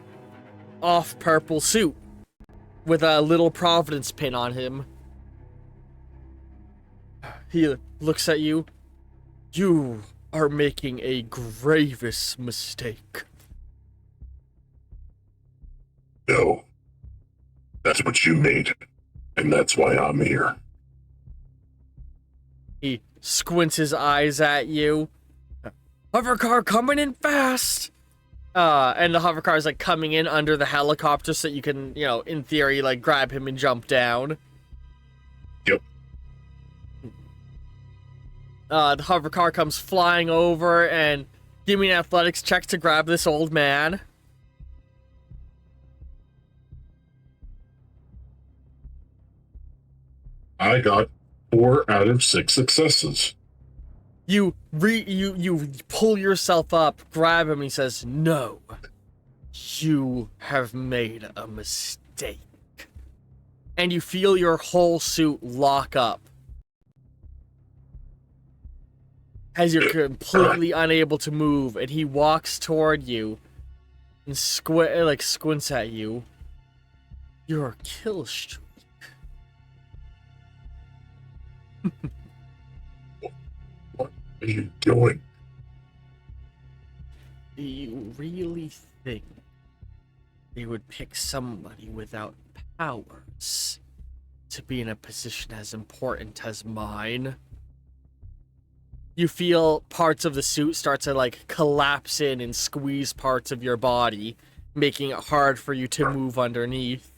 off purple suit with a little Providence pin on him. He looks at you. You are making a grievous mistake. No. That's what you made. And that's why I'm here. He squints his eyes at you. Hovercar coming in fast! And the hovercar is, like, coming in under the helicopter so you can, you know, in theory, like, grab him and jump down. Yep. The hover car comes flying over, and give me an athletics check to grab this old man. I got 4 out of 6 successes. You pull yourself up, grab him, and he says, "No, you have made a mistake." And you feel your whole suit lock up as you're completely unable to move, and he walks toward you and squints at you. You're Killstreak. What are you doing? Do you really think they would pick somebody without powers to be in a position as important as mine? You feel parts of the suit start to like collapse in and squeeze parts of your body, making it hard for you to move underneath.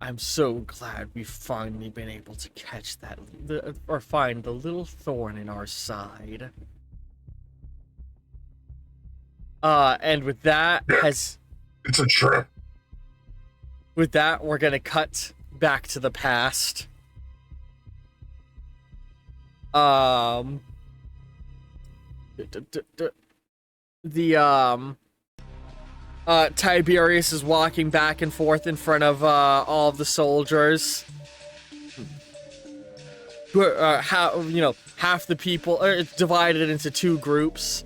I'm so glad we've finally been able to catch that, or find the little thorn in our side. And with that, It's a trap. with that, we're gonna cut back to the past. Tiberius is walking back and forth in front of all of the soldiers. Half the people it's divided into 2 groups.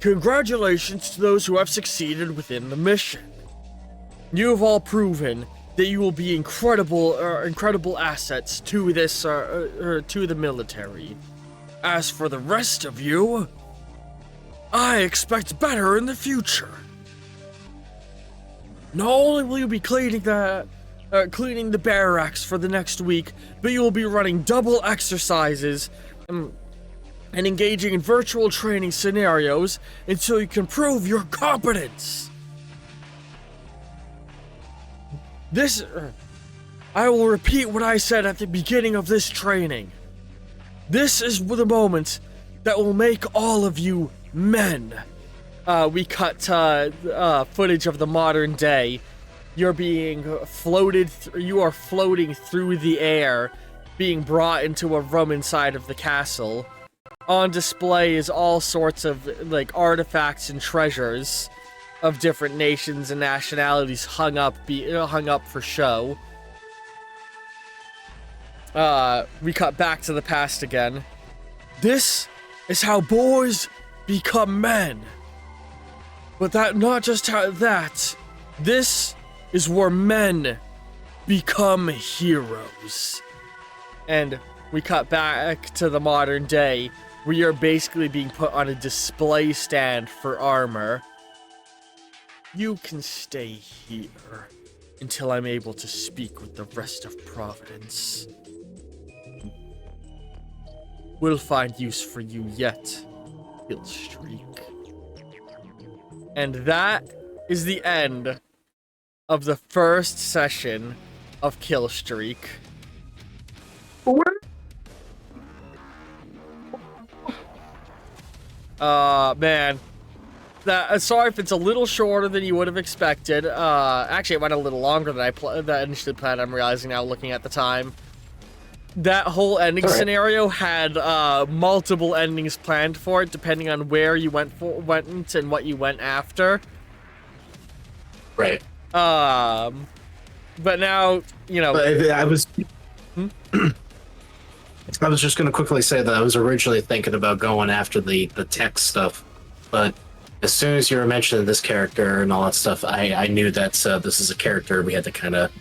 Congratulations to those who have succeeded within the mission. You have all proven that you will be incredible assets to this to the military. As for the rest of you, I expect better in the future. Not only will you be cleaning the barracks for the next week, but you will be running double exercises and engaging in virtual training scenarios until you can prove your competence. I will repeat what I said at the beginning of this training. This is the moment that will make all of you men. We cut footage of the modern day. You're being floated. You are floating through the air, being brought into a room inside of the castle. On display is all sorts of like artifacts and treasures of different nations and nationalities hung up for show. We cut back to the past again. This is how boys become men. But not just how that. This is where men become heroes. And we cut back to the modern day, where you're basically being put on a display stand for armor. You can stay here until I'm able to speak with the rest of Providence. We'll find use for you yet, Killstreak. And that is the end of the first session of Killstreak. Man. Sorry if it's a little shorter than you would have expected. Actually, it went a little longer than I initially planned, I'm realizing now, looking at the time. That whole ending scenario had multiple endings planned for it, depending on where you went and what you went after. Right. But now, you know. But I was just going to quickly say that I was originally thinking about going after the tech stuff, but as soon as you were mentioning this character and all that stuff, I knew that this is a character we had to kind of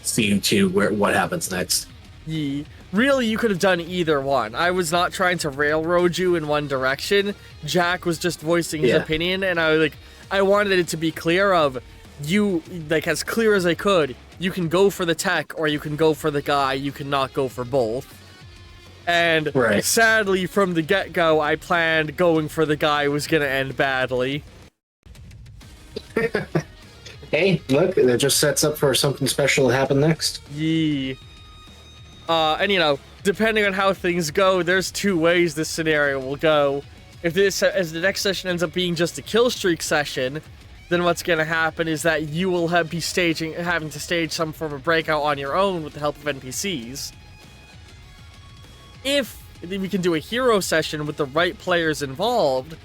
see into what happens next. Yeah. Really, you could have done either one. I was not trying to railroad you in one direction. Jack was just voicing his opinion, and I wanted it to be clear of you, like as clear as I could. You can go for the tech, or you can go for the guy. You cannot go for both. And sadly, from the get-go, I planned going for the guy was gonna end badly. Hey, look, that just sets up for something special to happen next. Yee. And you know, depending on how things go, there's two ways this scenario will go. If the next session ends up being just a kill streak session, then what's going to happen is that you will having to stage some form of breakout on your own with the help of NPCs. If we can do a hero session with the right players involved,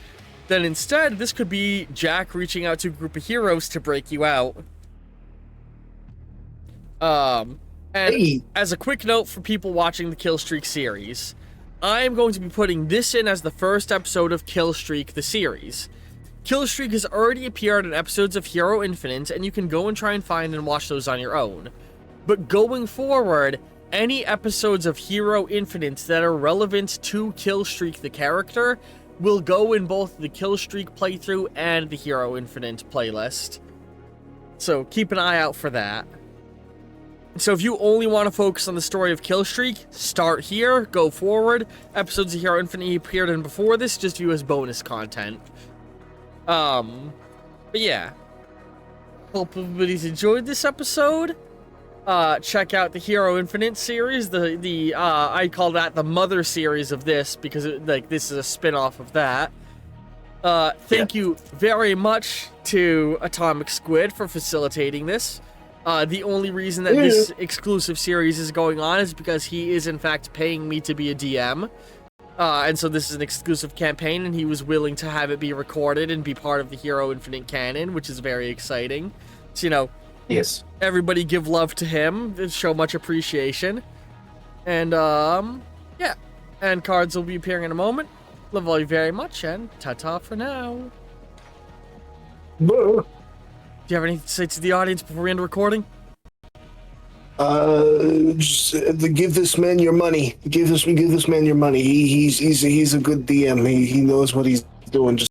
then instead this could be Jack reaching out to a group of heroes to break you out. And Hey. as a quick note for people watching the Killstreak series, I'm going to be putting this in as the first episode of Killstreak the series. Killstreak has already appeared in episodes of Hero Infinite, and you can go and try and find and watch those on your own. But going forward, any episodes of Hero Infinite that are relevant to Killstreak the character will go in both the Killstreak playthrough and the Hero Infinite playlist. So keep an eye out for that. So if you only want to focus on the story of Killstreak, start here, go forward. Episodes of Hero Infinite appeared in before this, just view as bonus content. But yeah. Hope everybody's enjoyed this episode. Check out the Hero Infinite series. I call that the mother series of this because this is a spin-off of that. Thank you very much to Atomic Squid for facilitating this. The only reason that this exclusive series is going on is because he is in fact paying me to be a DM. And so this is an exclusive campaign, and he was willing to have it be recorded and be part of the Hero Infinite canon, which is very exciting. So, you know, Yes. everybody give love to him, show much appreciation. And, yeah. And cards will be appearing in a moment. Love all you very much, and ta-ta for now. Buh. Do you have anything to say to the audience before we end the recording? Just give this man your money. Give this man your money. He's a good DM. He knows what he's doing. Just